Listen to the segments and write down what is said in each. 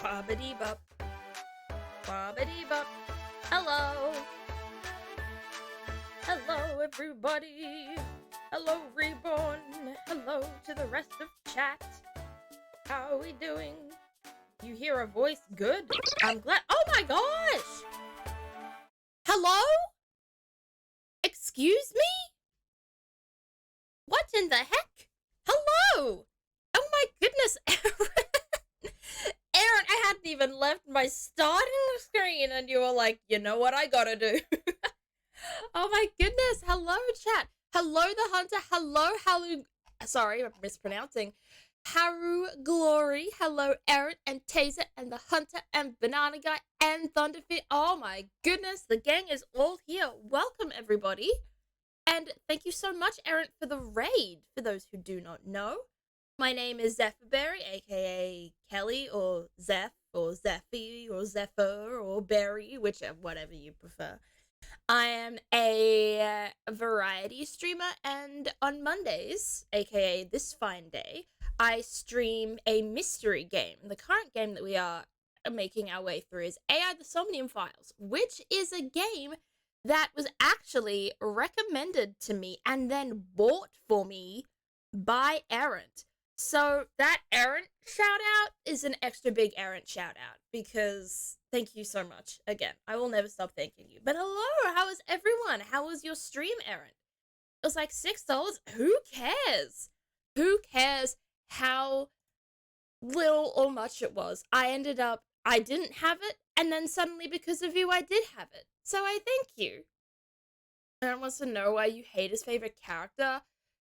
Bobbity bop. Bobbity bop. Hello. Hello, everybody. Hello, Reborn. Hello to the rest of chat. How are we doing? You hear a voice? Good. I'm glad. Oh my gosh! Hello? Excuse me? What in the heck? Hello! Oh my goodness, Aaron! Aaron, I hadn't even left my starting screen and you were like, you know what I gotta do? Oh my goodness, hello chat. Hello the hunter, hello Haru, sorry, I'm mispronouncing. Haru Glory, hello Aaron and Taser and the hunter and Banana Guy and Thunderfit. Oh my goodness, the gang is all here. Welcome everybody. And thank you so much, Aaron, for the raid. For those who do not know, my name is Zephyrberry, aka Kelly, or Zeph, or Zephy, or Zephyr, or Berry, whichever, whatever you prefer. I am a variety streamer, and on Mondays, aka this fine day, I stream a mystery game. The current game that we are making our way through is AI the Somnium Files, which is a game that was actually recommended to me and then bought for me by Errant. So that Errant shout out is an extra big Errant shout out because thank you so much. Again, I will never stop thanking you. But hello, how is everyone? How was your stream, Errant? It was like $6. Who cares? Who cares how little or much it was? I didn't have it, and then suddenly because of you, I did have it. So I thank you. Aaron wants to know why you hate his favorite character.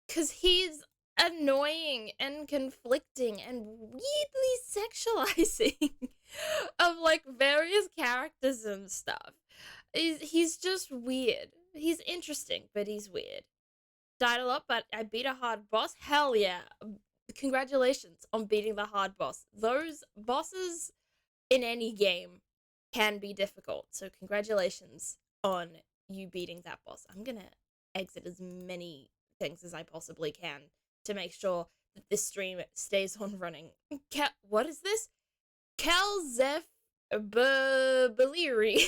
Because he's annoying and conflicting and weirdly sexualizing of like various characters and stuff. He's just weird. He's interesting, but he's weird. Died a lot, but I beat a hard boss. Hell yeah. Congratulations on beating the hard boss. Those bosses in any game can be difficult, so congratulations on you beating that boss. I'm gonna exit as many things as I possibly can to make sure that this stream stays on running. What is this? Kelzef Beleri.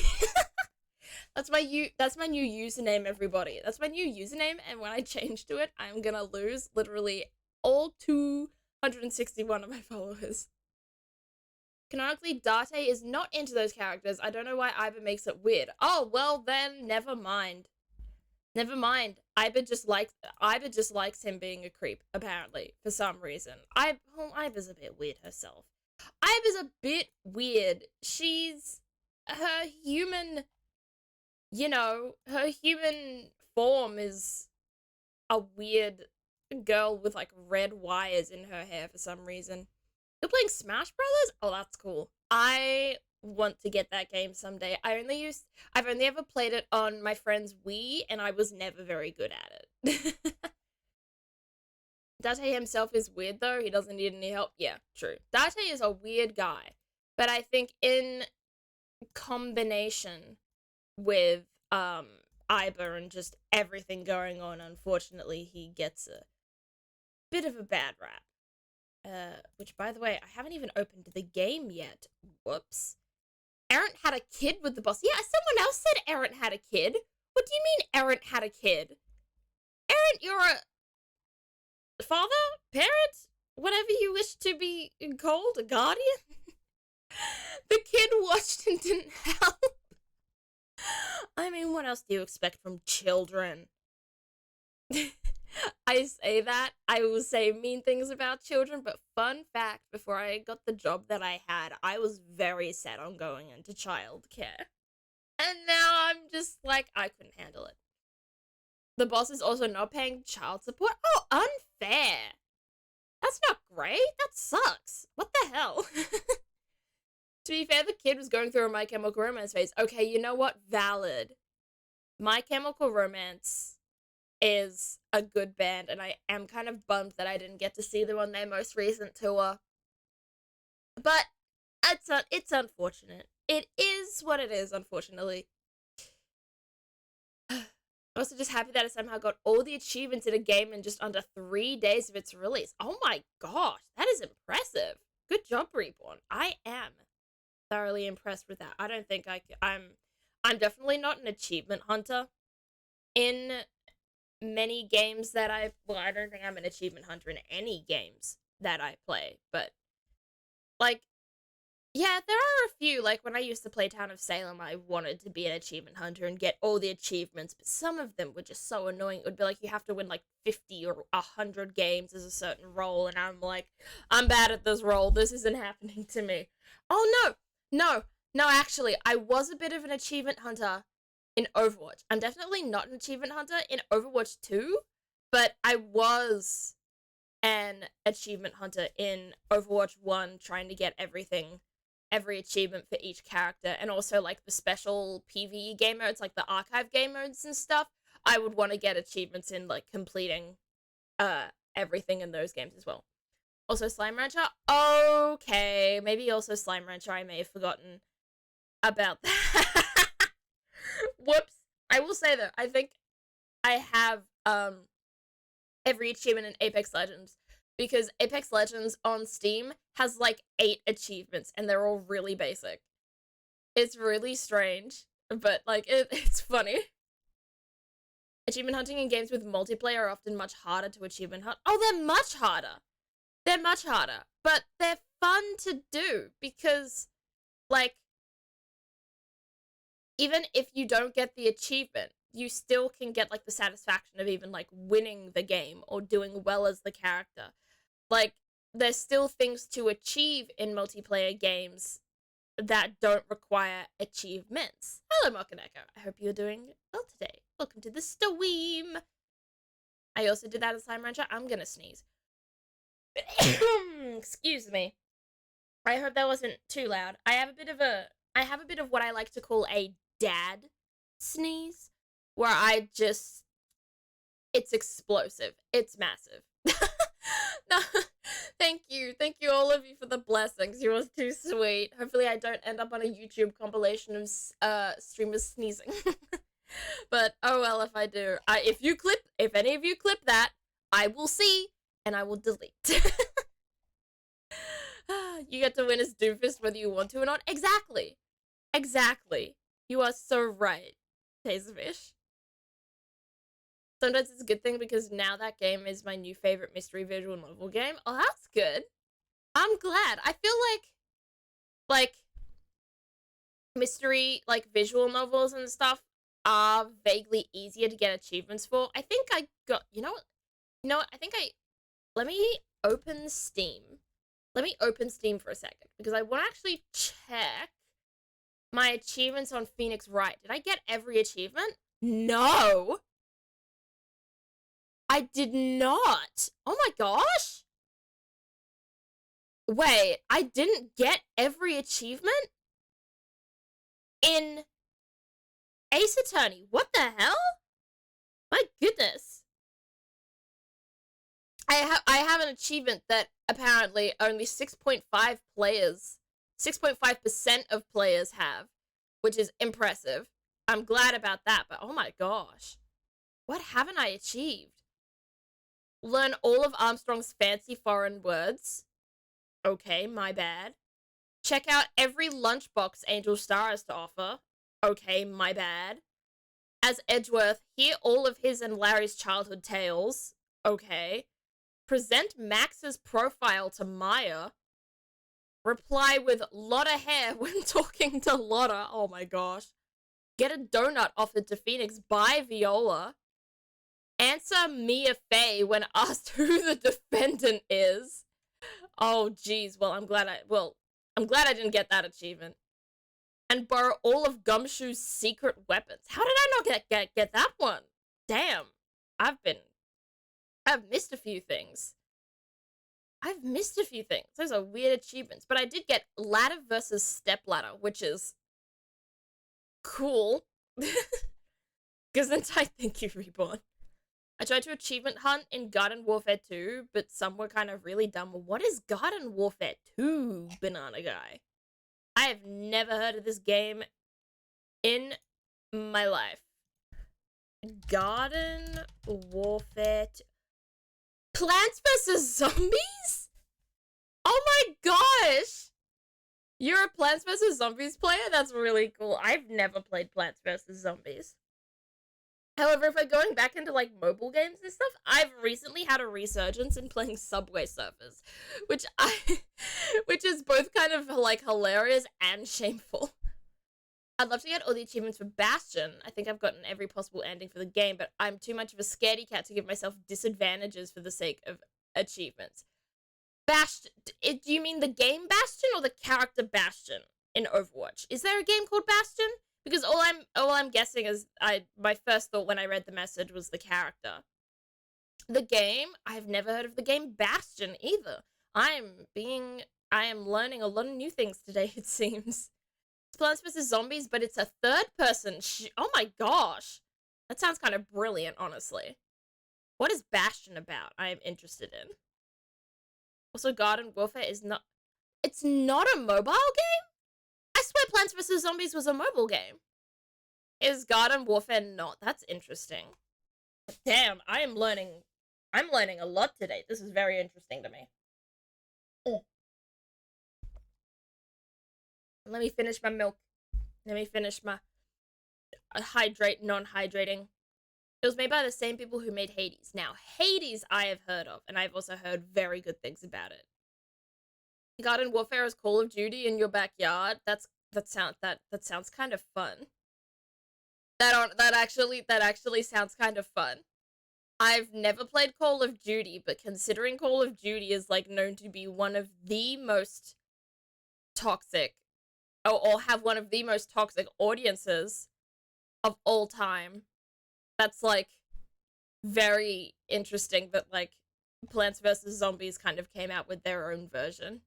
That's my new username, everybody. That's my new username, and when I change to it, I'm gonna lose literally all 261 of my followers. Canonically, Date is not into those characters. I don't know why Iba makes it weird. Oh, well then, never mind. Never mind. Iba just likes him being a creep, apparently, for some reason. Iba's a bit weird herself. Iba's a bit weird. Her human form is a weird girl with, like, red wires in her hair for some reason. You're playing Smash Brothers? Oh, that's cool. I want to get that game someday. I've only ever played it on my friend's Wii, and I was never very good at it. Date himself is weird, though. He doesn't need any help. Yeah, true. Date is a weird guy. But I think in combination with, Iba and just everything going on, unfortunately, he gets a bit of a bad rap. Which, by the way, I haven't even opened the game yet. Whoops. Errant had a kid with the boss. Yeah, someone else said Errant had a kid. What do you mean Errant had a kid? Errant, you're a father? Parent? Whatever you wish to be called? A guardian? The kid watched and didn't help. I mean, what else do you expect from children? I say that, I will say mean things about children, but fun fact, before I got the job that I had, I was very set on going into childcare. And now I'm just like, I couldn't handle it. The boss is also not paying child support? Oh, unfair! That's not great, that sucks. What the hell? To be fair, the kid was going through a My Chemical Romance phase. Okay, you know what? Valid. My Chemical Romance is a good band, and I am kind of bummed that I didn't get to see them on their most recent tour. But it's unfortunate. It is what it is, unfortunately. I'm also just happy that I somehow got all the achievements in a game in just under 3 days of its release. Oh my gosh, that is impressive. Good job, Reborn. I am thoroughly impressed with that. I don't think I'm definitely not an achievement hunter in many games that I don't think I'm an achievement hunter in any games that I play, but like, yeah, there are a few. Like, when I used to play Town of Salem, I wanted to be an achievement hunter and get all the achievements, but some of them were just so annoying. It would be like you have to win like 50 or 100 games as a certain role, and I'm like, I'm bad at this role. This isn't happening to me. Oh, no, no, no, actually, I was a bit of an achievement hunter in Overwatch. I'm definitely not an achievement hunter in Overwatch 2, but I was an achievement hunter in Overwatch 1, trying to get every achievement for each character, and also like the special PvE game modes, like the archive game modes and stuff. I would want to get achievements in like completing everything in those games as well. Also Slime Rancher, okay, maybe also Slime Rancher, I may have forgotten about that. Whoops. I will say though, I think I have every achievement in Apex Legends, because Apex Legends on Steam has like 8 achievements and they're all really basic. It's really strange, but like it's funny. Achievement hunting in games with multiplayer are often much harder to achievement hunt. Oh, they're much harder. They're much harder, but they're fun to do because, like, even if you don't get the achievement, you still can get like the satisfaction of even like winning the game or doing well as the character. Like, there's still things to achieve in multiplayer games that don't require achievements. Hello, Mokaneko. I hope you're doing well today. Welcome to the stream. I also did that as Slime Rancher. I'm gonna sneeze. Excuse me. I hope that wasn't too loud. I have a bit of what I like to call a dad sneeze, where it's explosive. It's massive. No, thank you all of you for the blessings. You were too sweet. Hopefully I don't end up on a YouTube compilation of streamers sneezing. But oh well if I do. If any of you clip that, I will see and I will delete. You get to win as Doomfist whether you want to or not. Exactly. You are so right, Taserfish. Sometimes it's a good thing because now that game is my new favorite mystery visual novel game. Oh, that's good. I'm glad. I feel like mystery, like visual novels and stuff are vaguely easier to get achievements for. I think I got, you know what, let me open Steam. Let me open Steam for a second because I want to actually check my achievements on Phoenix Wright. Did I get every achievement? No. I did not. Oh my gosh. Wait, I didn't get every achievement in Ace Attorney. What the hell? My goodness. I have an achievement that apparently only 6.5% of players have, which is impressive. I'm glad about that, but oh my gosh. What haven't I achieved? Learn all of Armstrong's fancy foreign words. Okay, my bad. Check out every lunchbox Angel Star has to offer. Okay, my bad. As Edgeworth, hear all of his and Larry's childhood tales. Okay. Present Max's profile to Maya. Reply with Lotta hair when talking to Lotta. Oh my gosh. Get a donut offered to Phoenix by Viola. Answer Mia Fey when asked who the defendant is. Oh, geez. Well, I'm glad I didn't get that achievement. And borrow all of Gumshoe's secret weapons. How did I not get that one? Damn. I've missed a few things. Those are weird achievements. But I did get Ladder versus Stepladder, which is cool. Because then thank you, Reborn. I tried to achievement hunt in Garden Warfare 2, but some were kind of really dumb. What is Garden Warfare 2, Banana Guy? I have never heard of this game in my life. Garden Warfare 2. Plants vs. Zombies? Oh my gosh! You're a Plants vs. Zombies player? That's really cool. I've never played Plants vs. Zombies. However, if we're going back into like mobile games and stuff, I've recently had a resurgence in playing Subway Surfers, which which is both kind of like hilarious and shameful. I'd love to get all the achievements for Bastion. I think I've gotten every possible ending for the game, but I'm too much of a scaredy cat to give myself disadvantages for the sake of achievements. Bastion, do you mean the game Bastion or the character Bastion in Overwatch? Is there a game called Bastion? Because all I'm guessing is my first thought when I read the message was the character. The game, I've never heard of the game Bastion either. I am learning a lot of new things today, it seems. It's Plants vs. Zombies, but it's a third person. Oh my gosh. That sounds kind of brilliant, honestly. What is Bastion about? I am interested in. Also, Garden Warfare is not... It's not a mobile game? I swear Plants vs. Zombies was a mobile game. Is Garden Warfare not? That's interesting. Damn, I'm learning a lot today. This is very interesting to me. Let me finish my milk. Let me finish my non-hydrating. It was made by the same people who made Hades. Now, Hades I have heard of, and I've also heard very good things about it. Garden Warfare is Call of Duty in your backyard. That sounds kind of fun. That actually sounds kind of fun. I've never played Call of Duty, but considering Call of Duty is like known to be one of the most toxic, or have one of the most toxic audiences of all time, that's like very interesting that like Plants vs. Zombies kind of came out with their own version.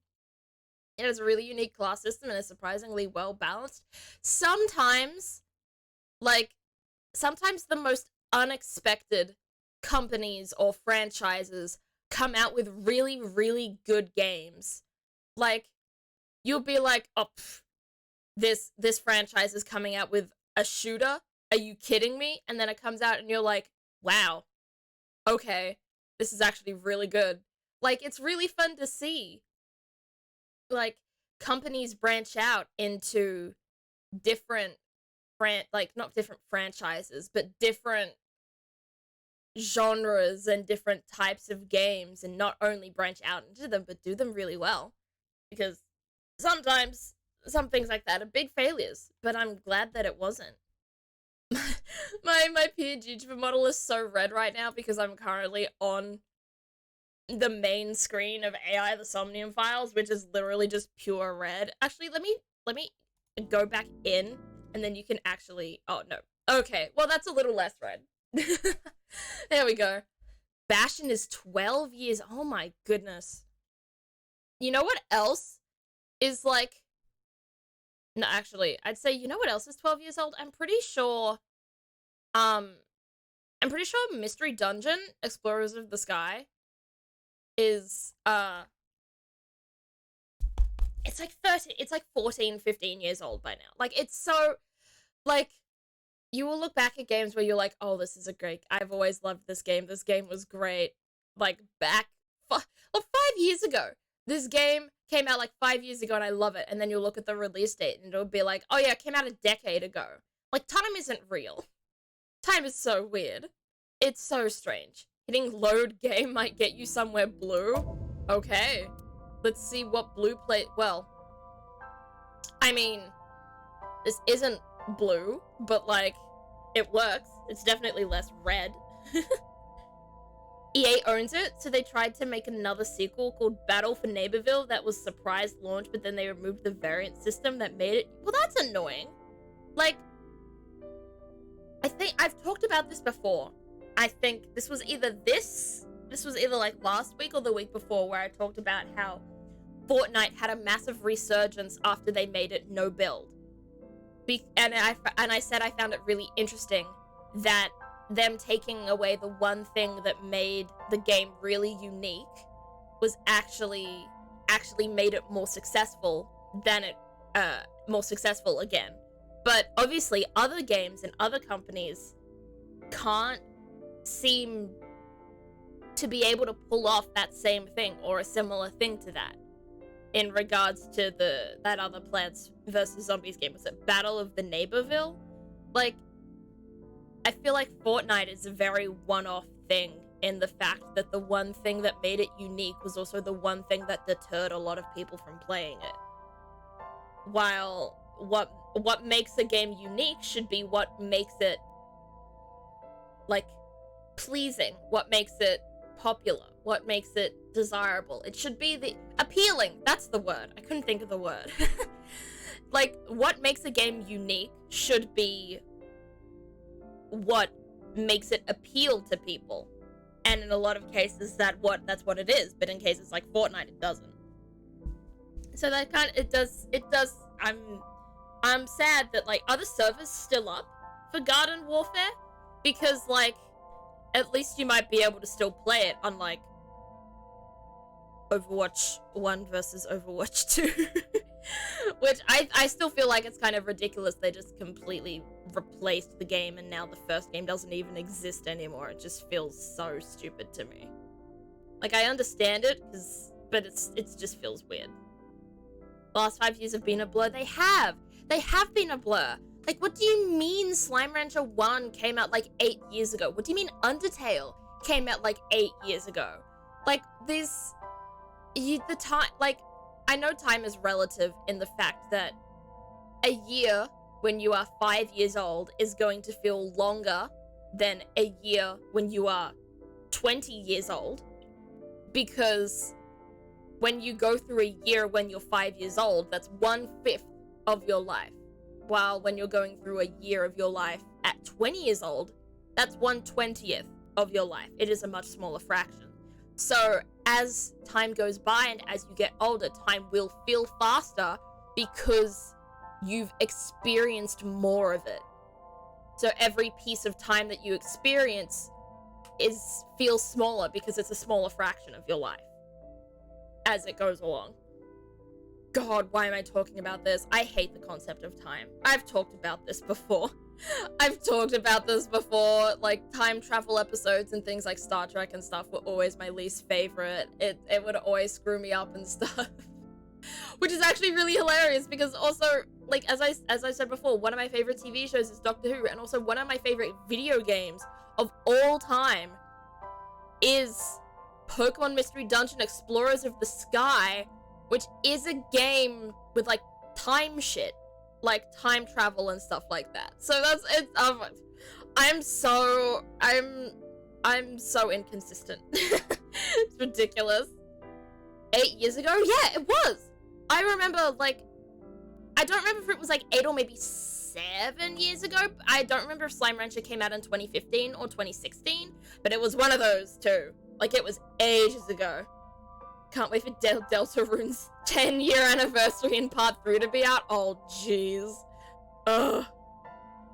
It has a really unique class system and is surprisingly well balanced. Sometimes the most unexpected companies or franchises come out with really, really good games. Like, you'll be like, oh, this franchise is coming out with a shooter? Are you kidding me? And then it comes out and you're like, wow, okay, this is actually really good. Like, it's really fun to see, like, companies branch out into different not different franchises, but different genres and different types of games, and not only branch out into them, but do them really well. Because sometimes some things like that are big failures, but I'm glad that it wasn't. my PNG model is so red right now because I'm currently on the main screen of AI the Somnium files, which is literally just pure red. Actually, let me go back in, and then you can actually... Oh, no. Okay, well, that's a little less red. There we go. Bastion is 12 years... Oh, my goodness. You know what else is, like... No, actually, I'd say, you know what else is 12 years old? I'm pretty sure Mystery Dungeon, Explorers of the Sky, is, it's like 14, 15 years old by now. Like, it's so, like, you will look back at games where you're like, oh, this is a great, I've always loved this game was great, like, back, 5 years ago. This game came out like 5 years ago and I love it, and then you'll look at the release date and it'll be like, oh yeah, it came out a decade ago. Like, time isn't real. Time is so weird. It's so strange. Hitting load game might get you somewhere blue. Okay. Let's see what blue play... Well, I mean, this isn't blue, but like, it works. It's definitely less red. EA owns it, so they tried to make another sequel called Battle for Neighborville that was surprise launch, but then they removed the variant system that made it... Well, that's annoying. Like, I think I've talked about this before. I think this was either like last week or the week before, where I talked about how Fortnite had a massive resurgence after they made it no build. And I said I found it really interesting that them taking away the one thing that made the game really unique was actually made it more successful than it more successful again. But obviously other games and other companies can't seem to be able to pull off that same thing or a similar thing to that. in regards to that other Plants vs. Zombies game. Was it Battle of the Neighborville? Like, I feel like Fortnite is a very one-off thing in the fact that the one thing that made it unique was also the one thing that deterred a lot of people from playing it. While what makes a game unique should be what makes it, like, pleasing, what makes it popular, what makes it desirable. It should be the appealing. That's the word. I couldn't think of the word. Like, what makes a game unique should be what makes it appeal to people. And in a lot of cases that's what it is, but in cases like Fortnite it doesn't. So that it does I'm sad that, like, are the servers still up for Garden Warfare? Because, like, at least you might be able to still play it, unlike Overwatch 1 versus Overwatch 2. Which I still feel like it's kind of ridiculous they just completely replaced the game and now the first game doesn't even exist anymore. It just feels so stupid to me. Like, I understand it, but it just feels weird. The last 5 years have been a blur. They have been a blur. Like, what do you mean Slime Rancher 1 came out like 8 years ago? What do you mean Undertale came out like 8 years ago? Like, the time, like, I know time is relative in the fact that a year when you are 5 years old is going to feel longer than a year when you are 20 years old, because when you go through a year when you're 5 years old, that's 1/5 of your life. While when you're going through a year of your life at 20 years old, that's 1/20th of your life. It is a much smaller fraction. So as time goes by and as you get older, time will feel faster because you've experienced more of it. So every piece of time that you experience feels smaller because it's a smaller fraction of your life as it goes along. God, why am I talking about this? I hate the concept of time. I've talked about this before. Like, time travel episodes and things like Star Trek and stuff were always my least favorite. It would always screw me up and stuff. Which is actually really hilarious because also, like, as I said before, one of my favorite TV shows is Doctor Who, and also one of my favorite video games of all time is Pokemon Mystery Dungeon Explorers of the Sky, which is a game with, like, time shit, like time travel and stuff like that. So I'm so inconsistent. It's ridiculous. 8 years ago? Yeah, it was. I remember, like, I don't remember if it was like 8 or maybe 7 years ago. I don't remember if Slime Rancher came out in 2015 or 2016, but it was one of those two. Like, it was ages ago. Can't wait for Deltarune's 10-year anniversary in Part 3 to be out. Oh, jeez. Ugh.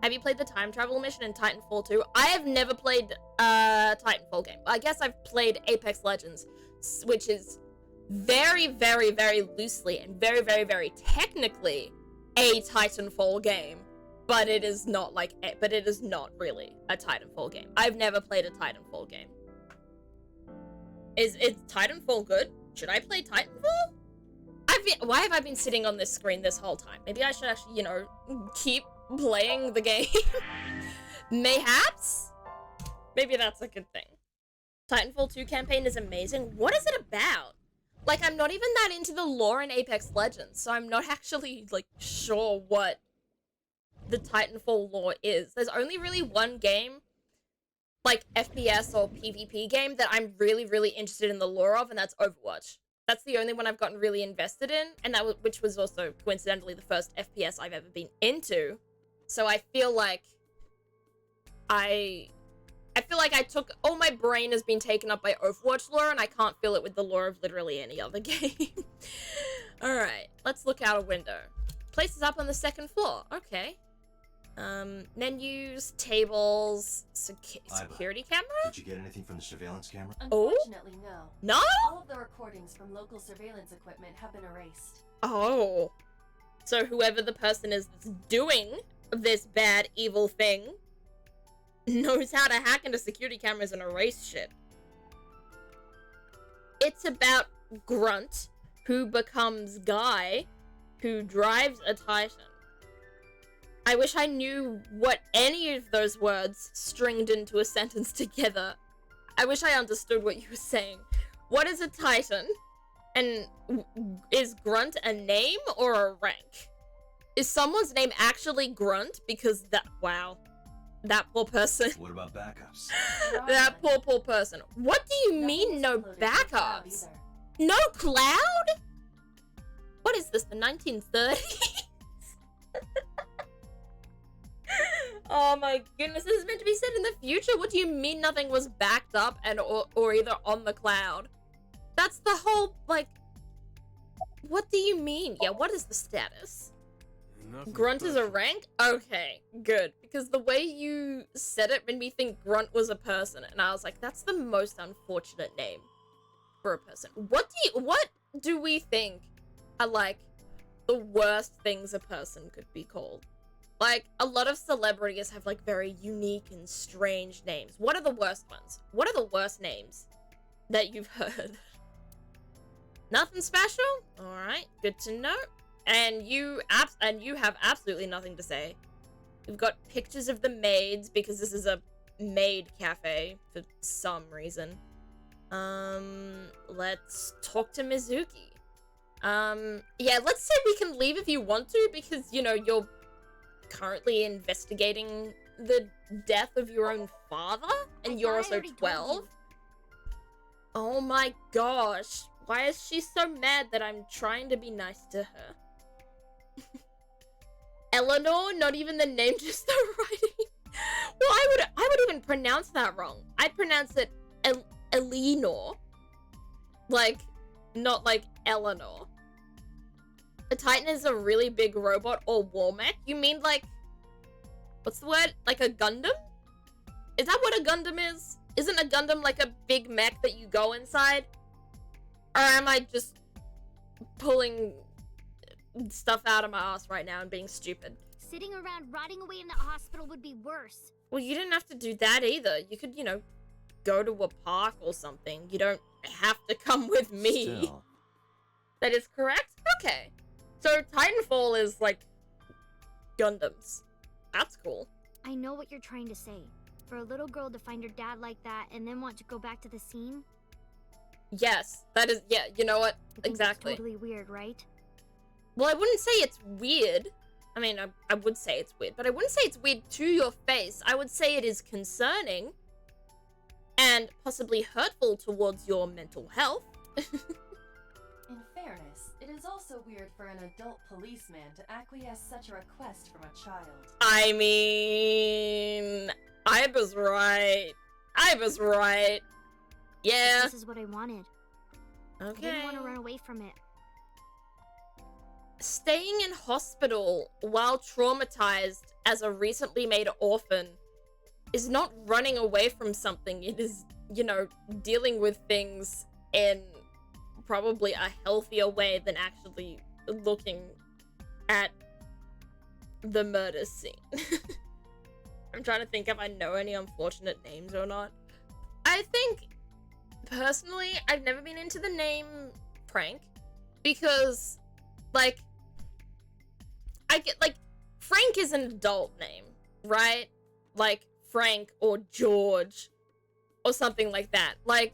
Have you played the time travel mission in Titanfall 2? I have never played a Titanfall game. I guess I've played Apex Legends, which is very, very, very loosely and very, very, very technically a Titanfall game, but it is not really a Titanfall game. I've never played a Titanfall game. Is Titanfall good? Should I play Titanfall? Why have I been sitting on this screen this whole time? Maybe I should actually, keep playing the game. Mayhaps? Maybe that's a good thing. Titanfall 2 campaign is amazing. What is it about? Like, I'm not even that into the lore in Apex Legends, so I'm not actually, like, sure what the Titanfall lore is. There's only really one game, like, FPS or PvP game that I'm really, really interested in the lore of, and that's Overwatch. That's the only one I've gotten really invested in, and which was also, coincidentally, the first FPS I've ever been into. So I feel like I took, all my brain has been taken up by Overwatch lore, and I can't fill it with the lore of literally any other game. Alright, let's look out a window. Place is up on the second floor. Okay. Menus, tables, security camera? Did you get anything from the surveillance camera? Unfortunately, no. No? All of the recordings from local surveillance equipment have been erased. Oh. So whoever the person is that's doing this bad, evil thing knows how to hack into security cameras and erase shit. It's about Grunt, who becomes Guy, who drives a Titan. I wish I knew what any of those words stringed into a sentence together. I wish I understood what you were saying. What is a Titan? And is Grunt a name or a rank? Is someone's name actually Grunt? Because that, wow. That poor person. What about backups? That poor person. What do you mean no backups? No cloud? What is this, the 1930s? Oh my goodness, this is meant to be set in the future. What do you mean nothing was backed up and or either on the cloud? That's the whole, like, what do you mean? Yeah, what is the status? Grunt is a rank? Okay, good. Because the way you said it made me think Grunt was a person, and I was like, that's the most unfortunate name for a person. What do we think are, like, the worst things a person could be called? Like, a lot of celebrities have, like, very unique and strange names. What are the worst ones? What are the worst names that you've heard? Nothing special? Alright, good to know. And you have absolutely nothing to say. We've got pictures of the maids, because this is a maid cafe for some reason. Let's talk to Mizuki. Yeah, let's say we can leave if you want to, because, you know, you're currently investigating the death of your own father, and you're also 12. Oh my gosh. Why is she so mad that I'm trying to be nice to her? Eleanor? Not even the name, just the writing. Well, I would even pronounce that wrong. I'd pronounce it Eleanor. Like, not like Eleanor. A Titan is a really big robot or war mech? You mean like, what's the word? Like a Gundam? Is that what a Gundam is? Isn't a Gundam like a big mech that you go inside? Or am I just pulling stuff out of my ass right now and being stupid? Sitting around rotting away in the hospital would be worse. Well, you didn't have to do that either. You could, you know, go to a park or something. You don't have to come with me. Still. That is correct? Okay. So Titanfall is like Gundams. That's cool. I know what you're trying to say. For a little girl to find her dad like that and then want to go back to the scene? Yes, that is, yeah, you know what? I think Exactly. It's totally weird, right? Well, I wouldn't say it's weird. I mean, I would say it's weird, but I wouldn't say it's weird to your face. I would say it is concerning and possibly hurtful towards your mental health. In fairness, it is also weird for an adult policeman to acquiesce such a request from a child. I mean, I was right. I was right. Yeah. This is what I wanted. I Okay. didn't want to run away from it. Staying in hospital while traumatized as a recently made orphan is not running away from something. It is, you know, dealing with things in probably a healthier way than actually looking at the murder scene. I'm trying to think if I know any unfortunate names or not. I think, personally, I've never been into the name Frank, because, like, I get, like, Frank is an adult name, right? Like, Frank or George or something like that. Like,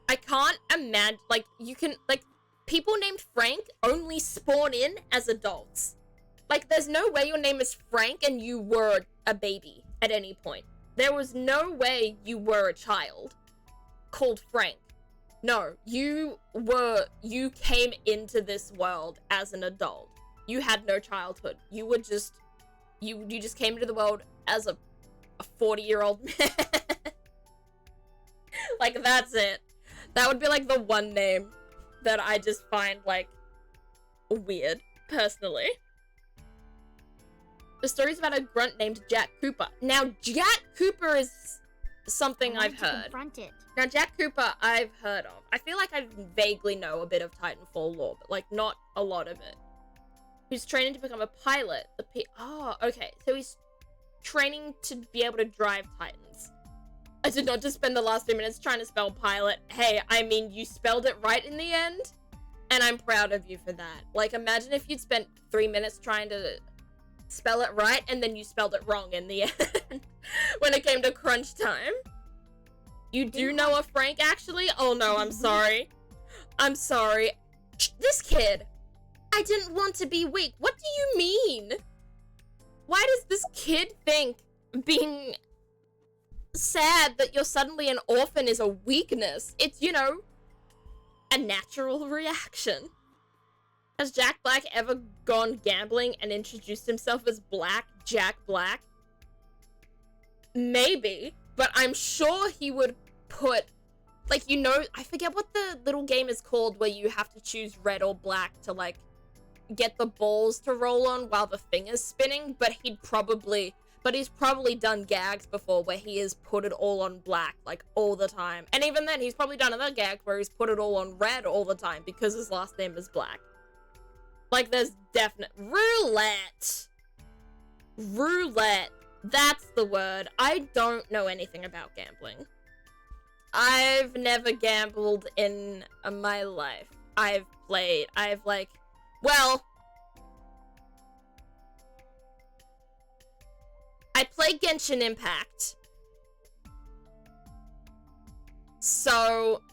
I can't imagine, like, you can, like, people named Frank only spawn in as adults. Like, there's no way your name is Frank and you were a baby at any point. There was no way you were a child called Frank. No, you came into this world as an adult. You had no childhood. You were just, you just came into the world as a 40-year-old man. Like, that's it. That would be, like, the one name that I just find, like, weird, personally. The story's about a grunt named Jack Cooper. Now, Jack Cooper is something I've heard. Confront it. Now, Jack Cooper, I've heard of. I feel like I vaguely know a bit of Titanfall lore, but, like, not a lot of it. He's training to become a pilot. Oh, okay. So he's training to be able to drive Titans. I did not just spend the last few minutes trying to spell pilot. Hey, I mean, you spelled it right in the end. And I'm proud of you for that. Like, imagine if you'd spent 3 minutes trying to spell it right, and then you spelled it wrong in the end. When it came to crunch time. You do know a Frank, actually? Oh no, I'm sorry. I'm sorry. This kid. I didn't want to be weak. What do you mean? Why does this kid think being sad that you're suddenly an orphan is a weakness? It's, you know, a natural reaction. Has Jack Black ever gone gambling and introduced himself as Jack Black? Maybe, but I'm sure he would put, like, you know, I forget what the little game is called where you have to choose red or black to, like, get the balls to roll on while the thing is spinning, but he's probably done gags before where he has put it all on black, like, all the time. And even then, he's probably done another gag where he's put it all on red all the time because his last name is Black. Like, there's definite... Roulette! Roulette. That's the word. I don't know anything about gambling. I've never gambled in my life. I've, well... I play Genshin Impact. So...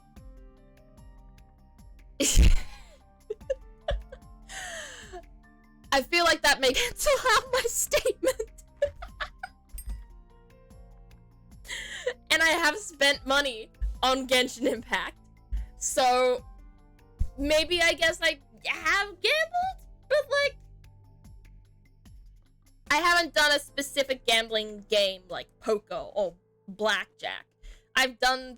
I feel like that may cancel out my statement. And I have spent money on Genshin Impact. So, maybe I guess I have gambled? But, like, I haven't done a specific gambling game like poker or blackjack. I've done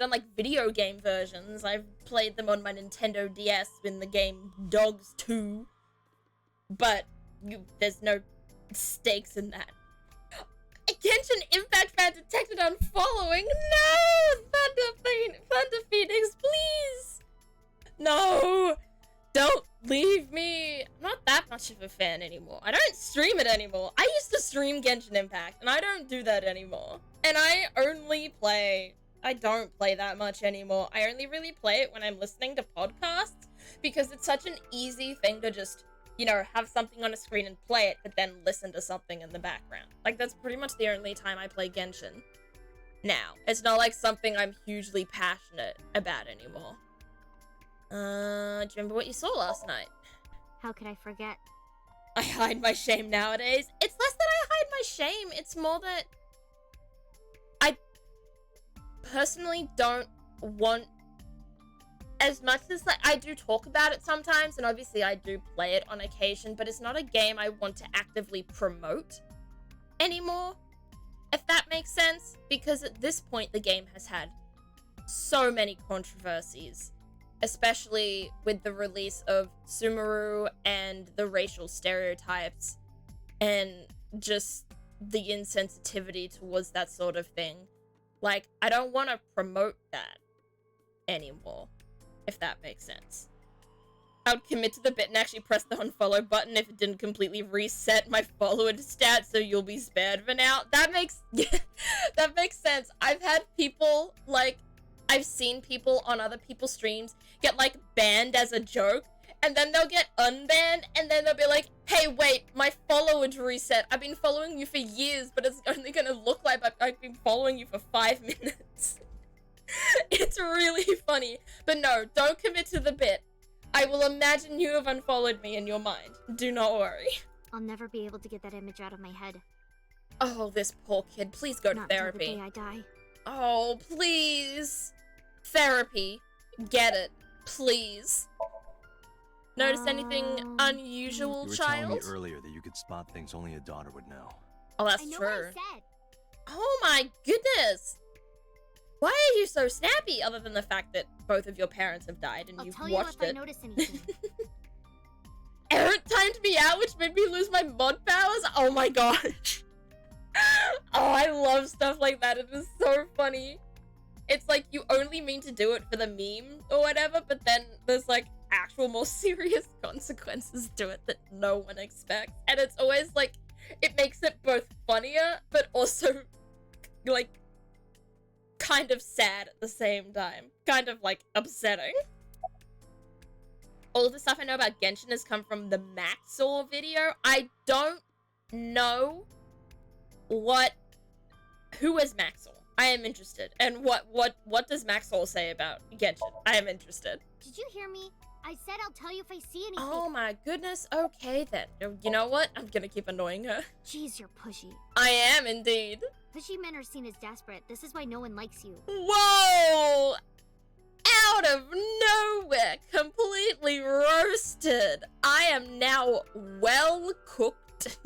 like video game versions. I've played them on my Nintendo DS in the game Dogs 2. But there's no stakes in that. A Genshin Impact fan detected unfollowing? No! Thunder Phoenix, please! No! Don't leave me! I'm not that much of a fan anymore. I don't stream it anymore. I used to stream Genshin Impact, and I don't do that anymore. And I don't play that much anymore. I only really play it when I'm listening to podcasts, because it's such an easy thing to just, you know, have something on a screen and play it, but then listen to something in the background. Like, that's pretty much the only time I play Genshin now. It's not like something I'm hugely passionate about anymore. Do you remember what you saw last night? How could I forget? I hide my shame nowadays. It's less that I hide my shame, it's more that I personally don't want, as much as, like, I do talk about it sometimes, and obviously I do play it on occasion, but it's not a game I want to actively promote anymore, if that makes sense, because at this point the game has had so many controversies, especially with the release of Sumeru and the racial stereotypes and just the insensitivity towards that sort of thing. Like, I don't want to promote that anymore, if that makes sense. I would commit to the bit and actually press the unfollow button if it didn't completely reset my follower stat, so you'll be spared for now. That makes sense. I've had people, like, I've seen people on other people's streams get, like, banned as a joke, and then they'll get unbanned, and then they'll be like, hey, wait, my followage reset. I've been following you for years, but it's only gonna look like I've been following you for 5 minutes. It's really funny. But no, don't commit to the bit. I will imagine you have unfollowed me in your mind. Do not worry. I'll never be able to get that image out of my head. Oh, this poor kid. Please go to Not till therapy. the day I die. Oh, please. Therapy. Get it. Please. Notice anything unusual, You were child? telling me earlier that you could spot things only a daughter would know. Oh, that's I know true. what I said. Oh my goodness! Why are you so snappy, other than the fact that both of your parents have died and I'll you've tell you watched if I it? notice anything. Errant timed me out, which made me lose my mod powers? Oh my gosh. Oh, I love stuff like that. It is so funny. It's like you only mean to do it for the meme or whatever, but then there's like actual more serious consequences to it that no one expects. And it's always like, it makes it both funnier, but also like kind of sad at the same time. Kind of like upsetting. all the stuff I know about Genshin has come from the Maxor video. I don't know who is Maxor. I am interested. And what does Maxor say about Genshin? I am interested. Did you hear me? I said I'll tell you if I see anything. Oh my goodness. Okay then. You know what? I'm gonna keep annoying her. Jeez, you're pushy. I am indeed. Pushy men are seen as desperate. This is why no one likes you. Whoa! Out of nowhere, completely roasted. I am now well cooked.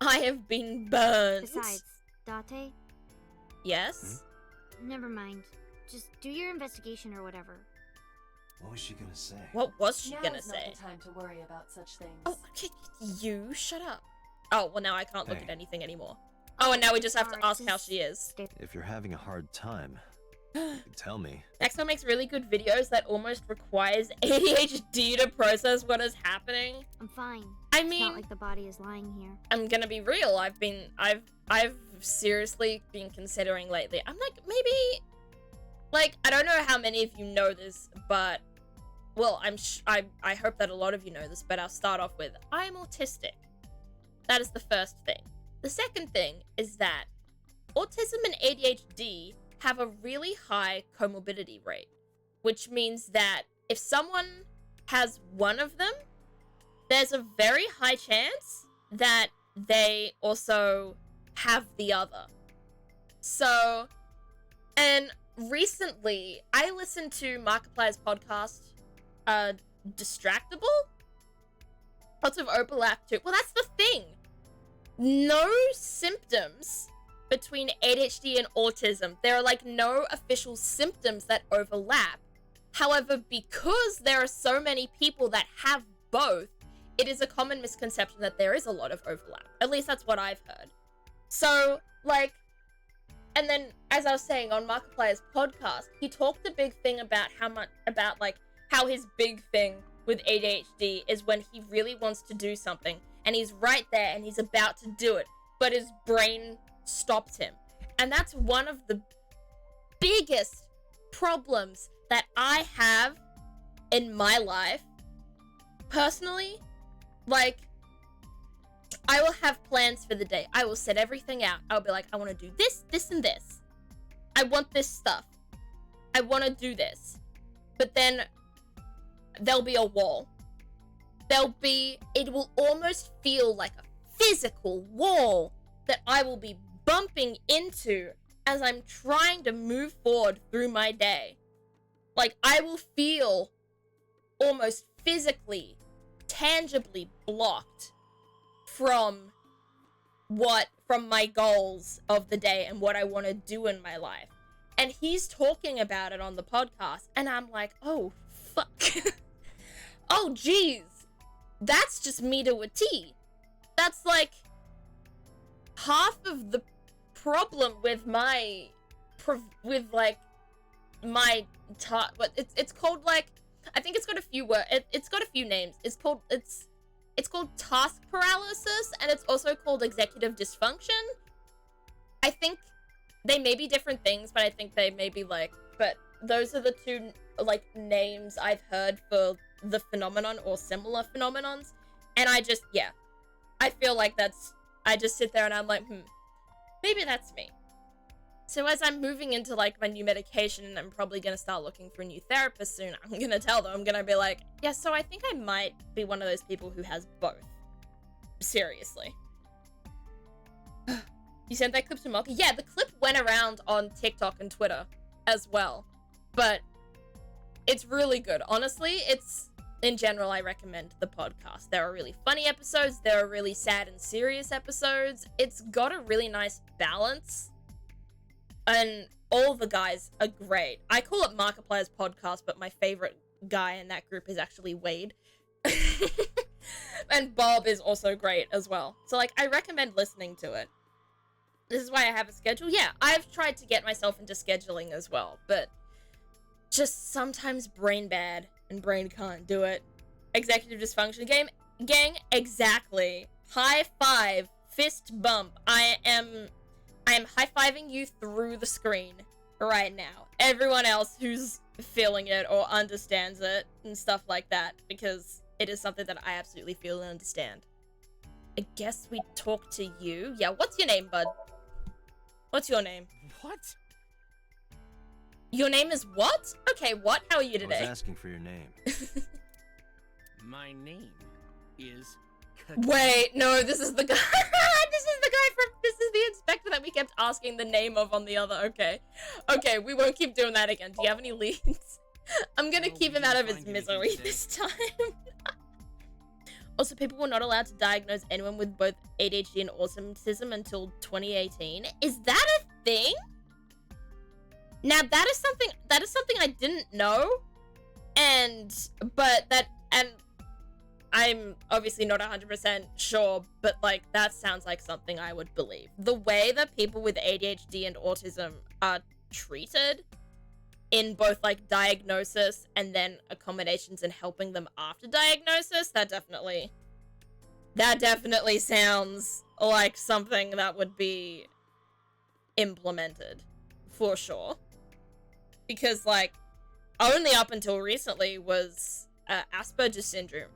I have been burned. Besides, Date? Yes? Never mind. Just do your investigation or whatever. What was she gonna say? What was she Now gonna is not say? the time to worry about such things. Oh, okay, you shut up. Oh, well now I can't look Hey. at anything anymore. Oh, and now we just have to Alright, ask how just she is. stay- If you're having a hard time, you can tell me. Maxwell makes really good videos that almost requires ADHD to process what is happening. I'm fine. I It's mean, not like the body is lying here. I'm gonna be real. I've seriously been considering lately. I'm like, maybe, like, I don't know how many of you know this, but, well, I hope that a lot of you know this, but I'll start off with, I am autistic. That is the first thing. The second thing is that autism and ADHD have a really high comorbidity rate, which means that if someone has one of them, there's a very high chance that they also have the other. So, and recently, I listened to Markiplier's podcast, Distractable? Lots of overlap too. Well, that's the thing. No symptoms between ADHD and autism. There are like no official symptoms that overlap. However, because there are so many people that have both, it is a common misconception that there is a lot of overlap. At least that's what I've heard. So, like, and then as I was saying on Markiplier's podcast, he talked a big thing about how his big thing with ADHD is when he really wants to do something and he's right there and he's about to do it, but his brain stops him. And that's one of the biggest problems that I have in my life. Personally, like, I will have plans for the day. I will set everything out. I'll be like, I want to do this, this, and this. I want this stuff. I want to do this. But then there'll be a wall. It will almost feel like a physical wall that I will be bumping into as I'm trying to move forward through my day. Like, I will feel almost physically, tangibly blocked from my goals of the day and what I want to do in my life. And he's talking about it on the podcast, and I'm like, oh, fuck. Oh, geez. That's just me to a T. That's like half of the problem with it's called, like, I think it's got a few words. It's got a few names. It's called task paralysis, and it's also called executive dysfunction. I think they may be different things, but I think they may be but those are the two, like, names I've heard for the phenomenon or similar phenomenons. And I feel like I just sit there and I'm like, maybe that's me. So as I'm moving into, like, my new medication, and I'm probably gonna start looking for a new therapist soon, I'm gonna tell them, I'm gonna be like, yeah, so I think I might be one of those people who has both. Seriously. You sent that clip to Mocha? Yeah, the clip went around on TikTok and Twitter as well. But it's really good. Honestly, in general, I recommend the podcast. There are really funny episodes. There are really sad and serious episodes. It's got a really nice balance. And all the guys are great. I call it Markiplier's podcast, but my favorite guy in that group is actually Wade. And Bob is also great as well. So, like, I recommend listening to it. This is why I have a schedule. Yeah, I've tried to get myself into scheduling as well, but just sometimes brain bad and brain can't do it. Executive dysfunction gang, exactly. High five, fist bump. I am high-fiving you through the screen right now. everyone else who's feeling it or understands it and stuff like that, because it is something that I absolutely feel and understand. I guess we talk to you. Yeah, what's your name, bud? What's your name? What? Your name is what? Okay, what? How are you I today? was asking for your name. My name is... Wait, no, this is the guy. This is the inspector that we kept asking the name of on the other. Okay. Okay, we won't keep doing that again. Do you have any leads? I'm gonna No, keep we him out didn't of his find anything misery today. this time. Also, people were not allowed to diagnose anyone with both ADHD and autism until 2018. Is that a thing? Now that is something I didn't know, and I'm obviously not 100% sure, but like that sounds like something I would believe. The way that people with ADHD and autism are treated in both like diagnosis and then accommodations and helping them after diagnosis, that definitely sounds like something that would be implemented for sure. Because like only up until recently was Asperger's syndrome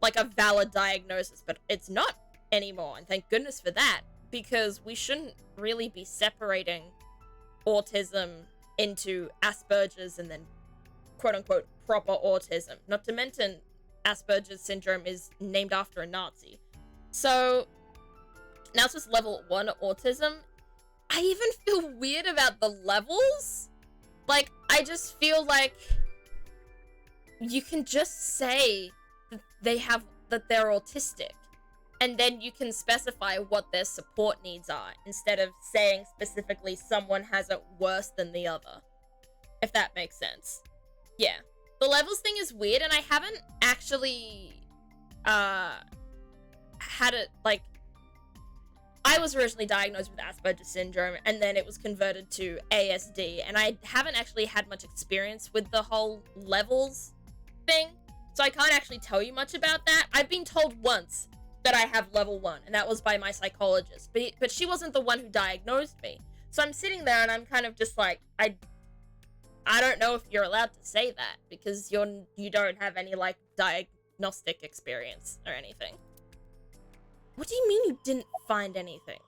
like a valid diagnosis, but it's not anymore, and thank goodness for that, because we shouldn't really be separating autism into Asperger's and then quote-unquote proper autism. Not to mention Asperger's syndrome is named after a Nazi. So now it's just level 1 autism. I even feel weird about the levels. Like, I just feel like you can just say that they're autistic, and then you can specify what their support needs are instead of saying specifically someone has it worse than the other, if that makes sense. Yeah, the levels thing is weird, and I haven't actually had it, like, I was originally diagnosed with Asperger's syndrome, and then it was converted to ASD, and I haven't actually had much experience with the whole levels thing, so I can't actually tell you much about that. I've been told once that I have level 1, and that was by my psychologist, but she wasn't the one who diagnosed me. So I'm sitting there, and I'm kind of just like, I don't know if you're allowed to say that, because you don't have any, like, diagnostic experience or anything. What do you mean you didn't find anything?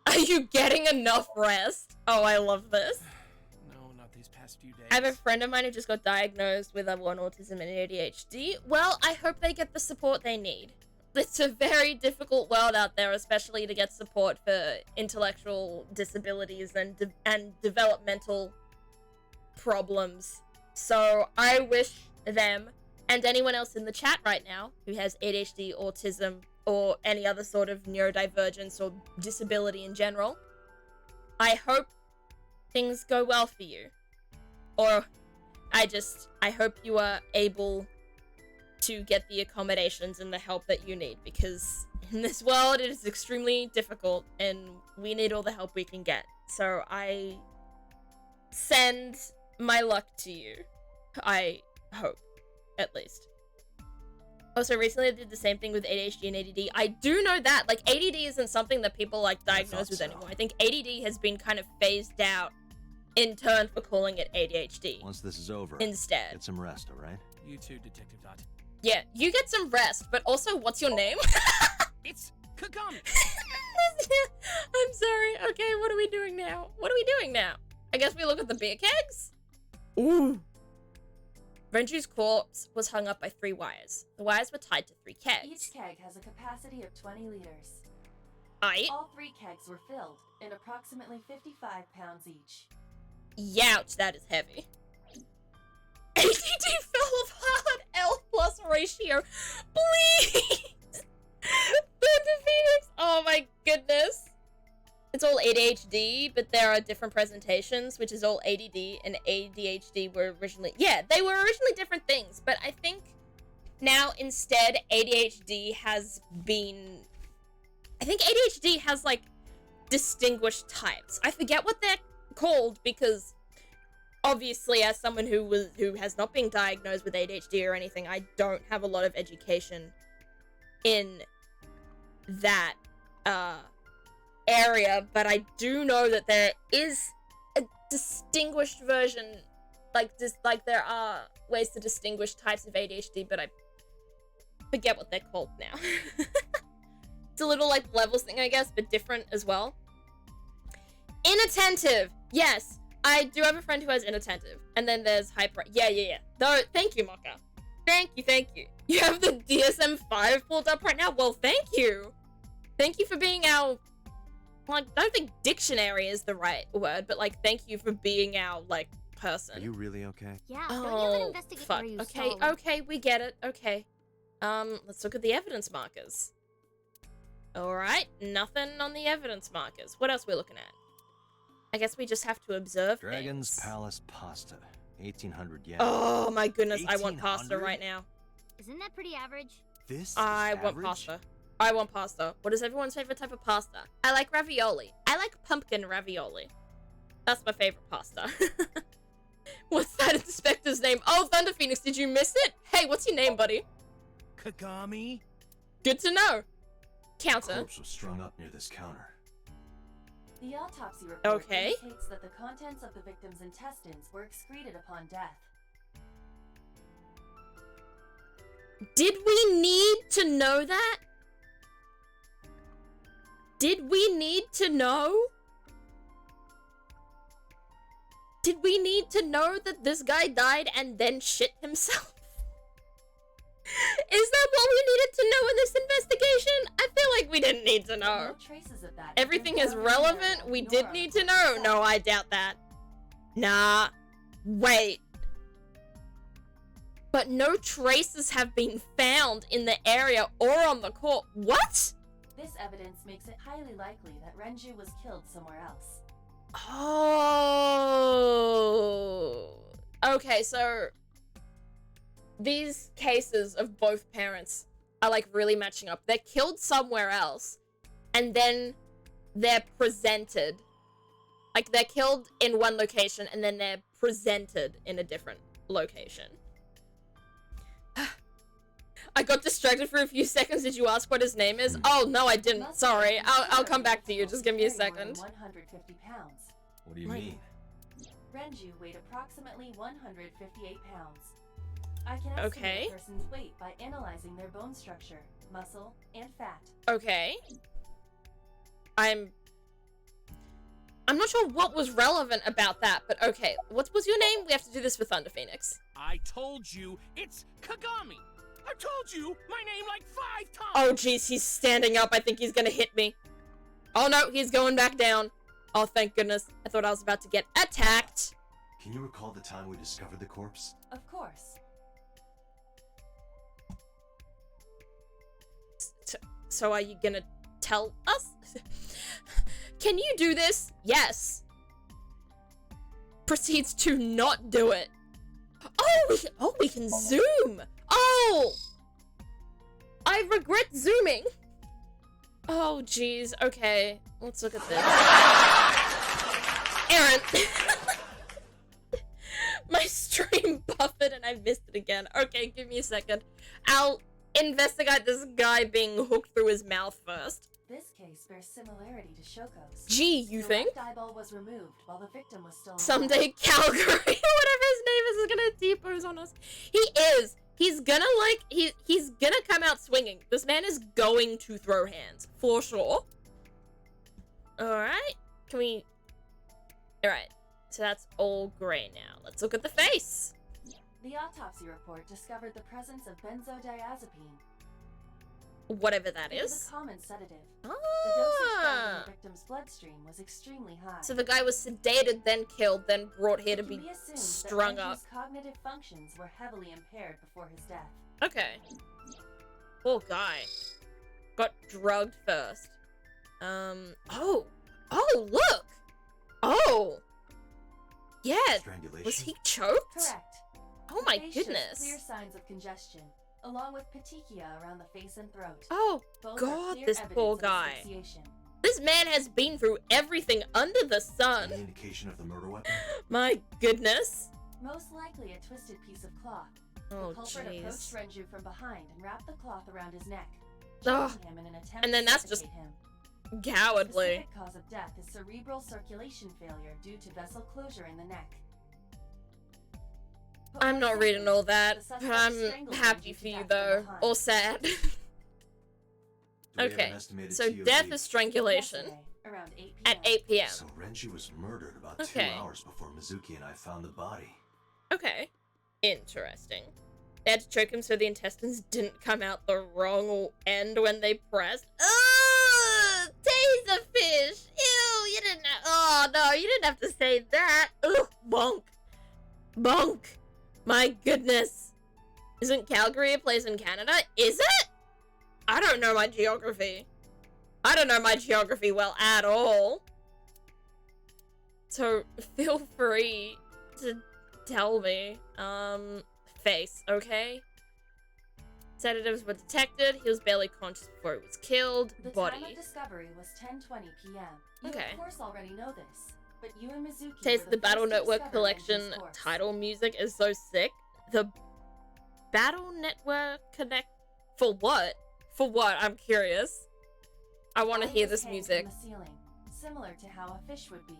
Are you getting enough rest? Oh, I love this. No, not these past few days. I have a friend of mine who just got diagnosed with level 1 autism and ADHD. Well, I hope they get the support they need. It's a very difficult world out there, especially to get support for intellectual disabilities and developmental problems. So I wish them, and anyone else in the chat right now who has ADHD, autism, or any other sort of neurodivergence or disability in general, I hope things go well for you. Or I hope you are able to get the accommodations and the help that you need, because in this world it is extremely difficult and we need all the help we can get. So I send my luck to you. I hope, at least. Also, recently I did the same thing with ADHD and ADD. I do know that, like, ADD isn't something that people, like, diagnose with anymore. I think ADD has been kind of phased out in turn for calling it ADHD. Once this is over, instead. get some rest, all right? You too, Detective Dot. Yeah, you get some rest, but also, what's your name? It's Kagami! I'm sorry. Okay, what are we doing now? I guess we look at the beer kegs? Ooh. Renju's corpse was hung up by 3 wires. The wires were tied to 3 kegs. Each keg has a capacity of 20 liters. Aight. All 3 kegs were filled, in approximately 55 pounds each. Youch, that is heavy. ADD fell apart. L plus ratio. Please! Dr. Phoenix! Oh my goodness. It's all ADHD, but there are different presentations, which is all ADD, and ADHD were originally... Yeah, they were originally different things, but I think now instead ADHD has been... I think ADHD has, like, distinguished types. I forget what they're called, because obviously as someone who has not been diagnosed with ADHD or anything, I don't have a lot of education in that, area, but I do know that there is distinguished version, like there are ways to distinguish types of ADHD, but I forget what they're called now. It's a little like levels thing, I guess, but different as well. Inattentive. Yes, I do have a friend who has inattentive, and then there's hyper. Yeah. Though, thank you, Mocha. Thank you. You have the DSM-5 pulled up right now. Well, thank you. Thank you for being our. Like, I don't think dictionary is the right word, but like, thank you for being our like person. Are you really okay? Yeah, don't you have an investigator Fuck. you Okay, stole? okay, we get it. Okay. Let's look at the evidence markers. Alright, nothing on the evidence markers. What else are we looking at? I guess we just have to observe Dragon's things. Palace pasta. 1800 yen. Oh my goodness, I want pasta 1800? right now. Isn't that pretty average? This I is want average? pasta. I want pasta. What is everyone's favorite type of pasta? I like ravioli. I like pumpkin ravioli. That's my favorite pasta. What's that inspector's name? Oh, Thunder Phoenix, did you miss it? Hey, what's your name, buddy? Kagami? Good to know. The Counter. corpse was strung up near this counter. The autopsy report Okay. indicates that the contents of the victim's intestines were excreted upon death. Did we need to know that? Did we need to know? Did we need to know that this guy died and then shit himself? Is that what we needed to know in this investigation? I feel like we didn't need to know. No traces of that. Everything have is been found in the relevant. area, We nor did on need the to corpse know. itself. No, I doubt that. Nah. Wait. But no traces have been found in the area or on the court. What? This evidence makes it highly likely that Renju was killed somewhere else. Oh. Okay, so these cases of both parents are like really matching up. They're killed somewhere else, and then they're presented. Like they're killed in one location, and then they're presented in a different location. I got distracted for a few seconds. Did you ask what his name is? Oh, no, I didn't. Must Sorry. have I'll come considered back to you. individuals Just give me a carrying more than second. 150 pounds. What do you Like- mean? Renju weighed approximately 158 pounds. I can estimate Okay. a person's weight by analyzing their bone structure, muscle, and fat. Okay. I'm not sure what was relevant about that, but okay. What was your name? We have to do this with Thunder Phoenix. I told you, it's Kagami. I've told you my name like 5 times. Oh, jeez, he's standing up. I think he's gonna hit me. Oh, no, he's going back down. Oh, thank goodness. I thought I was about to get attacked. Can you recall the time we discovered the corpse? Of course. So are you gonna tell us? Can you do this? Yes. Proceeds to not do it. Oh, we can zoom. Oh, I regret zooming. Oh, jeez. Okay, let's look at this. Aaron. My stream buffered and I missed it again. Okay, give me a second. I'll investigate this guy being hooked through his mouth first. This case bears similarity to Shoko's. Gee, you The think? left eyeball was removed while the victim was still alive. Someday Calgary, whatever his name is gonna depose on us. He is. He's gonna like, he's gonna come out swinging. This man is going to throw hands, for sure. Alright, can we... Alright, so that's all gray now. Let's look at the face. The autopsy report discovered the presence of benzodiazepine. Whatever that It is. is a common sedative. The dosage found in Ah. the victim's bloodstream was extremely high. So the guy was sedated, then killed, then brought here to It can be assumed strung that up. Renju's cognitive functions were heavily impaired before his death. Okay. Poor guy. Got drugged first. Oh, look! Oh! Yeah, Strangulation? was he choked? Correct. Oh The my face shows goodness. Clear signs of congestion, along with petechia around the face and throat. Oh, Both are God, clear this evidence poor of guy. asphyxiation. this man has been through everything under the sun. Any indication of the murder weapon? My goodness. Most likely a twisted piece of cloth. Oh, The culprit jeez. approached Renju from behind and wrapped the cloth around his neck, Ugh. choking him in an attempt And then to that's just- suffocate him. The Cowardly. specific cause of death is cerebral circulation failure due to vessel closure in the neck. But I'm more not reading simply, all that, the suspect but I'm strangled happy Renju for to you death from though. behind. Or sad. Do we have Okay, an estimated so TOD? death is strangulation Yesterday, around 8 p.m. at 8 p.m. So Renju was murdered about Okay. 2 hours before Mizuki and I found the body. Okay. Interesting. They had to choke him so the intestines didn't come out the wrong end when they pressed. Ugh! Taste a fish! Ew! You didn't have- Oh no, you didn't have to say that! Ugh! Bonk! Bonk! My goodness! Isn't Calgary a place in Canada? Is it? I don't know my geography. I don't know my geography well at all. So, feel free to tell me. Face, okay? Sedatives were detected. He was barely conscious before he was killed. The Body. time of discovery was 10:20 p.m. You Okay. of course already know this, but you and Mizuki Taste were the the Battle first to Network discover Collection Renju's corpse. title music is so sick. The Battle Network Connect... For what? For what? I'm curious. I want to Body hear was this hanged music. from the ceiling, similar to how a fish would be.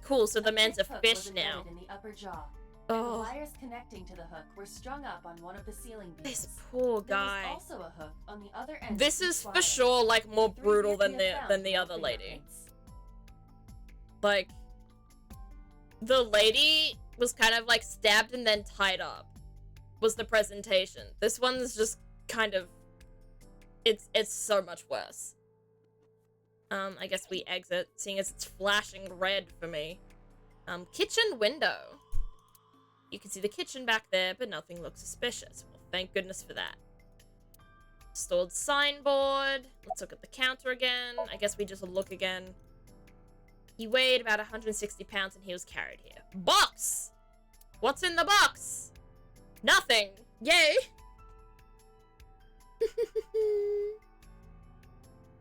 Cool, so the man's a thick hook fish was now. embedded in the upper jaw. And the Oh, wires connecting to the hook were strung up on one of the ceiling beams. this poor There was guy. also a hook on the other end. This of each is for wire. sure like more The three brutal we than have the found no other lady. fingerprints. Like, the lady was kind of like stabbed and then tied up. Was the presentation. This one's just kind of, it's so much worse. I guess we exit, seeing as it's flashing red for me. Kitchen window. You can see the kitchen back there, but nothing looks suspicious. Well, thank goodness for that. Stored signboard. Let's look at the counter again. I guess we just look again. He weighed about 160 pounds and he was carried here. Box! What's in the box? Nothing. Yay!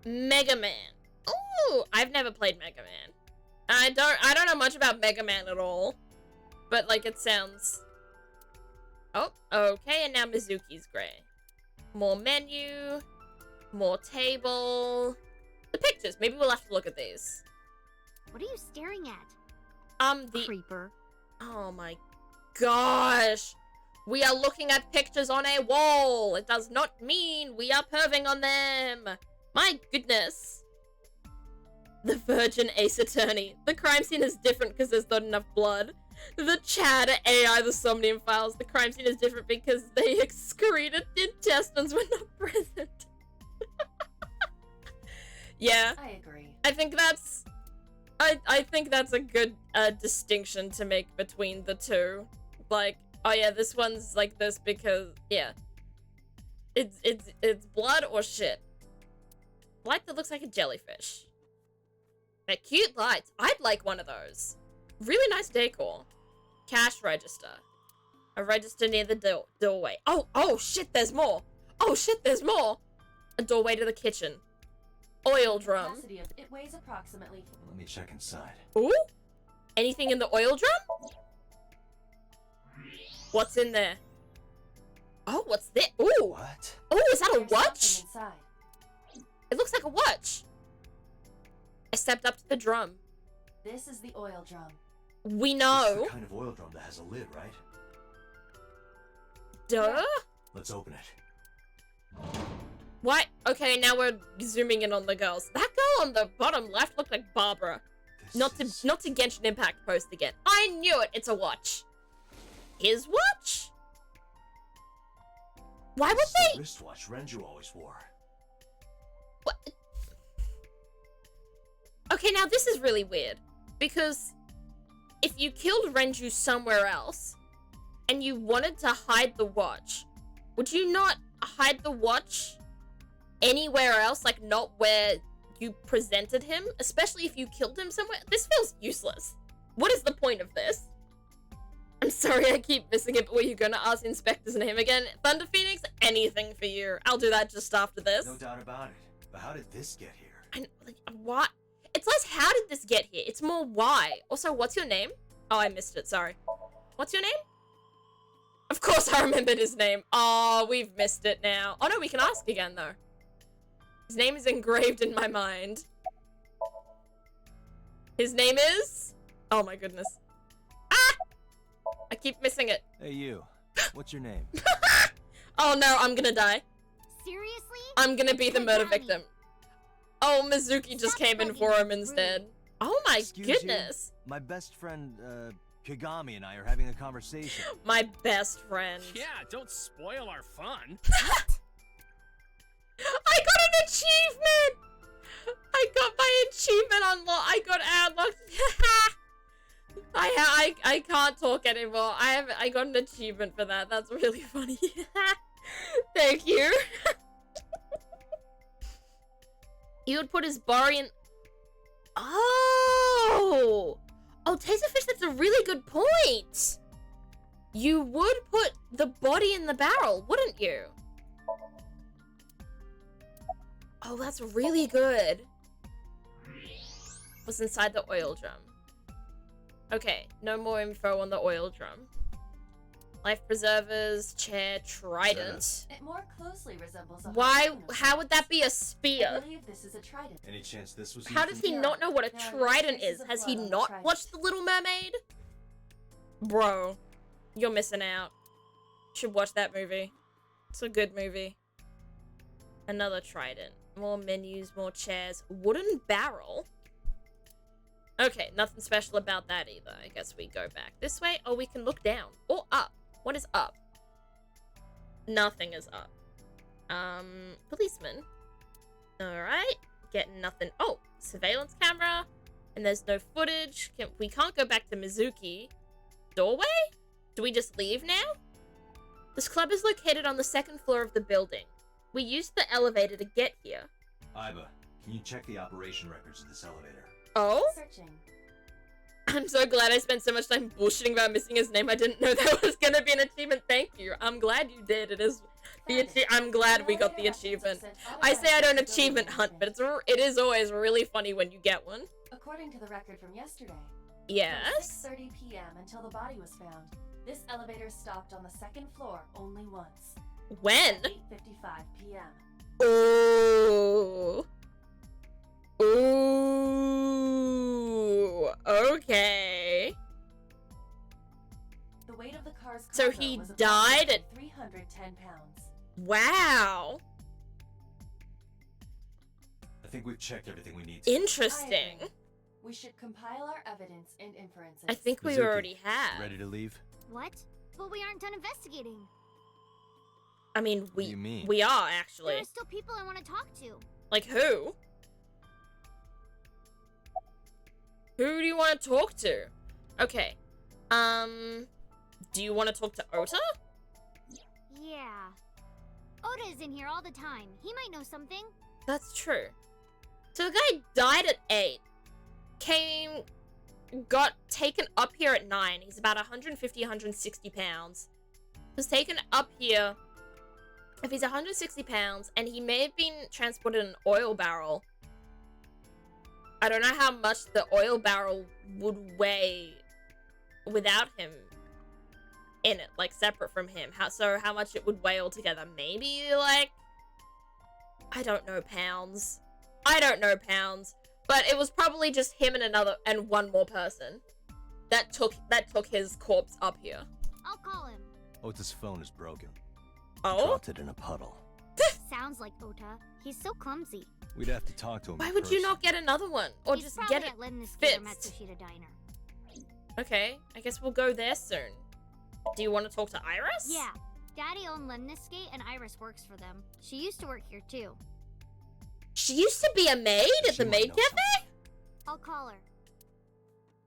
Mega Man. Ooh, I've never played Mega Man. I don't know much about Mega Man at all. But like it sounds. Oh, okay, and now Mizuki's gray. More menu. More table. The pictures. Maybe we'll have to look at these. What are you staring at? The Creeper. Oh my gosh. We are looking at pictures on a wall. It does not mean we are perving on them. My goodness. The Virgin Ace Attorney. The crime scene is different because there's not enough blood. The Chad AI, the Somnium Files. The crime scene is different because they excreted intestines when not present. Yeah. I agree. I think that's I think that's a good distinction to make between the two. Like, oh yeah, this one's like this because yeah. It's blood or shit. Light that looks like a jellyfish. They're cute lights. I'd like one of those. Really nice decor. Cash register. A register near the doorway. Oh shit, there's more. Oh shit, there's more. A doorway to the kitchen. Oil drum. Capacity of it weighs approximately. Let me check inside. Ooh? Anything in the oil drum? What's in there? Oh, what's this? Ooh! What? Oh, is that a There's watch? something inside. It looks like a watch. I stepped up to the drum. This is the oil drum. We It's know. the kind of oil drum that has a lid, right? Duh? Let's open it. What? Okay, now we're zooming in on the girls. That girl on the bottom left looked like Barbara. This is... Not to Genshin Impact post again. I knew it. It's a watch. His watch? Why would This is they? the wristwatch Renju always wore. What? Okay, now this is really weird. Because if you killed Renju somewhere else and you wanted to hide the watch, would you not hide the watch anywhere else? Like, not where you presented him? Especially if you killed him somewhere? This feels useless. What is the point of this? I'm sorry I keep missing it, but were you gonna ask Inspector's name again? Thunder Phoenix? Anything for you. I'll do that just after this. No doubt about it. But how did this get here? And like, what? It's less how did this get here? It's more why. Also, what's your name? Oh, I missed it. Sorry. What's your name? Of course I remembered his name. Oh, we've missed it now. Oh no, we can ask again though. His name is engraved in my mind. His name is... Oh my goodness. Ah! I keep missing it. Hey, you. What's your name? Oh no, I'm gonna die. Seriously? I'm gonna be the murder Kagami. victim. Oh, Mizuki just Stop came in bugging for me, him instead. Oh my Excuse you? goodness. My best friend, Kagami and I are having a conversation. My best friend. Yeah, don't spoil our fun. I got an achievement! I got my achievement unlocked. I got unlocked. I can't talk anymore. I got an achievement for that. That's really funny. Thank you. He would put his body in... Oh! Oh, Taserfish, that's a really good point. You would put the body in the barrel, wouldn't you? Oh, that's really good. What's inside the oil drum? Okay, no more info on the oil drum. Life preservers, chair, trident. It more closely resembles a Why? harpoon of How would that sorts. be a I spear? believe this is a trident. Any chance this was How used does in- he not know what a There are no trident traces is? of Has he blood on the not trident. watched The Little Mermaid? Bro, you're missing out. You should watch that movie. It's a good movie. Another trident. More menus, more chairs. Wooden barrel? Okay, nothing special about that either. I guess we go back this way. Oh, we can look down. Or up. What is up? Nothing is up. Policeman. Alright. Getting nothing. Oh, surveillance camera. And there's no footage. We can't go back to Mizuki. Doorway? Do we just leave now? This club is located on the second floor of the building. We used the elevator to get here. Iba, can you check the operation records of this elevator? Oh? Searching. I'm so glad I spent so much time bullshitting about missing his name. I didn't know that was gonna be an achievement. Thank you. I'm glad you did. It is the I'm glad we got the achievement. I say I don't achievement hunt, but it is always really funny when you get one. According to the record from yesterday, Yes. from 6:30 p.m. until the body was found, this elevator stopped on the second floor only once. When? At 8:55 p.m. Ooh. Ooh. Okay. The weight of the car's So cargo he was died at- 310 pounds. Wow. I think we've checked everything we need to. Interesting. I agree. We should compile our evidence and inferences. I think we Mizuki, already have. Ready to leave? What? But we aren't done investigating. I mean, What do you mean? we are There actually. are still people I want to talk to. Like who? Who do you want to talk to? Okay. Do you want to talk to Ota? Yeah. Oda is in here all the time. He might know something. That's true. So the guy died at 8. Got taken up here at 9. He's about 150, 160 pounds. Was taken up here. If he's 160 pounds, and he may have been transported in an oil barrel. I don't know how much the oil barrel would weigh without him in it, like separate from him. How much it would weigh altogether? Maybe like, I don't know, pounds. I don't know pounds, but it was probably just him and one more person that took his corpse up here. I'll call him. Ota's phone is broken. Oh, Dropped it in a puddle. Sounds like Ota. He's so clumsy. We'd have to talk to him. why in would you person. not get another one, or He's just probably get it? at Lemnis or fixed. Matsushita Diner. Okay, I guess we'll go there soon. Do you want to talk to Iris? Yeah. Daddy owned Lemnisgate and Iris works for them. She used to work here too. She used to be a maid at She the might maid know cafe? I'll call her.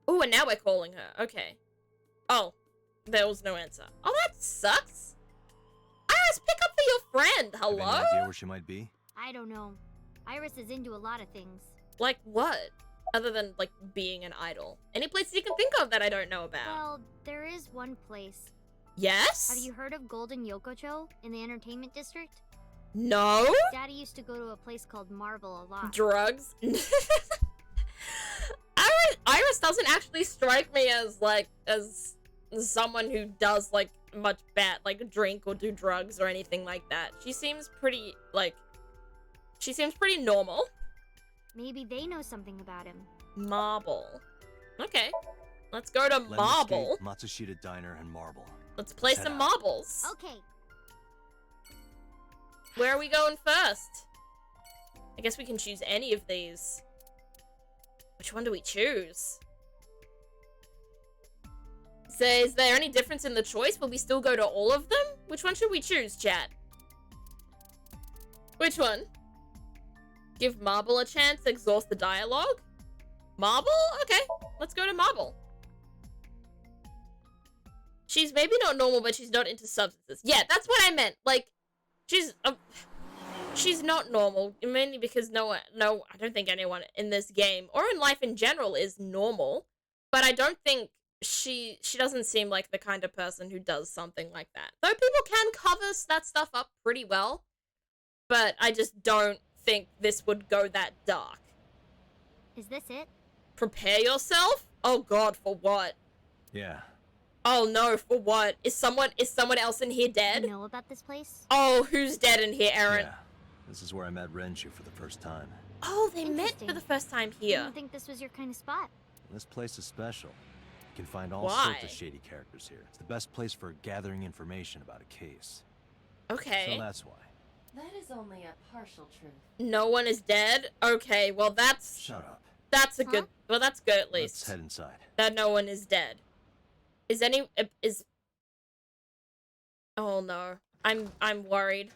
Oh, and now we're calling her. Okay. Oh, there was no answer. Oh, that sucks. Iris, pick up for your friend. Have any Hello? idea where she might be? I don't know. Iris is into a lot of things. Like what? Other than, like, being an idol. Any places you can think of that I don't know about? Well, there is one place. Yes? Have you heard of Golden Yokocho in the entertainment district? No? Daddy used to go to a place called Marvel a lot. Drugs? Iris doesn't actually strike me as, like, as someone who does, like, much bad, like, drink or do drugs or anything like that. She seems pretty, like, She seems pretty normal. Maybe they know something about him. Marble. Okay. Let's go to Lemon Marble. Skate, Matsushita Diner, and Marble. Let's play Head some out. marbles. Okay. Where are we going first? I guess we can choose any of these. Which one do we choose? So, is there any difference in the choice? Will we still go to all of them? Which one should we choose, chat? Which one? Give Marble a chance, exhaust the dialogue? Marble? Okay, let's go to Marble. She's maybe not normal, but she's not into substances. Yeah, that's what I meant. Like, she's not normal, mainly because I don't think anyone in this game, or in life in general, is normal. But I don't think she doesn't seem like the kind of person who does something like that. Though people can cover that stuff up pretty well. But I just don't think this would go that dark. Is this it? Prepare yourself? Oh god, for what? Yeah. Oh no, for what? Is someone else in here You dead? know about this place? Oh, who's dead in here, Aaron? Yeah. This is where I met Renshu for the first time. Oh, they met Interesting. for the first time I here. didn't think this was your kind of spot. This place is special. You can find all Why? sorts of shady characters here. It's the best place for gathering information about a case. Okay. So that's why. That is only a partial truth. No one is dead? Okay, well that's Shut up. that's a good well that's good at Let's least. head inside. That no one is dead. Oh no. I'm worried.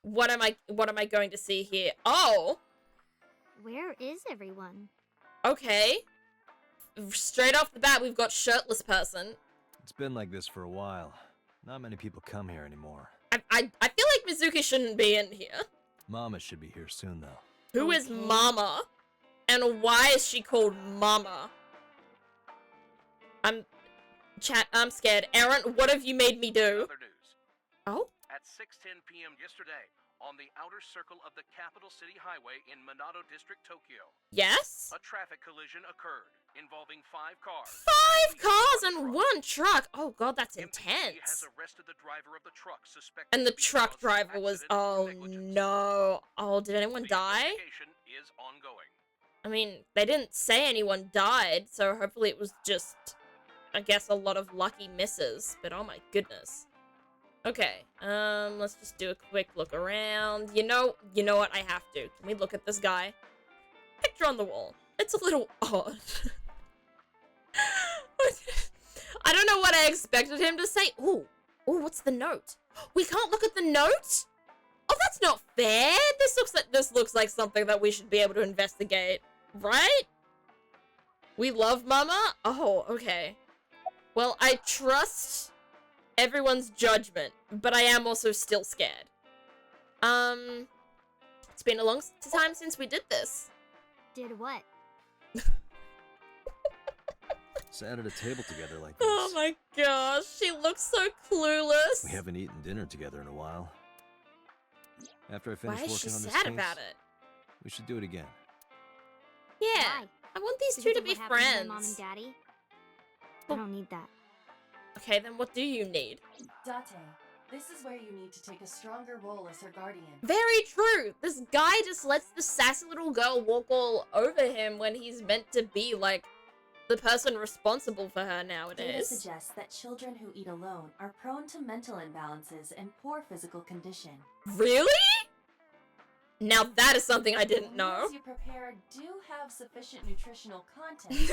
What am I going to see here? Oh! Where is everyone? Okay. Straight off the bat, we've got shirtless person. It's been like this for a while. Not many people come here anymore. I feel like Mizuki shouldn't be in here. Mama should be here soon, though. Who is Okay. Mama? And why is she called Mama? I'm scared. Aaron, what have you made me do? Other news. Oh? At 6:10 p.m. yesterday, on the outer circle of the capital city highway in Minato District, Tokyo, Yes? a traffic collision occurred involving 5 cars. 5 cars and 1 truck. Oh god, that's MPD intense. has arrested the driver of the truck suspected And the to be truck cause of driver was, accident or oh negligence. no. Oh, did anyone The die? investigation is ongoing. I mean, they didn't say anyone died, so hopefully it was just, I guess, a lot of lucky misses. But oh my goodness. Okay, let's just do a quick look around. You know what? I have to. Can we look at this guy? Picture on the wall. It's a little odd. I don't know what I expected him to say. Ooh, what's the note? We can't look at the note? Oh, that's not fair. This looks like something that we should be able to investigate, right? We love Mama? Oh, okay. Well, I trust everyone's judgment, but I am also still scared. It's been a long time since we did this. Did what? Sat at a table together like this. Oh my gosh, she looks so clueless. We haven't eaten dinner together in a while. After I finish Why is working she on this sad case, about it? we should do it again. Yeah, Why? I want these Because two to of be what happened to friends. my mom and daddy? Well- I don't need that. Okay, then what do you need? Date, this is where you need to take a stronger role as her guardian. Very true. This guy just lets the sassy little girl walk all over him when he's meant to be, like, the person responsible for her Data nowadays. suggests that children who eat alone are prone to mental imbalances and poor physical condition. Really? Now that is something I didn't The know. meals you prepare do have sufficient nutritional content.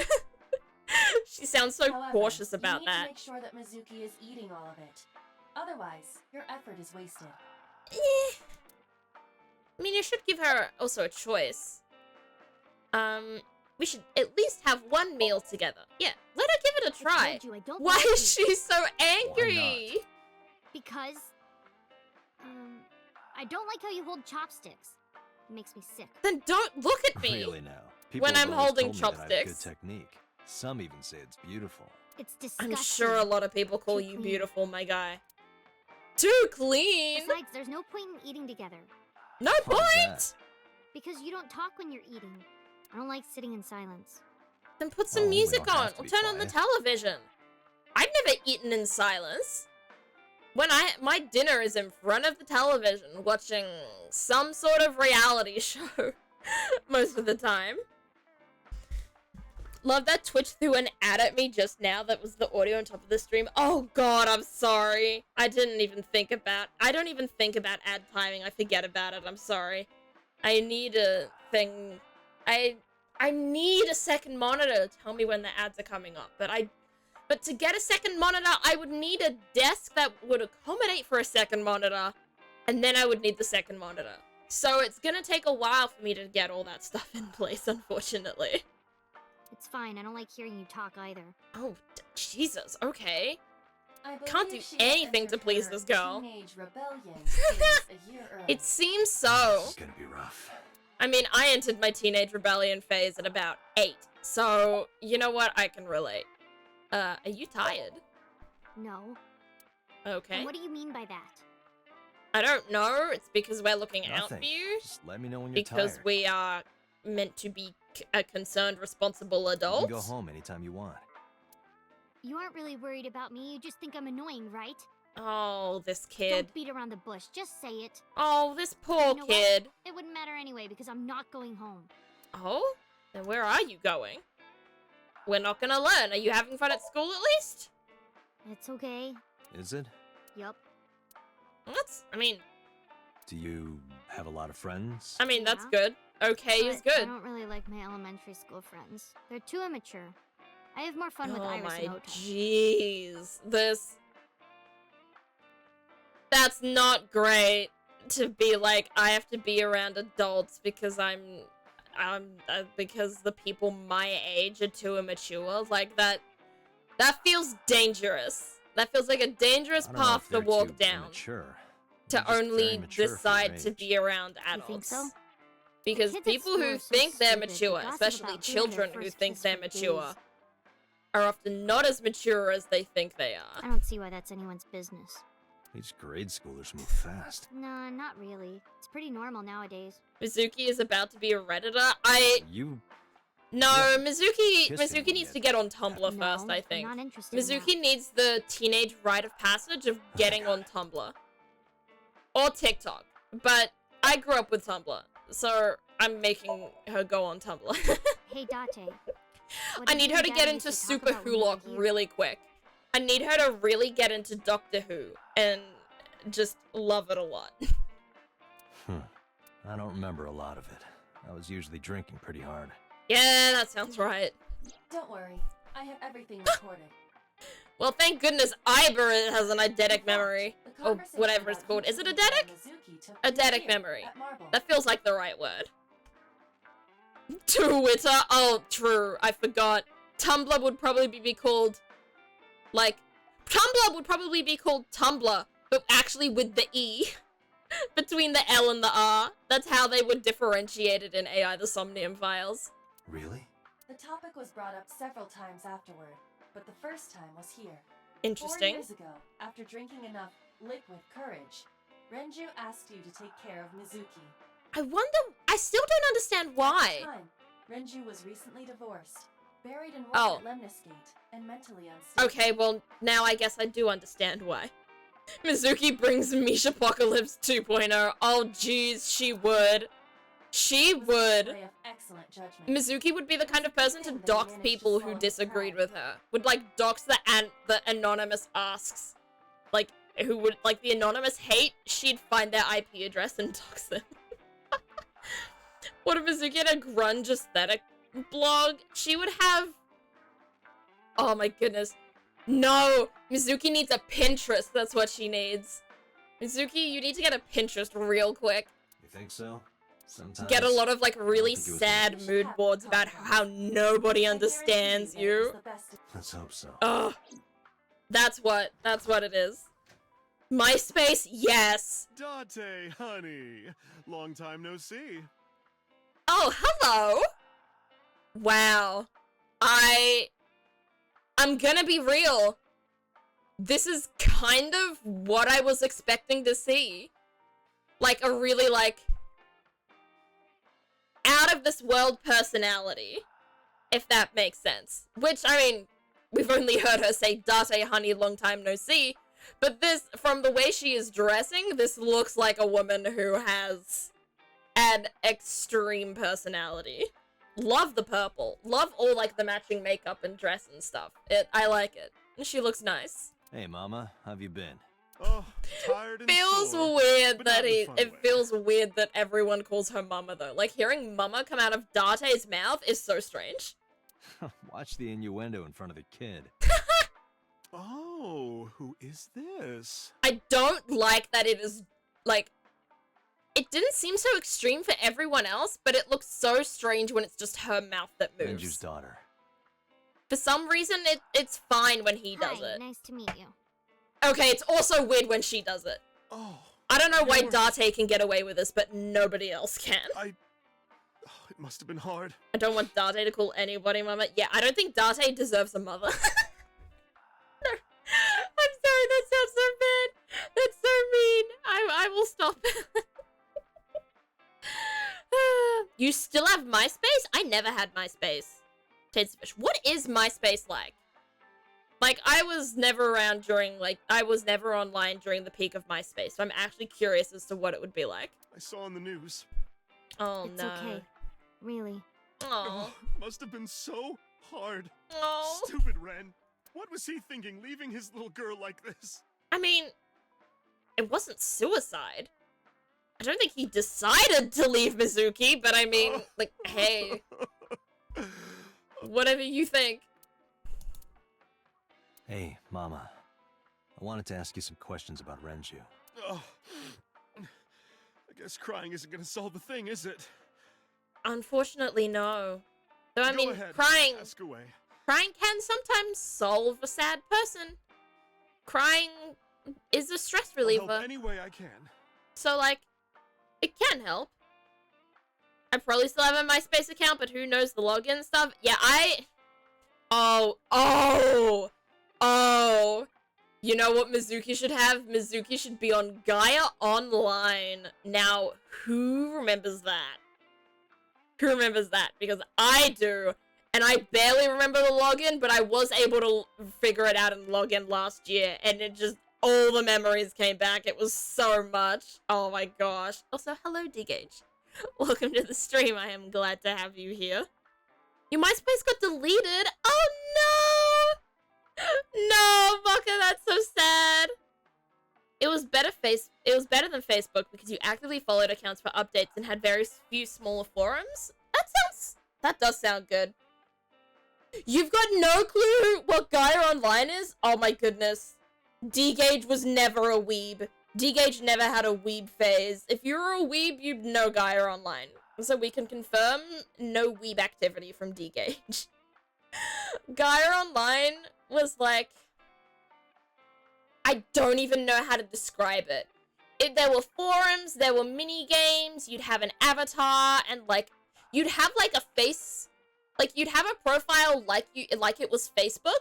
She sounds so However, cautious you about need that. to make sure that Mizuki is eating all of it. Otherwise, your effort is wasted. Eh. I mean, you should give her also a choice. We should at least have one meal together. Yeah, let her give it a I try. told you I don't Why like is you. she so angry? Because, I don't like how you hold chopsticks. It makes me sick. Then don't look at me. Really now. People When have I'm always holding told me that I have good chopsticks. technique. Some even say it's beautiful. It's disgusting. I'm sure a lot of people call Too you clean. beautiful, my guy. Too clean? Besides, there's no point in eating together. No Why's point? that? Because you don't talk when you're eating. I don't like sitting in silence. Then put some Oh, we music don't have on to or be turn on the quiet. television. I've never eaten in silence. when my dinner is in front of the television watching some sort of reality show most of the time. Love that Twitch threw an ad at me just now that was the audio on top of the stream. Oh god, I'm sorry. I don't even think about ad timing. I forget about it. I'm sorry. I need a thing. I need a second monitor to tell me when the ads are coming up. But to get a second monitor, I would need a desk that would accommodate for a second monitor, and then I would need the second monitor. So it's gonna take a while for me to get all that stuff in place, unfortunately. It's fine. I don't like hearing you talk either. Oh, Jesus, okay. I Can't do believe she anything to entered please her this girl. Teenage rebellion phase a year early. It seems so. It's gonna be rough. I mean, I entered my teenage rebellion phase at about 8, so you know what? I can relate. Are you tired? No. Okay. And what do you mean by that? I don't know. It's because we're looking out Nothing. for you. Just let me know when you're Because tired. we are meant to be a concerned, responsible You adult. can go home anytime you want. You aren't really worried about me. You just think I'm annoying, right? Oh, this kid. Don't beat around the bush. Just say it. Oh, this poor You know what? kid. It wouldn't matter anyway because I'm not going home. Oh? Then where are you going? We're not gonna learn. Are you having fun at school at least? It's okay. Is it? Yup. Do you have a lot of friends? That's Yeah. good. Okay is But I good. don't really like my elementary school friends. They're too immature. I have more fun with Oh Iris my and Ota. jeez. That's not great to be like, I have to be around adults because because the people my age are too immature. Like, that feels dangerous. That feels like a dangerous I don't know path if to they're walk too down immature. to They're just only very mature for their decide to age. be around You adults. think so? Because Kids at people school who are so think they're stupid. They mature, gossip especially about who had their children who first think kiss they're for mature, days. are often not as mature as they think they I are. don't see why that's anyone's business. These grade schoolers move fast. Nah, not really. It's pretty normal nowadays. Mizuki is about to be a redditor. You No, Yeah. Mizuki Kissing needs yet. to get on Tumblr No, first, I think. I'm not interested in Mizuki needs the teenage rite of passage of getting on Tumblr. Or TikTok. But I grew up with Tumblr, so I'm making her go on Tumblr. that. Hey, Date. What I did need you her and to Daddy get used into to talk Super about when you were Hulock here? really quick. I need her to really get into Doctor Who and just love it a lot. I don't remember a lot of it. I was usually drinking pretty hard. Yeah, that sounds right. Don't worry, I have everything recorded. Well, thank goodness Iber has an In eidetic fact, memory. the Or conversation whatever it's about called. who Is it took eidetic? Mizuki took Eidetic place here memory. at Marble. That feels like the right word. Twitter? Oh, true. I forgot. Tumblr would probably be called... Like... Tumblr would probably be called Tumblr, but actually with the E. Between the L and the R. That's how they would differentiate it in AI the Somnium files. Really? The topic was brought up several times afterward, but the first time was here. 4 Interesting. years ago, after drinking enough liquid courage, Renju asked you to take care of Mizuki. I wonder... I still don't understand At why. the time, Renju was recently divorced, buried in Oh. water at Lemnisgate, and mentally unstable. Okay, well, now I guess I do understand why. Mizuki brings Mishapocalypse 2.0. Oh, jeez, she would. She It was a would. display of excellent judgment. Mizuki would be the kind of person to dox people who disagreed with her. Would, like, dox the anonymous asks. Like, who would, like, the anonymous hate, she'd find their IP address and dox them. What if Mizuki had a grunge aesthetic blog? She would have... Oh my goodness. No! Mizuki needs a Pinterest, that's what she needs. Mizuki, you need to get a Pinterest real quick. You think so? Sometimes. Get a lot of, like, really think it was sad You should mood have boards this about podcast. how nobody I guarantee understands that it was you. the best- Let's hope so. Ugh. That's what it is. MySpace, yes. Date, honey. Long time no see. Oh, hello. Wow. I'm gonna be real. This is kind of what I was expecting to see. Like, a really, like, out of this world personality. If that makes sense. Which, I mean, we've only heard her say, Date, honey, long time no see. But this, from the way she is dressing, this looks like a woman who has an extreme personality. Love the purple. Love all, like, the matching makeup and dress and stuff. I like it. And she looks nice. Hey, Mama, how have you been? Oh, tired and Feels sore, weird but that not in a fun it way. feels weird that everyone calls her Mama, though. Like, hearing Mama come out of Darte's mouth is so strange. Watch the innuendo in front of the kid. Oh, who is this? I don't like that it is, like, it didn't seem so extreme for everyone else, but it looks so strange when it's just her mouth that Renju's moves. daughter. For some reason, it's fine when he does Hi, it. nice to meet you. Okay, it's also weird when she does it. Oh, I don't know why You were- Darte can get away with this, but nobody else can. it must have been hard. I don't want Darte to call anybody mama. Yeah, I don't think Darte deserves a mother. No. I'm sorry, that sounds so bad. That's so mean. I will stop. You still have MySpace? I never had MySpace. Taste of Fish. What is MySpace like? Like, I was never around during, like, I was never online during the peak of MySpace, so I'm actually curious as to what it would be like. I saw on the news. Oh, It's no. okay. Really. Oh. Must have been so hard. Oh. Stupid Ren. What was he thinking, leaving his little girl like this? I mean, it wasn't suicide. I don't think he decided to leave Mizuki, but I mean, like, hey, whatever you think. Hey, Mama. I wanted to ask you some questions about Renju. Oh. I guess crying isn't gonna solve the thing, is it? Unfortunately, no. Though, I Go mean, ahead, crying ask away. can sometimes solve a sad person. Crying is a stress I'll help reliever. any way I can. So, like, it can help. I probably still have a MySpace account, but who knows the login stuff? Yeah, Oh! You know what Mizuki should have? Mizuki should be on Gaia Online. Now, who remembers that? Who remembers that? Because I do. And I barely remember the login, but I was able to figure it out and log in last year. And it just, all the memories came back. It was so much. Oh my gosh. Also, hello, D-Gage. Welcome to the stream. I am glad to have you here. Your MySpace got deleted? Oh no! No, Baka, that's so sad. It was better than Facebook because you actively followed accounts for updates and had very few smaller forums. That does sound good. You've got no clue what Gaia Online is? Oh my goodness. D-Gage was never a weeb. D-Gage never had a weeb phase. If you were a weeb, you'd know Gaia Online. So we can confirm no weeb activity from D-Gage. Gaia Online was like, I don't even know how to describe it. There were forums, there were mini games, you'd have an avatar, and like, you'd have like a face, like you'd have a profile like it was Facebook,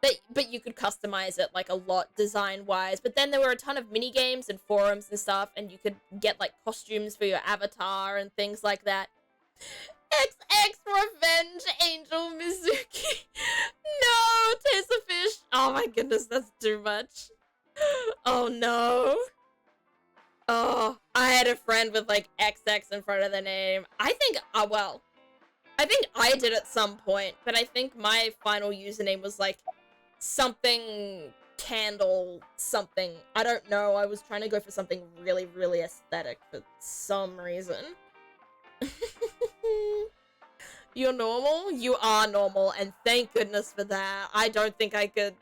but you could customize it like a lot design-wise. But then there were a ton of mini games and forums and stuff, and you could get like costumes for your avatar and things like that. XX Revenge Angel Mizuki. No, Tessa Fish. Oh my goodness, that's too much. Oh no. Oh, I had a friend with like XX in front of the name. I think I did at some point, but I think my final username was like something candle something. I don't know. I was trying to go for something really, really aesthetic for some reason. You're normal? You are normal, and thank goodness for that. I don't think I could.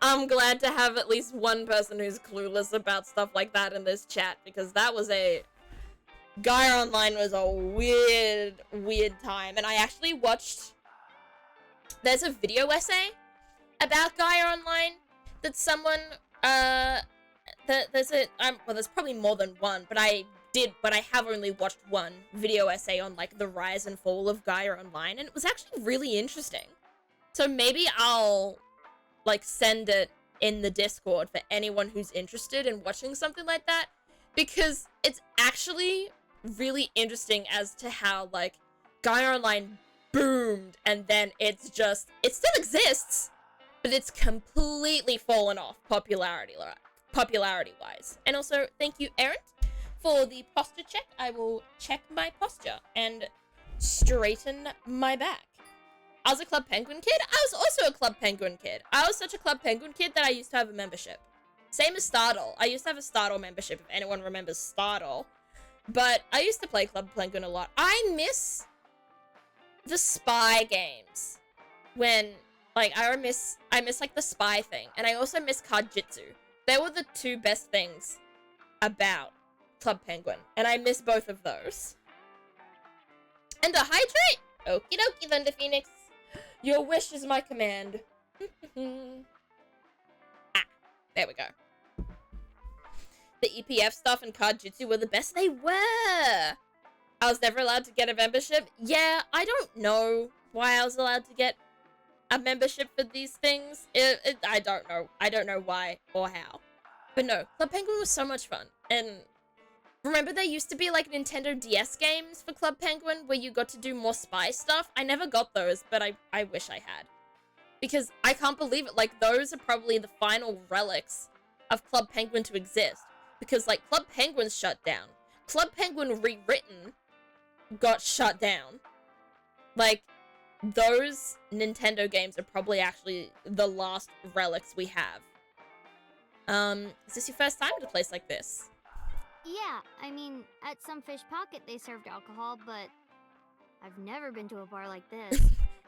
I'm glad to have at least one person who's clueless about stuff like that in this chat, because that was Gaia Online was a weird, weird time. And I actually watched... There's a video essay about Gaia Online that someone, well, there's probably more than one, but I have only watched one video essay on, like, the rise and fall of Gaia Online, and it was actually really interesting. So maybe I'll, like, send it in the Discord for anyone who's interested in watching something like that, because it's actually really interesting as to how, like, Gaia Online boomed, and then it still exists, but it's completely fallen off popularity-wise. And also, thank you, Aaron, for the posture check. I will check my posture and straighten my back. I was a Club Penguin kid. I was also a Club Penguin kid. I was such a Club Penguin kid that I used to have a membership. Same as Startle. I used to have a Startle membership, if anyone remembers Startle. But I used to play Club Penguin a lot. I miss the spy games. When, like, I miss, like, the spy thing. And I also miss Card Jitsu. They were the two best things about Club Penguin. And I miss both of those. And to hydrate? Okie dokie, Thunder Phoenix. Your wish is my command. There we go. The EPF stuff and Card Jitsu were the best. They were! I was never allowed to get a membership. Yeah, I don't know why I was allowed to get a membership for these things. I don't know. I don't know why or how. But no, Club Penguin was so much fun. And remember there used to be like Nintendo DS games for Club Penguin where you got to do more spy stuff? I never got those, but I wish I had. Because I can't believe it, like those are probably the final relics of Club Penguin to exist. Because like Club Penguin's shut down. Club Penguin Rewritten got shut down. Like, those Nintendo games are probably actually the last relics we have. Is this your first time at a place like this? Yeah, I mean, at some fish pocket they served alcohol, but I've never been to a bar like this.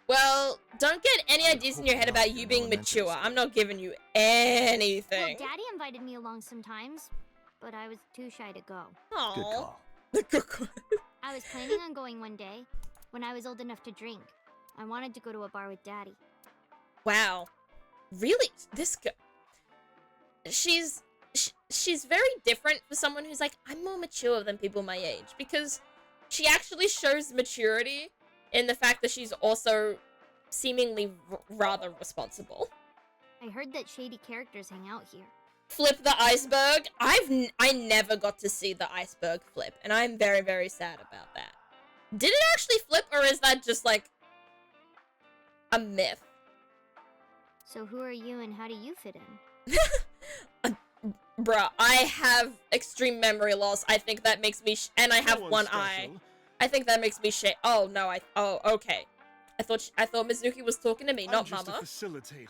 Well, don't get any ideas in your head about you being mature. I'm not giving you anything. Well, Daddy invited me along sometimes, but I was too shy to go. Aww. Good call. Good call. I was planning on going one day, when I was old enough to drink. I wanted to go to a bar with Daddy. Wow. Really? This girl... She's very different for someone who's like, I'm more mature than people my age. Because she actually shows maturity in the fact that she's also seemingly rather responsible. I heard that shady characters hang out here. Flip the iceberg? I never got to see the iceberg flip, and I'm very, very sad about that. Did it actually flip, or is that just, like, a myth? So who are you and how do you fit in? Bruh, I have extreme memory loss. I think that makes me and I have No one one's eye. special. I think that makes me oh no, okay. I thought Mizuki was talking to me, not I'm just Mama. a facilitator.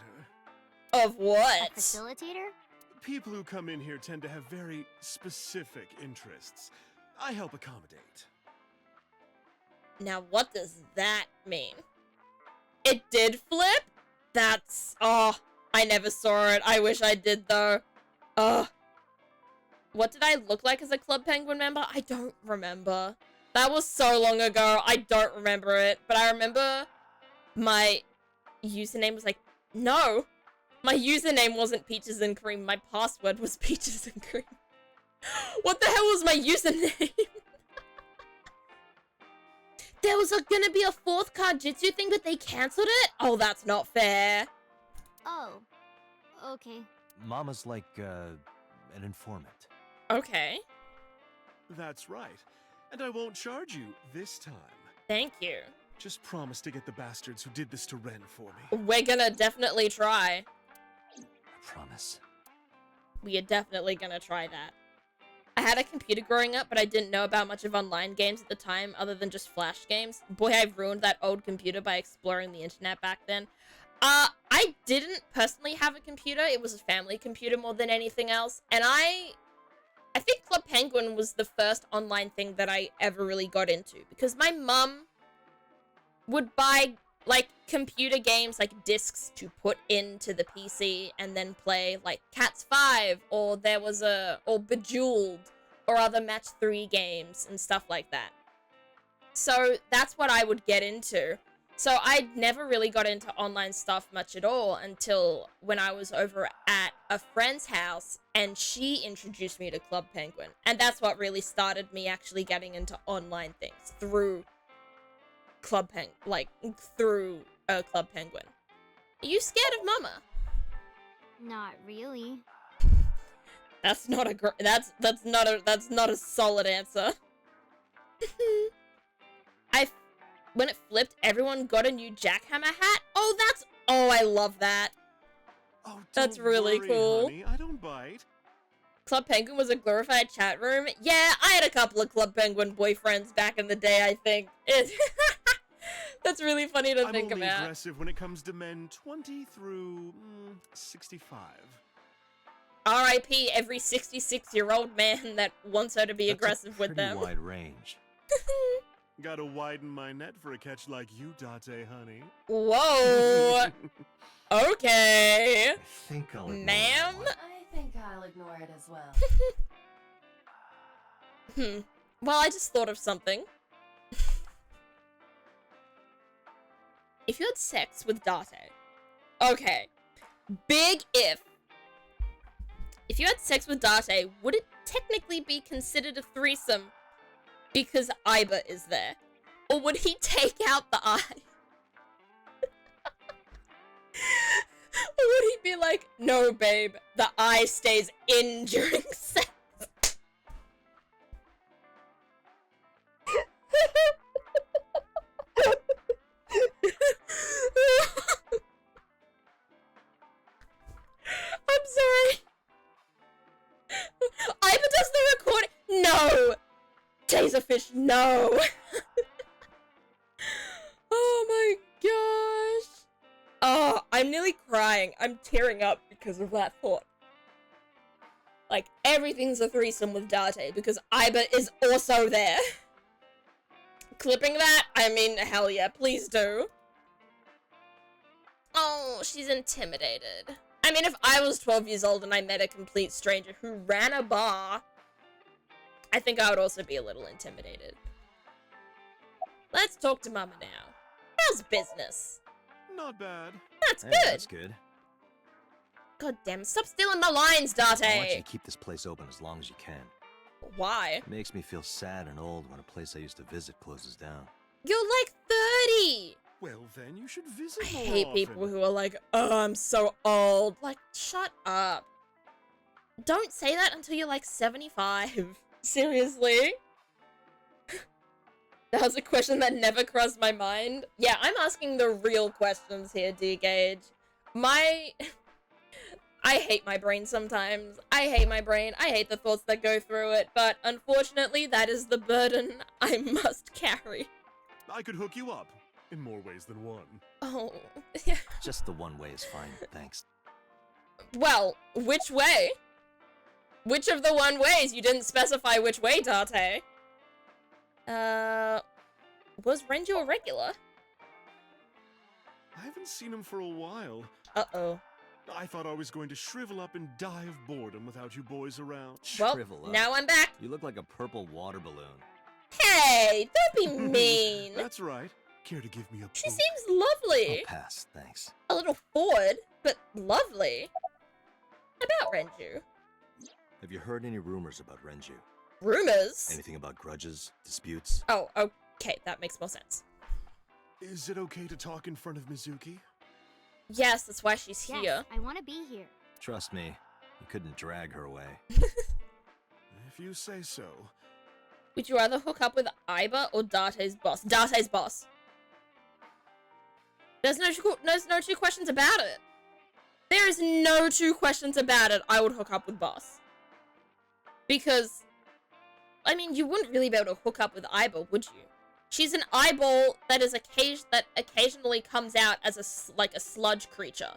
Of A what? facilitator? People who come in here tend to have very specific interests. I help accommodate. Now what does that mean? It did flip? That's I never saw it. I wish I did though. What did I look like as a Club Penguin member? I don't remember. That was so long ago. I don't remember it. But I remember my username was like, no. My username wasn't Peaches and Cream. My password was Peaches and Cream. What the hell was my username? There was gonna be a fourth Card Jitsu thing, but they cancelled it? Oh, that's not fair. Oh, okay. Mama's like, an informant. Okay. That's right. And I won't charge you this time. Thank you. Just promise to get the bastards who did this to Ren for me. We're gonna definitely try. I promise. We are definitely gonna try that. I had a computer growing up, but I didn't know about much of online games at the time, other than just Flash games. Boy, I ruined that old computer by exploring the internet back then. I didn't personally have a computer. It was a family computer more than anything else. And I think Club Penguin was the first online thing that I ever really got into. Because my mum would buy, like, computer games, like, discs to put into the PC and then play, like, Cats 5, or there was or Bejeweled, or other Match 3 games and stuff like that. So that's what I would get into. So I never really got into online stuff much at all until when I was over at a friend's house and she introduced me to Club Penguin. And that's what really started me actually getting into online things through Club Penguin. Are you scared of Mama? Not really. That's not a that's not a solid answer. When it flipped, everyone got a new jackhammer hat. Oh, I love that. Oh, That's don't really worry, cool. honey. I don't bite. Club Penguin was a glorified chat room. Yeah, I had a couple of Club Penguin boyfriends back in the day, I think. That's really funny to I'm think only about. aggressive when it comes to men 20 through 65. R.I.P. every 66-year-old man that wants her to be That's aggressive a with pretty them. wide range. Gotta widen my net for a catch like you, Date, honey. Whoa. Okay. I think I'll ignore Ma'am? that one. I think I'll ignore it as well. Well, I just thought of something. If you had sex with Date. Okay. Big if. If you had sex with Date, would it technically be considered a threesome because Iba is there? Or would he take out the eye? Or would he be like, no, babe, the eye stays in during sex? I'm sorry. Iva does the recording. No. Taserfish, no. Oh my gosh. Oh, I'm nearly crying. I'm tearing up because of that thought. Like, everything's a threesome with Date because Iba is also there. Clipping that? I mean, hell yeah, please do. Oh, she's intimidated. I mean, if I was 12 years old and I met a complete stranger who ran a bar, I think I would also be a little intimidated. Let's talk to Mama now. How's business? Not bad. That's Hey, good. that's good. God damn it, stop stealing my lines, I want you Date! to keep this place open as long as you can. Why? It makes me feel sad and old when a place I used to visit closes down. You're like 30! Well, then you should visit I more hate often. people who are like, oh, I'm so old. Like, shut up. Don't say that until you're like 75. Seriously? That was a question that never crossed my mind. Yeah, I'm asking the real questions here, D-Gage. I hate my brain sometimes. I hate my brain. I hate the thoughts that go through it, but unfortunately, that is the burden I must carry. I could hook you up in more ways than one. Oh, Just the one way is fine, thanks. well, which way? Which of the one ways? You didn't specify which way, Date. Was Renju a regular? I haven't seen him for a while. Uh-oh. I thought I was going to shrivel up and die of boredom without you boys around. Well, Shrivel up. now I'm back. You look like a purple water balloon. Hey, don't be mean. That's right. Care to give me a She poke? seems lovely. I'll pass, thanks. A little forward, but lovely. About Renju. Have you heard any rumors about Renju? Rumors? Anything about grudges, disputes? Oh, okay, that makes more sense. Is it okay to talk in front of Mizuki? Yes, that's why she's Yes, here. I want to be here. Trust me, you couldn't drag her away. If you say so. Would you rather hook up with Iba or Date's boss? Date's boss. There's no two questions about it. There is no two questions about it. I would hook up with boss. Because, I mean, you wouldn't really be able to hook up with Iba, would you? She's an eyeball that is occasionally comes out as a sludge creature.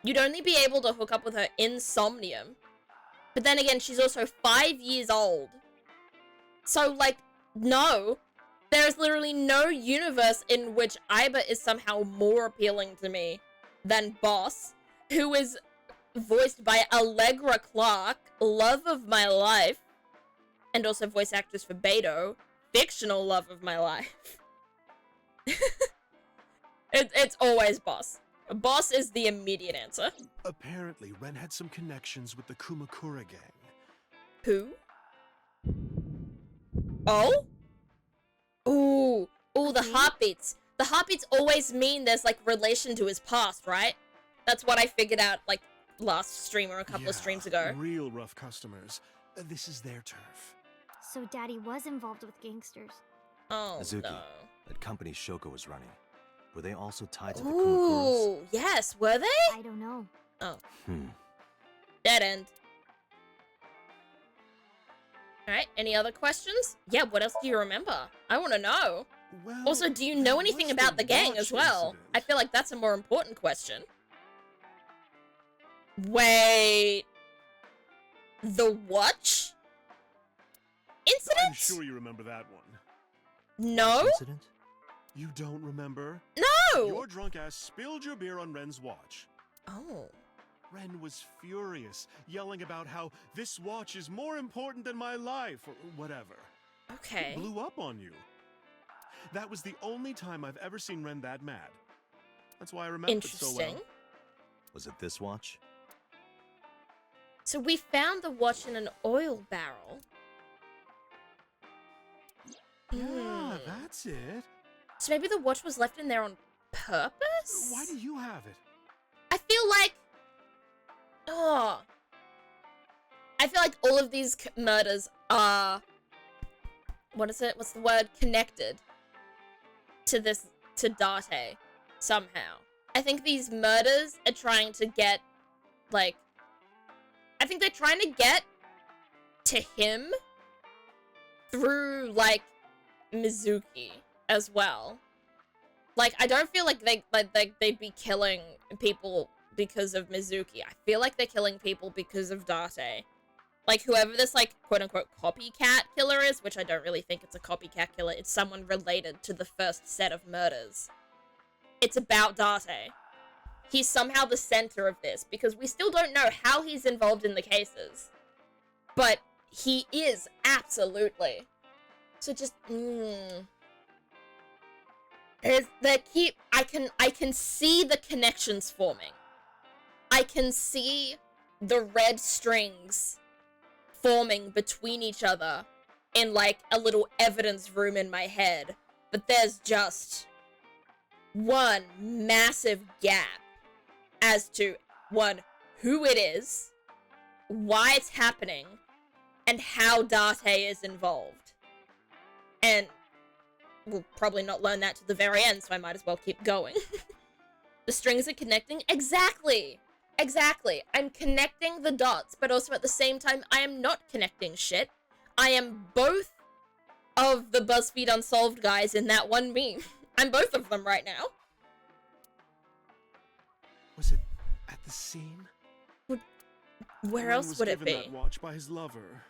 You'd only be able to hook up with her in somnium. But then again, she's also 5 years old. So, like, no. There's literally no universe in which Iba is somehow more appealing to me than Boss, who is voiced by Allegra Clark, love of my life, and also voice actress for Beto, fictional love of my life. It's always Boss. Boss is the immediate answer. Apparently, Ren had some connections with the Kumakura gang. Who? Oh? Ooh, the heartbeats. The heartbeats always mean there's, like, relation to his past, right? That's what I figured out, like, last stream or a couple of streams ago. Real rough customers. This is their turf. So Daddy was involved with gangsters. Oh, Azuki, no. that company Shoko was running. Were they also tied to the Kumakuras? Ooh, yes, were they? I don't know. Oh, Hmm. dead end. Alright, any other questions? Yeah, what else do you remember? I want to know. Well, Also, do you know there anything was about the gang watch as well? incident. I feel like that's a more important question. Wait. The watch? Incident? I'm sure you remember that one. No? Incident? You don't remember? No! Your drunk ass spilled your beer on Ren's watch. Oh. Ren was furious, yelling about how this watch is more important than my life, or whatever. Okay. It blew up on you. That was the only time I've ever seen Ren that mad. That's why I remember it so Interesting. well. Was it this watch? So we found the watch in an oil barrel. Yeah, Hmm. that's it. So maybe the watch was left in there on purpose? Why do you have it? I feel like... Oh. I feel like all of these murders are... What is it? What's the word? Connected to this... to Date, somehow. I think these murders are trying to get, like... I think they're trying to get to him through, like, Mizuki as well. Like, I don't feel like they'd be killing people because of Mizuki. I feel like they're killing people because of Date. Like, whoever this, like, quote-unquote copycat killer is, which I don't really think it's a copycat killer, it's someone related to the first set of murders. It's about Date. He's somehow the center of this, because we still don't know how he's involved in the cases. But he is, absolutely. So just, I can see the connections forming. I can see the red strings forming between each other in, like, a little evidence room in my head. But there's just one massive gap as to, one, who it is, why it's happening, and how Date is involved. And we'll probably not learn that to the very end, so I might as well keep going. The strings are connecting? Exactly! Exactly. I'm connecting the dots, but also at the same time, I am not connecting shit. I am both of the BuzzFeed Unsolved guys in that one meme. I'm both of them right now. Was it at the scene? Where Ren else was would it given be? that watch by his lover.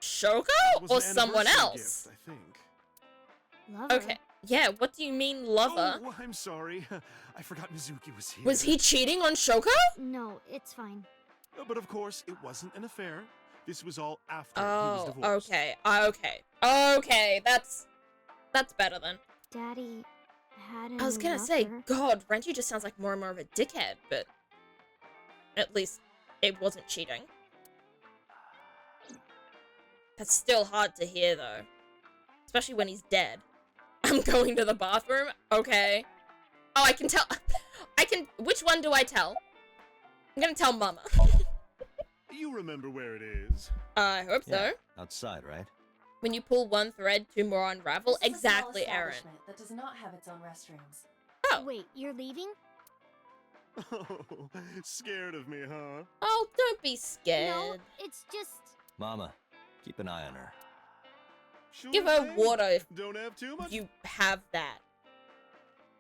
Shoko? It was Or an someone anniversary else? gift, I think. Lover. Okay. Yeah, what do you mean, lover? Oh, I'm sorry. I forgot Mizuki was here. Was he cheating on Shoko? No, it's fine. But of course, it wasn't an affair. This was all after he Oh, was divorced. okay. Okay, that's better then. Daddy had a I was new gonna say, lover. God, Renji just sounds like more and more of a dickhead, but at least it wasn't cheating. That's still hard to hear, though. Especially when he's dead. I'm going to the bathroom? Okay. Oh, I can tell. Which one do I tell? I'm gonna tell Mama. You remember where it is. I hope so. Yeah, outside, right? When you pull one thread, two more unravel. This is a small Exactly, Aaron. establishment that does not have its own restrooms. Oh. Wait, you're leaving? Oh, scared of me, huh? Oh, don't be scared. No, it's just... Mama, keep an eye on her. Sure Give her thing. water if Don't have too much. you have that.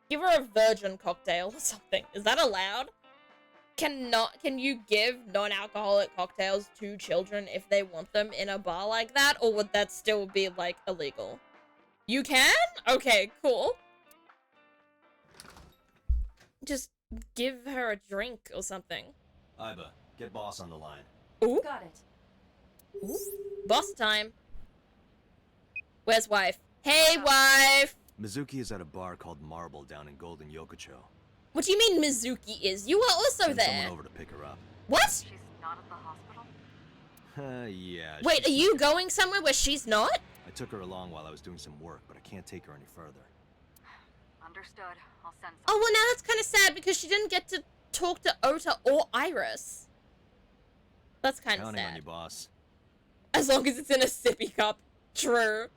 Give her a virgin cocktail or something. Is that allowed? Can you give non-alcoholic cocktails to children if they want them in a bar like that? Or would that still be, like, illegal? You can? Okay, cool. Just give her a drink or something. Iba, get boss on the line. Ooh, Got it. boss time. Where's wife? Hey, wife! Mizuki is at a bar called Marble down in Golden Yokocho. What do you mean Mizuki is? You were also Send there. someone over to pick her up. What? She's not at the hospital? Yeah. Wait, she's are you sick. going somewhere where she's not? I took her along while I was doing some work, but I can't take her any further. Understood. I'll send Oh, someone. well, now that's kind of sad because she didn't get to talk to Ota or Iris. That's kind of Counting on sad. you, boss. As long as it's in a sippy cup. True.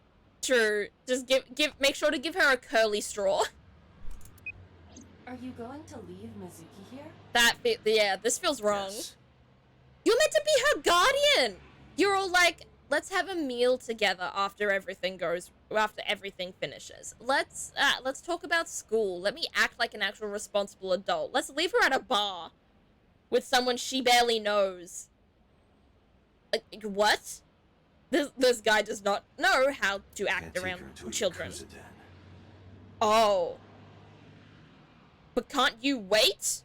True. Just make sure to give her a curly straw. Are you going to leave Mizuki here? Yeah, this feels wrong. Yes. You're meant to be her guardian. You're all like, let's have a meal together after everything finishes. Let's talk about school. Let me act like an actual responsible adult. Let's leave her at a bar with someone she barely knows. Like, what? This guy does not know how to Can't act take around her to a children. Yakuza den. Oh. But can't you wait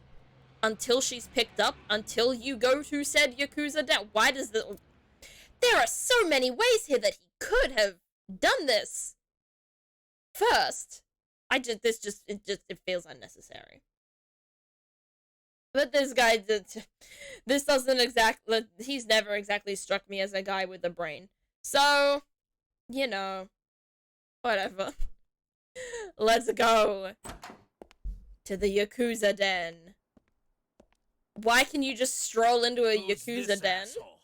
until she's picked up, until you go to said Yakuza den? Why does the... There are so many ways here that he could have done this. First, it feels unnecessary. But this guy, this doesn't exactly, he's never exactly struck me as a guy with a brain. So, you know, whatever. Let's go to the Yakuza den. Why can you just stroll into a Who's Yakuza this den? asshole?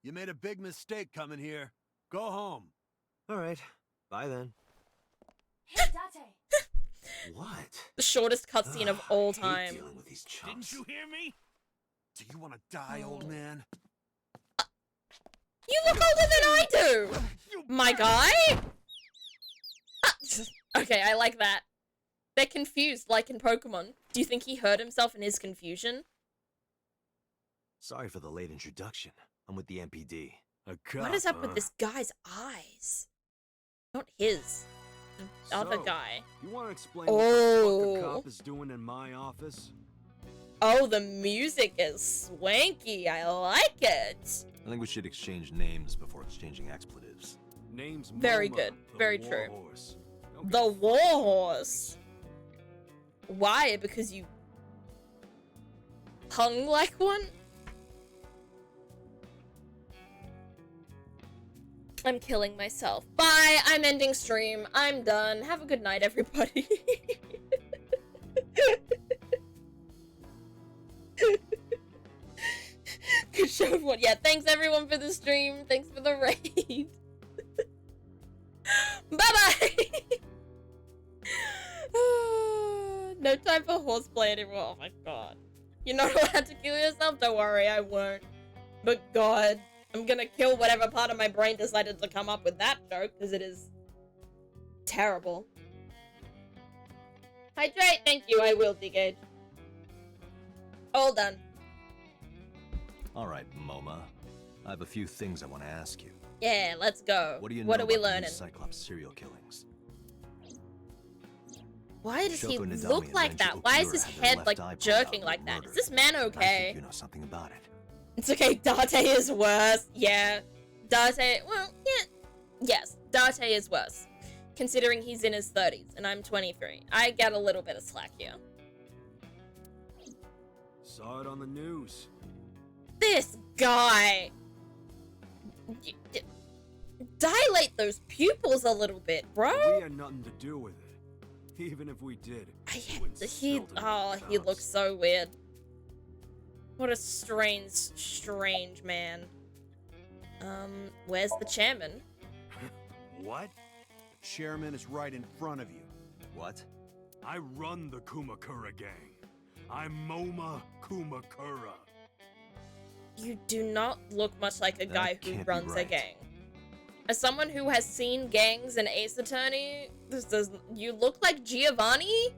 You made a big mistake coming here. Go home. All right. Bye then. Hey, Date! What? The shortest cutscene of all I hate time. dealing with these chumps. Didn't you hear me? Do you want to die, old man? You look older than I do! My guy? Okay, I like that. They're confused, like in Pokemon. Do you think he hurt himself in his confusion? Sorry for the late introduction. I'm with the MPD. A cop, What is up huh? with this guy's eyes? Not his. The other So, guy. You want to explain Oh. what the fuck a cop is doing in my office? Oh, the music is swanky. I like it. I think we should exchange names before exchanging expletives. Name's Very Moma, good. the Very war true. horse. Don't The get war horse. Why? Because you hung like one? I'm killing myself. Bye, I'm ending stream. I'm done. Have a good night, everybody. Good show, everyone. Yeah, thanks everyone for the stream. Thanks for the raid. Bye-bye. No time for horseplay anymore. Oh my god. You're not allowed to kill yourself? Don't worry, I won't. But god, I'm gonna kill whatever part of my brain decided to come up with that joke, because it is terrible. Hydrate, thank you, I will, D-Gage. All done. All right, MoMA. I have a few things I want to ask you. Yeah, let's go. What do you know What are we about the new learning? Cyclops serial killings? Why does he Shoko Nadami look and like Renji that? Why is Okura his had their head left like eye pulled jerking out like and that? Is murdered. this man I okay? think you know something about it. It's okay, Date is worse. Yeah. Date, well, yeah. Yes, Date is worse. Considering he's in his 30s and I'm 23. I get a little bit of slack here. Saw it on the news. This guy! Dilate those pupils a little bit, bro. We had nothing to do with it. Even if we did. it wouldn't He spill to the he cops. looks so weird. What a strange man. Where's the chairman? What? The chairman is right in front of you. What? I run the Kumakura gang. I'm Moma Kumakura. You do not look much like a That guy who can't be runs a right. gang. As someone who has seen gangs in Ace Attorney, you look like Giovanni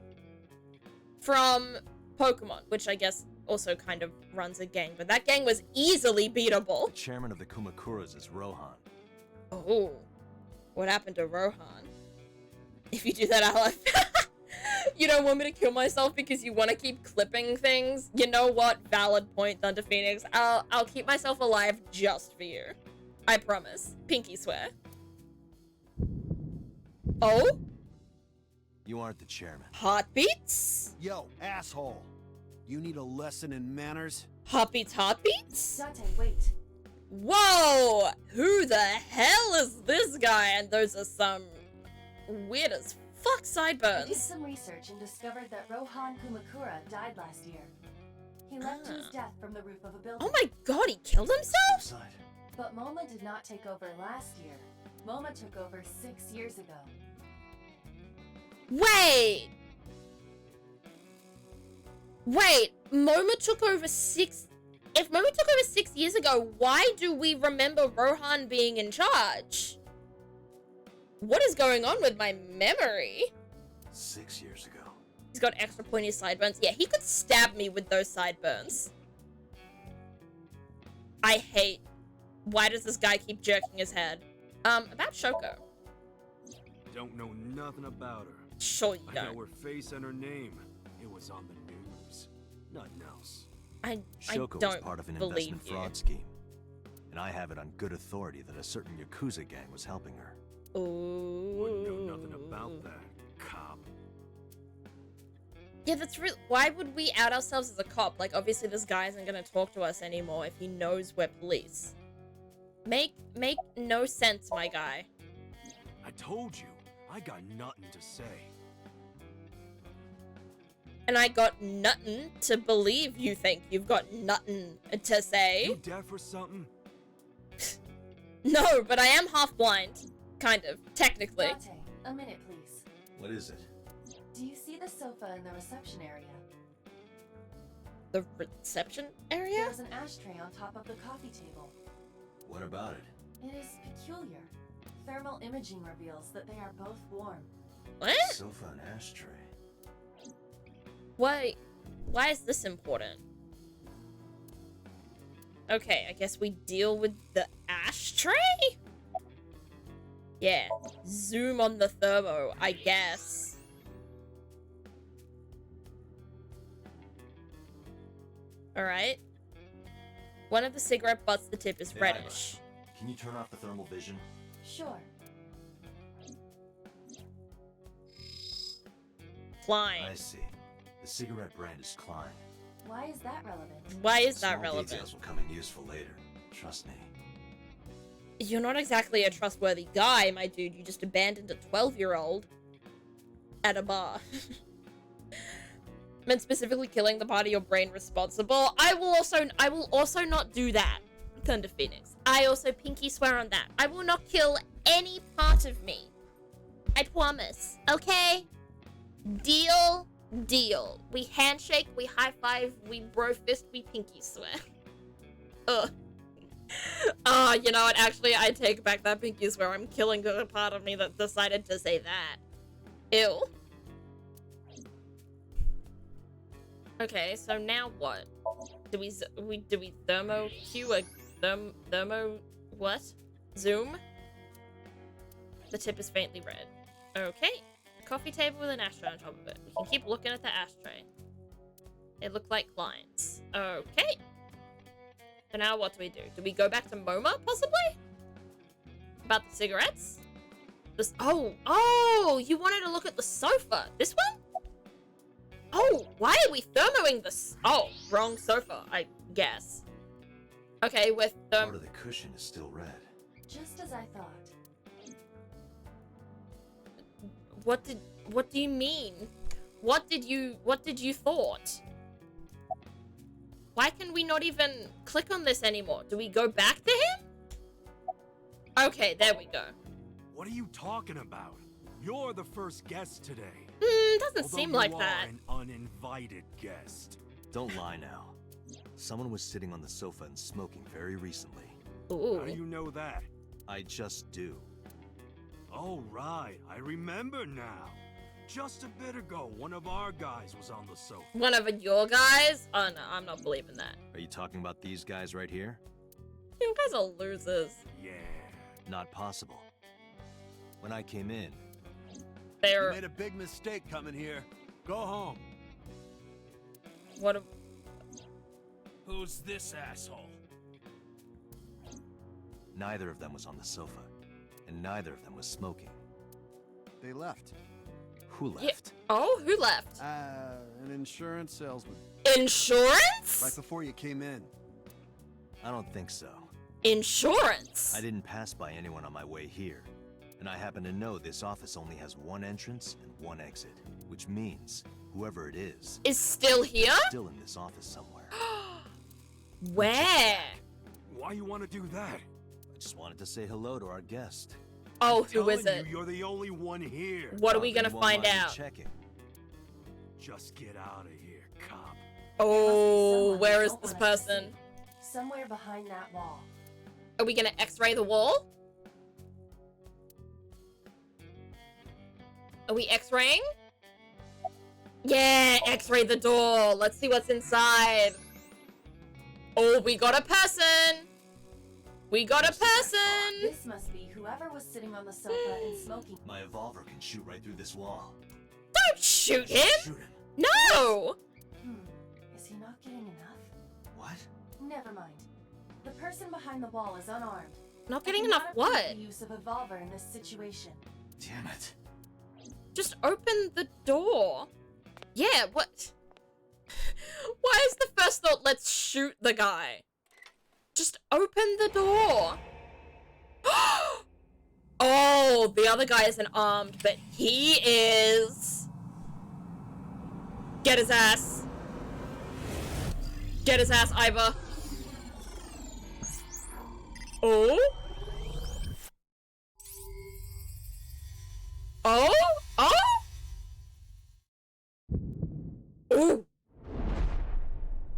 from Pokemon, which I guess also kind of runs a gang, but that gang was easily beatable. The chairman of the Kumakuras is Rohan. Oh, what happened to Rohan? If you do that, I'll have... You don't want me to kill myself because you want to keep clipping things? You know what? Valid point, Thunder Phoenix. I'll keep myself alive just for you. I promise. Pinky swear. Oh? You aren't the chairman. Heartbeats? Yo, asshole. You need a lesson in manners? Heartbeats, heartbeats? Date, wait. Whoa! Who the hell is this guy? And those are some weird as fuck I did sideburns. some research and discovered that Rohan Kumakura died last year. He left to his death from the roof of a building. Oh my god, he killed himself? Suicide. But Moma did not take over last year. Moma took over 6 years ago. Wait! Wait, Moma took over 6... If Moma took over 6 years ago, why do we remember Rohan being in charge? What is going on with my memory? 6 years ago. He's got extra pointy sideburns. Yeah, he could stab me with those sideburns. I hate... Why does this guy keep jerking his head? About Shoko. Don't know nothing about her. Sure you I know don't. her face and her name. It was on the news. Nothing else. I Shoko was don't part of an believe investment you. fraud scheme. And I have it on good authority that a certain Yakuza gang was helping her. Ooh. Wouldn't know nothing about that, cop. Yeah, that's real. Why would we out ourselves as a cop? Like, obviously this guy isn't gonna talk to us anymore if he knows we're police. Make no sense, my guy. I told you, I got nothing to say. And I got nothing to believe you think you've got nothing to say. You deaf or something? No, but I am half blind. Kind of. Technically. Dante, a minute, please. What is it? Do you see the sofa in the reception area? The reception area? There's an ashtray on top of the coffee table. What about it? It is peculiar. Thermal imaging reveals that they are both warm. What? Sofa and ashtray. Why is this important? Okay, I guess we deal with the ashtray? Yeah, zoom on the thermo, I guess. Alright. One of the cigarette butts, the tip is Hey, reddish. Can you turn off the thermal vision? Sure. Klein. I see. The cigarette brand is Klein. Why is that relevant? Why is that Small relevant? details will come in useful later. Trust me. You're not exactly a trustworthy guy, my dude. You just abandoned a 12-year-old at a bar. Meant specifically killing the part of your brain responsible. I will also not do that, Thunder Phoenix. I also pinky swear on that. I will not kill any part of me. I promise. Okay? Deal. Deal. We handshake, we high five, we bro fist, we pinky swear. Ugh. You know what? Actually, I take back that pinky swear. I'm killing the part of me that decided to say that. Ew. Okay, so now what? Do we thermo cue a thermo what? Zoom? The tip is faintly red. Okay. Coffee table with an ashtray on top of it. We can keep looking at the ashtray. They look like lines. Okay. So now what do? Do we go back to MoMA, possibly? About the cigarettes? This. Oh! You wanted to look at the sofa. This one? Oh, why are we thermoing this? Oh, wrong sofa, I guess. Okay, with Part of the cushion is still red. Just as I thought. What do you mean? What did you thought? Why can we not even click on this anymore? Do we go back to him? Okay, there we go. What are you talking about? You're the first guest today. Doesn't Although seem you like are that. an uninvited guest. Don't lie now. Someone was sitting on the sofa and smoking very recently. Ooh. How do you know that? I just do. Oh, right. I remember now. Just a bit ago, one of our guys was on the sofa. One of your guys? Oh no, I'm not believing that. Are you talking about these guys right here? You guys are losers. Yeah. Not possible. When I came in, They're You made a big mistake coming here. Go home. what? Who's this asshole? neither of them was on the sofa, and neither of them was smoking. They left. Who Yeah. left? Oh, who left? An insurance salesman. Insurance? Right before you came in. I don't think so. Insurance? I didn't pass by anyone on my way here, and I happen to know this office only has one entrance and one exit, which means whoever it is Is still here? still in this office somewhere. Where? Why you want to do that? I just wanted to say hello to our guest. Oh, who is Telling it? you, you're the only one here. What are we Then gonna won't find mind me out? Checking. Just get out of here, cop. Oh, someone where we is don't this want us to person? see. Somewhere behind that wall. Are we gonna x-ray the wall? Are we x-raying? Yeah, x-ray the door. Let's see what's inside. Oh, we got a person. We got a person. This must be whoever was sitting on the sofa and smoking. My evolver can shoot right through this wall. Don't shoot him. Shoot him. No. Is he not getting enough? What? Never mind. The person behind the wall is unarmed. Not I getting cannot enough approve what? The use of evolver in this situation. Damn it. Just open the door. Yeah, what? Why is the first thought, let's shoot the guy? Just open the door. Oh, the other guy isn't armed, but he is. Get his ass. Get his ass, Iva. Oh? Oh? Oh? Ooh.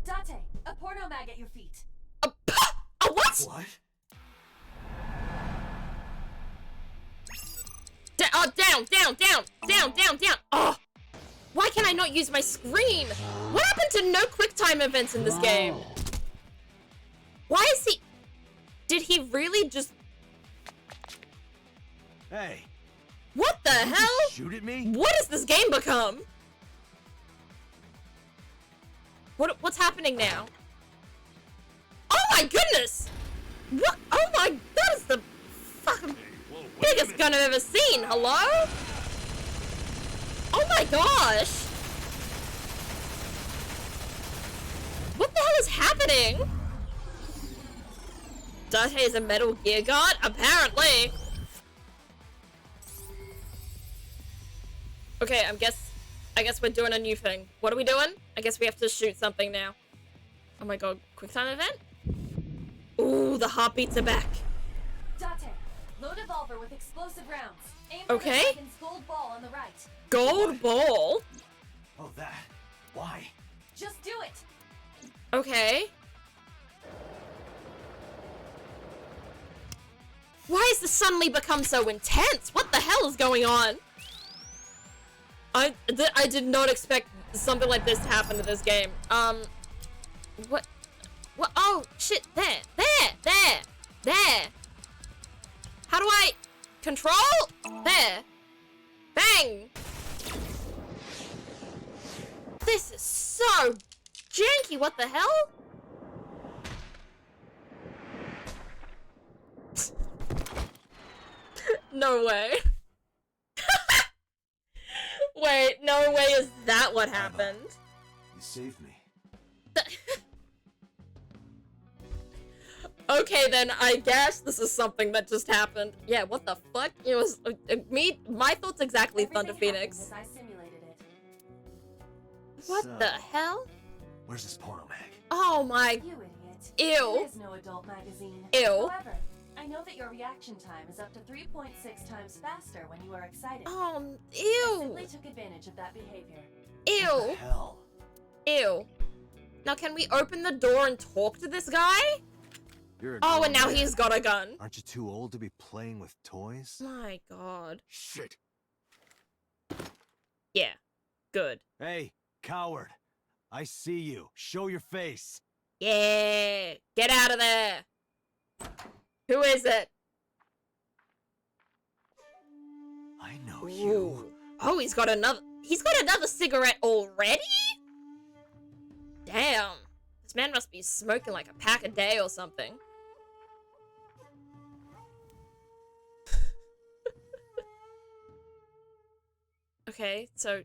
Date, a porno mag at your feet. A what? What? Down. Oh, why can I not use my screen? What happened to no QuickTime events in this game? Why is he? Did he really just? Hey. What the Did you hell? just shoot at me? What has this game become? What's happening now? Oh my goodness! What? Oh my, that is the fucking biggest gun I've ever seen. Hello? Oh my gosh! What the hell is happening? Date is a Metal Gear god? Apparently. Okay, I guess we're doing a new thing. What are we doing? I guess we have to shoot something now. Oh my god, QuickTime event? Ooh, the heartbeats are back. Date, load evolver with explosive rounds. Aim for Okay. the dragon's gold ball on the right. Gold ball? Oh, that. Why? Just do it. Okay. Why has this suddenly become so intense? What the hell is going on? I did not expect something like this to happen to this game. What? Oh, shit. There. How do I control? There. Bang. This is so janky. What the hell? No way. Wait, no way is that what happened? You saved me. Okay, then I guess this is something that just happened. Yeah, what the fuck? It was my thoughts exactly, Everything Thunder Phoenix. happened as I simulated it. What So, the hell? Where's this porno mag? Oh my, You idiot. Ew. There is no adult magazine. Ew. However, I know that your reaction time is up to 3.6 times faster when you are excited. oh, I ew, simply took advantage of that behavior. What the ew, hell? ew. Now can we open the door and talk to this guy? You're a Oh, grown and now man. he's got a gun. Aren't you too old to be playing with toys? My god. Shit. Yeah, good. Hey, coward. I see you. Show your face. Yeah, get out of there. Who is it? I know you. Ooh. Oh, he's got another cigarette already? Damn. This man must be smoking like a pack a day or something. Okay, so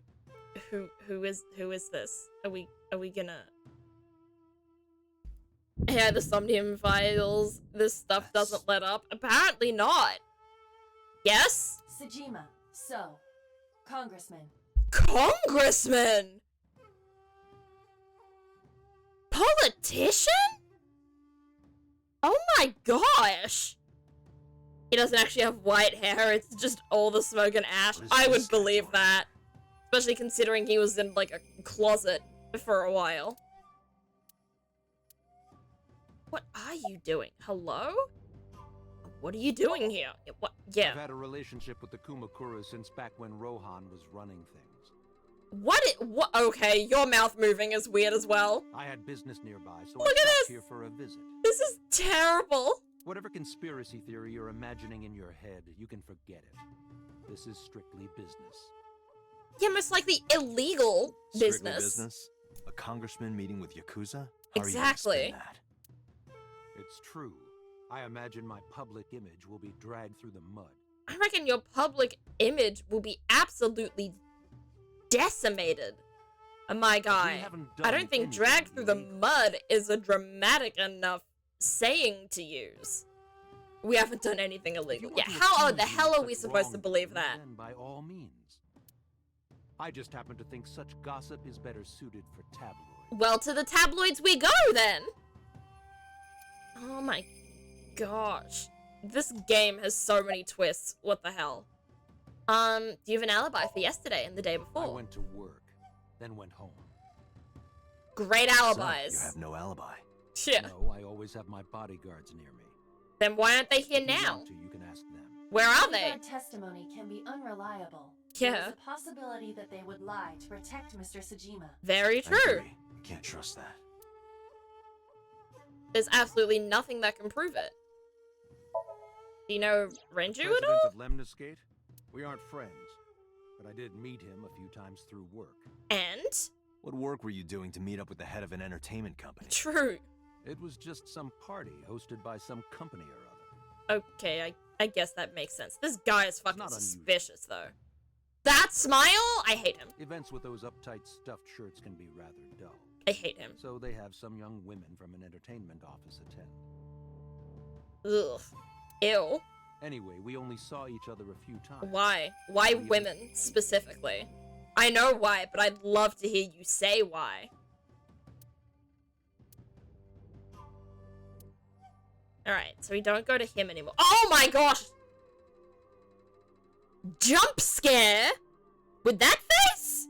who is this? Are we gonna? Yeah, the somnium files. This stuff doesn't let up. Apparently not. Yes? Sejima, so, Congressman. Congressman? Politician? Oh my gosh. He doesn't actually have white hair, it's just all the smoke and ash. What is I would this guy believe doing? that. Especially considering he was in like a closet for a while. What are you doing? Hello? What are you doing here? What? Yeah. I've had a relationship with the Kumakura since back when Rohan was running things. What? Okay, your mouth moving is weird as well. I had business nearby, so Look I at stopped this. here for a visit. This is terrible. Whatever conspiracy theory you're imagining in your head, you can forget it. This is strictly business. Yeah, most likely illegal Strictly business. business? A congressman meeting with Yakuza? How Exactly. Are you gonna spin that? It's true. I imagine my public image will be dragged through the mud. I reckon your public image will be absolutely decimated. My guy. I don't think drag through the mud is a dramatic enough saying to use. We haven't done anything illegal. Yeah, how the hell are we supposed to believe that? Then by all means. I just happen to think such gossip is better suited for tabloids. Well, to the tabloids we go then. Oh my gosh. This game has so many twists. What the hell? Do you have an alibi for yesterday and the day before? I went to work, then went home. Great alibis. So, you have no alibi. Yeah. No, I always have my bodyguards near me. Then why aren't they here If you now? want to, you can ask them. Where are they? Bodyguard testimony can be unreliable. Yeah. There's a possibility that they would lie to protect Mr. Sajima. Very I true. agree. Can't trust that. There's absolutely nothing that can prove it. Do you know Renju at President all? of Lemniscate? We aren't friends, but I did meet him a few times through work. And? What work were you doing to meet up with the head of an entertainment company? True. It was just some party hosted by some company or other. Okay, I guess that makes sense. This guy is fucking not unusual. suspicious, though. That smile? I hate him. Events with those uptight stuffed shirts can be rather dull. I hate him. So they have some young women from an entertainment office attend. Ugh. Ew. Anyway, we only saw each other a few times. Why? Why women, specifically? I know why, but I'd love to hear you say why. Alright, so we don't go to him anymore. Oh my gosh! Jump scare? With that face?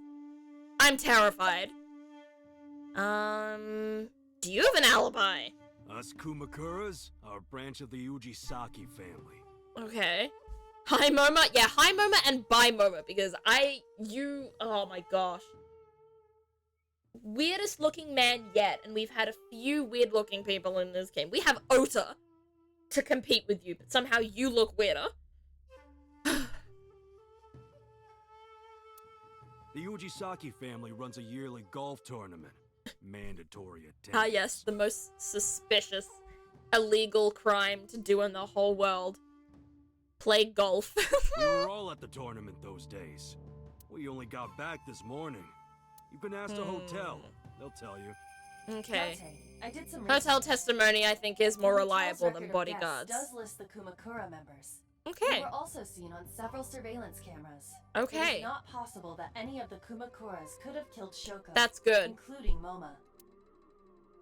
I'm terrified. Do you have an alibi? Us Kumakuras are a branch of the Ujisaki family. Okay. Hi Moma? Yeah, hi Moma and bye Moma, because oh my gosh. Weirdest looking man yet, and we've had a few weird looking people in this game. We have Ota to compete with you, but somehow you look weirder. The Ujisaki family runs a yearly golf tournament. Mandatory attendance. Ah yes, the most suspicious, illegal crime to do in the whole world. Play golf. We were all at the tournament those days. We only got back this morning. You can ask the hotel. They'll tell you. Okay. I did some Hotel research. testimony, I think, is more The hotel's reliable than record of bodyguards. guests does list the Kumakura members. They Okay. were also seen on several surveillance cameras. Okay. It is not possible that any of the Kumakuras could have killed Shoko. That's good. Including Moma.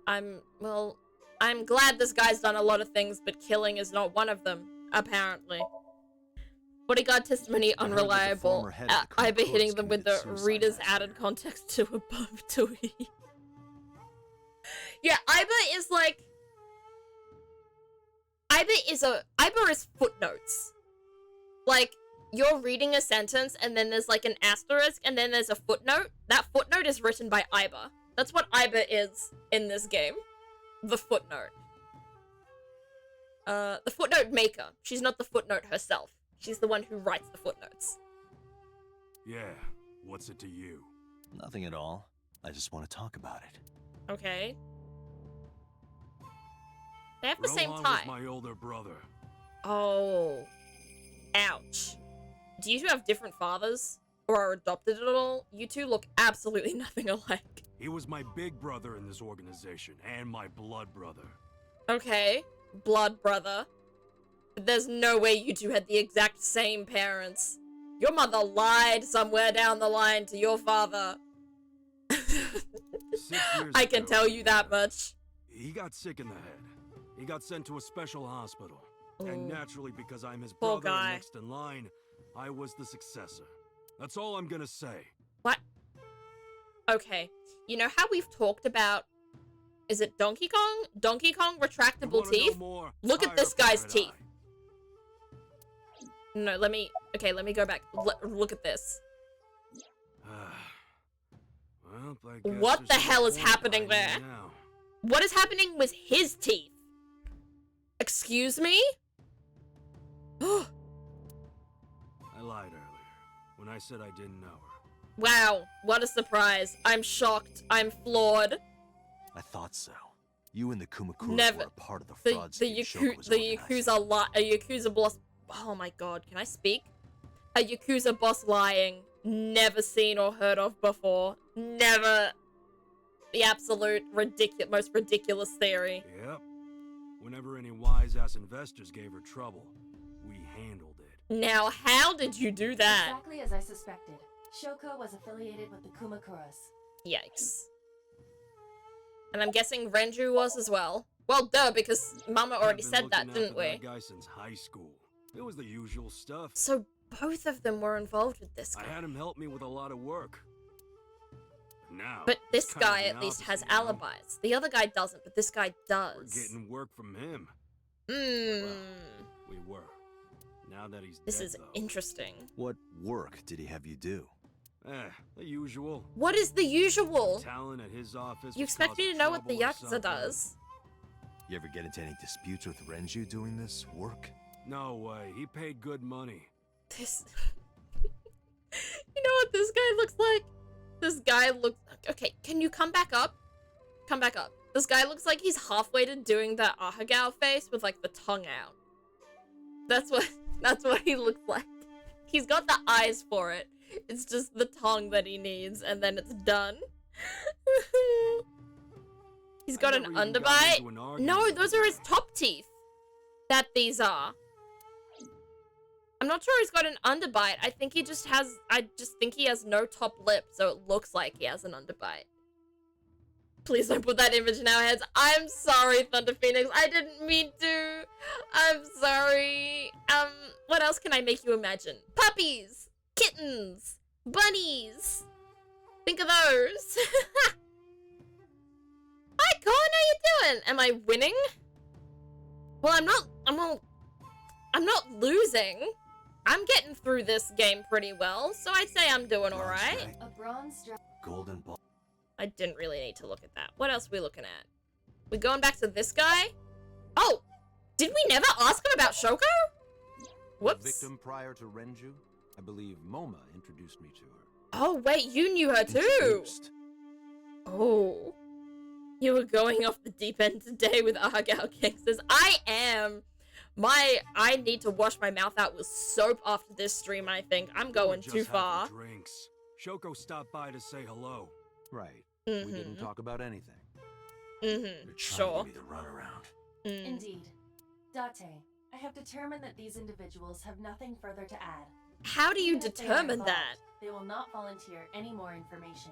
I'm glad this guy's done a lot of things, but killing is not one of them, apparently. Bodyguard testimony I heard that the unreliable. former head of the I've been Kumakuras hitting them with the committed suicide reader's last added year. context to above to E. Yeah, Iba is like... Iba is footnotes. Like, you're reading a sentence and then there's like an asterisk and then there's a footnote. That footnote is written by Iba. That's what Iba is in this game. The footnote. The footnote maker. She's not the footnote herself. She's the one who writes the footnotes. Yeah, what's it to you? Nothing at all. I just want to talk about it. Okay. They have the same Rohan tie. was my older brother. Oh. Ouch. Do you two have different fathers? Or are adopted at all? You two look absolutely nothing alike. He was my big brother in this organization, and my blood brother. Okay. Blood brother. But there's no way you two had the exact same parents. Your mother lied somewhere down the line to your father. 6 years I can ago, tell you that much. He got sick in the head. He got sent to a special hospital. And Ooh. naturally, because I'm his Poor brother guy. and next in line, I was the successor. That's all I'm gonna say. What? Okay. You know how we've talked about Is it Donkey Kong? Donkey Kong retractable teeth? Look at this guy's teeth. No, let me go back. Look at this. Well, I guess What the there's no hell is point happening hiding there? now. What is happening with his teeth? Excuse me? I lied earlier when I said I didn't know her. Wow, what a surprise. I'm shocked. I'm floored. I thought so. You and the Kumakuras Never. were a part of the The fraud scheme Shoko was organizing. Yakuza boss. Oh my god, can I speak? A Yakuza boss lying. Never seen or heard of before. Never. The absolute most ridiculous theory. Yep. Whenever any wise-ass investors gave her trouble, we handled it. Now, how did you do that? Exactly as I suspected. Shoko was affiliated with the Kumakuras. Yikes. And I'm guessing Renju was as well. Well, duh, because Mama already said that, didn't we? That guy since high school. It was the usual stuff. So both of them were involved with this guy. I had him help me with a lot of work. Now, But this it's kind of guy the at least has opposite, you know? alibis. The other guy doesn't, but this guy We're does. getting work from him. Hmm. We were. Now that he's This dead, is though. interesting. What work did he have you do? The usual. What is the usual? Talent at his office. You was expect me to causing know what the trouble or Yakuza something. does? You ever get into any disputes with Renju doing this work? No way. He paid good money. This... You know what this guy looks like? This guy looks... Okay, can you come back up? Come back up. This guy looks like he's halfway to doing the Ahagao face with, like, the tongue out. That's what he looks like. He's got the eyes for it. It's just the tongue that he needs, and then it's done. He's got an never even got underbite. into an argument No, with those the are his guy. top teeth. That these are. I'm not sure he's got an underbite. I just think he has no top lip, so it looks like he has an underbite. Please don't put that image in our heads. I'm sorry, Thunder Phoenix. I didn't mean to. I'm sorry. What else can I make you imagine? Puppies, kittens, bunnies. Think of those. Hi, Con. How you doing? Am I winning? Well, I'm not losing. I'm getting through this game pretty well, so I'd say I'm doing alright. A bronze Golden ball. I didn't really need to look at that. What else are we looking at? We going back to this guy? Oh! Did we never ask him about Shoko? Whoops. Victim prior to Renju? I believe Moma introduced me to her. Oh, wait, you knew her too! Introduced. Oh. You were going off the deep end today with Ahagao Gangsters. I am! I need to wash my mouth out with soap after this stream, I think. I'm going Just too having far. Drinks. Shoko stopped by to say hello. Right. Mhm. We didn't talk about anything. Mm-hmm. You're trying Sure. to give me the runaround. Mm. Indeed. Date, I have determined that these individuals have nothing further to add. How do you Even if they are determine involved, that? They will not volunteer any more information.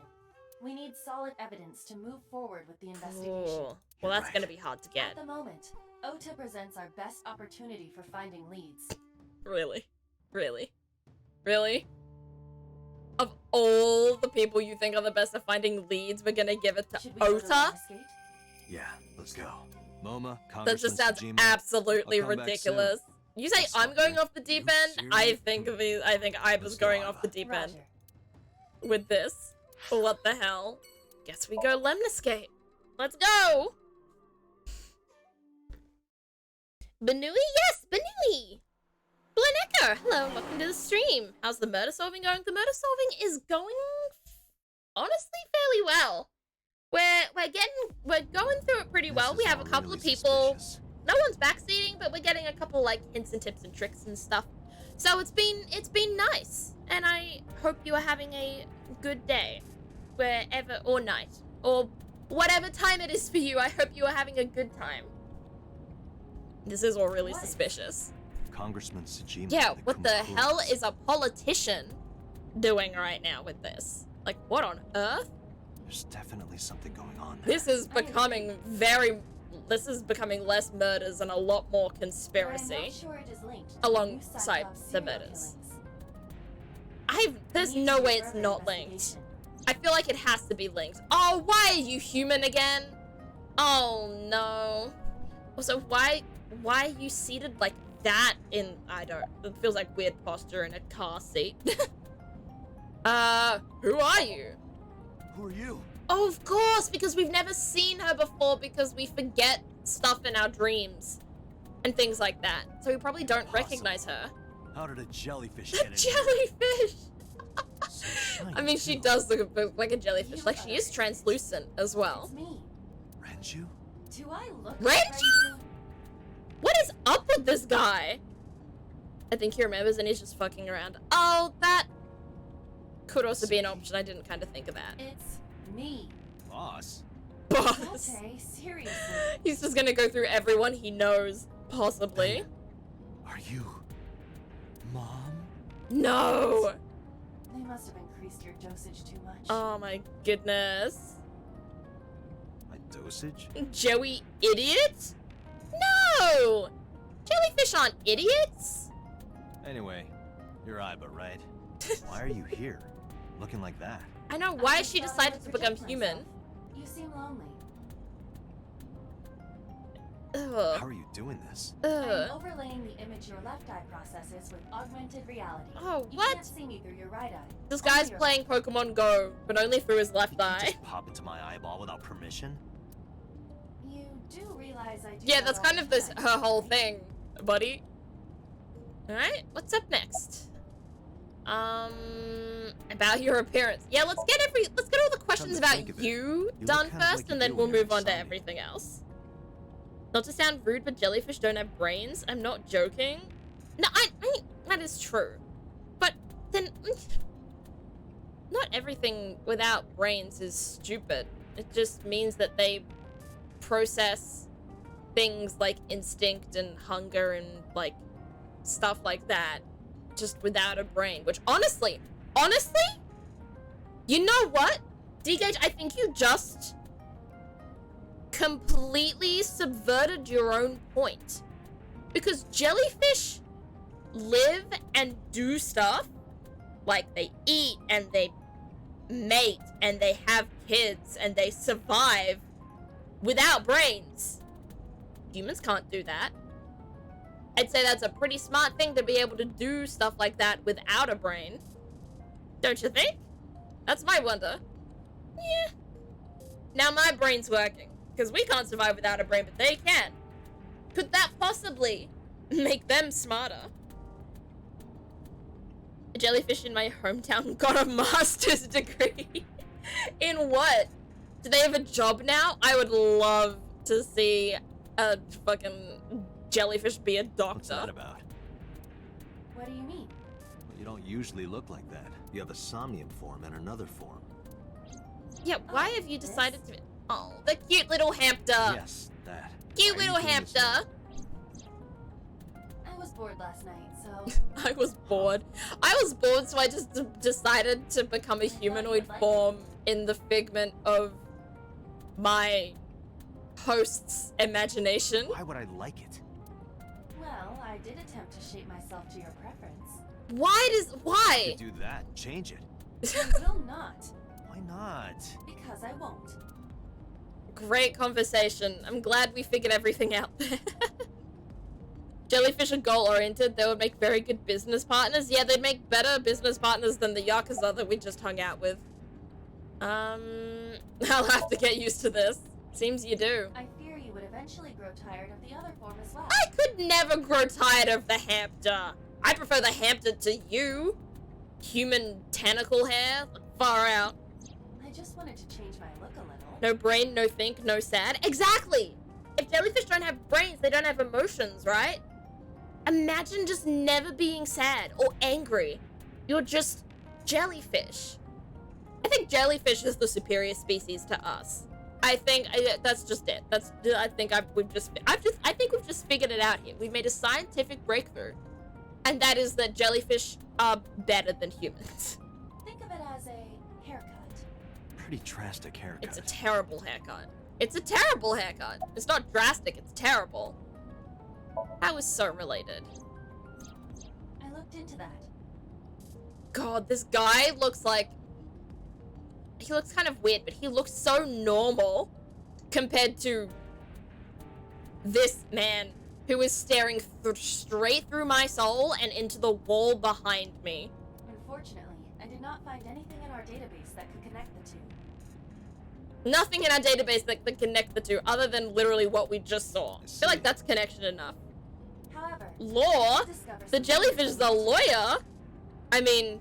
We need solid evidence to move forward with the investigation. Oh. Well, that's gonna be hard to At get. the moment, Ota presents our best opportunity for finding leads. Really? Really? Really? Of all the people you think are the best at finding leads, we're gonna give it to Should we go to Ota? Lemniscate? Yeah, let's go. MoMA, That Congressman just sounds Tsujima, absolutely I'll come back ridiculous. You say Let's I'm stop going here. off the deep You end? I serious? think I was Let's go, going off Iva. the deep end Roger. with this. What the hell? Guess we go Lemniscate. Let's go! Banui? Yes, Banui! Blanecker, hello and welcome to the stream. How's the murder solving going? The murder solving is going honestly fairly well. We're going through it pretty well. This We is have a all couple really of people. suspicious. No one's backseating, but we're getting a couple like hints and tips and tricks and stuff. So it's been nice, and I hope you are having a good day, wherever or night or whatever time it is for you. I hope you are having a good time. This is all really What? suspicious. Congressman Tsujima. Yeah, and what the hell Kumakuras. is a politician doing right now with this? Like, what on earth? There's definitely something going on there. This is becoming less murders and a lot more But I'm conspiracy. not sure it is linked to Alongside new Cyclops the serial murders. killings. There's We need no to do way it's further not linked. investigation. I feel like it has to be linked. Oh, why are you human again? Oh no. Also, why are you seated like that in, it feels like weird posture in a car seat. Who are you? Who are you? Oh, of course, because we've never seen her before because we forget stuff in our dreams and things like that. So we probably don't recognize her. How did a jellyfish get in Jellyfish! So shiny, I mean, she too. does look a bit like a jellyfish. Like, she is translucent as well. It's me. Renju? Do I look Renju? like Renju? What is up with this guy? I think he remembers and he's just fucking around. Oh, that could also be an option. I didn't kind of think of that. It's me. Boss? Boss. Dante, seriously. He's just gonna go through everyone he knows, possibly. Are you... Mom? No! They must have increased your dosage too much. Oh my goodness. My dosage? Joey idiot? No! Jellyfish aren't idiots! Anyway, you're Iba, right? Why are you here? Looking like that? I know, why has she decided to become human? You seem lonely. Ugh. How are you doing this? Ugh. I'm overlaying the image your left eye processes with augmented reality. Oh, You what? can't see me through your right eye. This Only guy's your playing Pokemon Go, but only through his left Did you eye. just pop into my eyeball without permission? You do realize I do Yeah, that that's all kind the of this time, her whole right? thing, buddy. Alright, what's up next? About your appearance. Yeah, let's get all the questions to about think of it, you you done look kind of first, like you and then do we'll when you're move on to insomnia. everything else. Not to sound rude, but jellyfish don't have brains. I'm not joking. No, I that is true. But then, not everything without brains is stupid. It just means that they process things like instinct and hunger and like stuff like that just without a brain, which honestly, you know what? D-Gage, I think you just completely subverted your own point. Because jellyfish live and do stuff, like they eat and they mate and they have kids and they survive without brains. Humans can't do that. I'd say that's a pretty smart thing to be able to do stuff like that without a brain. Don't you think? That's my wonder. Yeah. Now my brain's working. Because we can't survive without a brain, but they can. Could that possibly make them smarter? A jellyfish in my hometown got a master's degree. In what? Do they have a job now? I would love to see a fucking jellyfish be a doctor. What's that about? What do you mean? Well, you don't usually look like that. You have a somnium form and another form. Yeah, why have you decided to... Oh, the cute little hamster. Yes, that. Cute Why are you little doing this hamster. I was bored last night, so I was bored. I was bored, so I just decided to become a humanoid form in the figment of my host's imagination. Why would I like it? well, I did attempt to shape myself to your preference. Why? To do that, change it. I will not, Why not? because I won't. Great conversation. I'm glad we figured everything out there. Jellyfish are goal-oriented. They would make very good business partners. Yeah, they'd make better business partners than the Yakuza that we just hung out with. I'll have to get used to this. Seems you do. I fear you would eventually grow tired of the other form as well. I could never grow tired of the hamster. I prefer the hamster to you. Human tentacle hair. Far out. I just wanted to change my look a little. No brain, no think, no sad. Exactly! If jellyfish don't have brains, they don't have emotions, right? Imagine just never being sad or angry. You're just jellyfish. I think jellyfish is the superior species to us. I think that's just it. I think we've just figured it out here. We've made a scientific breakthrough, and that is that jellyfish are better than humans. Think of it as a haircut. Pretty drastic haircut. It's a terrible haircut. It's a terrible haircut. It's not drastic, it's terrible. I was so related. I looked into that. God, this guy looks like... He looks kind of weird, but he looks so normal. compared to this man who is staring straight through my soul and into the wall behind me. Unfortunately, I did not find anything in our database that could connect the two. Nothing in our database that could connect the two other than literally what we just saw. I feel like that's connection enough. However, Law? discover The some jellyfish is a information. lawyer? I mean,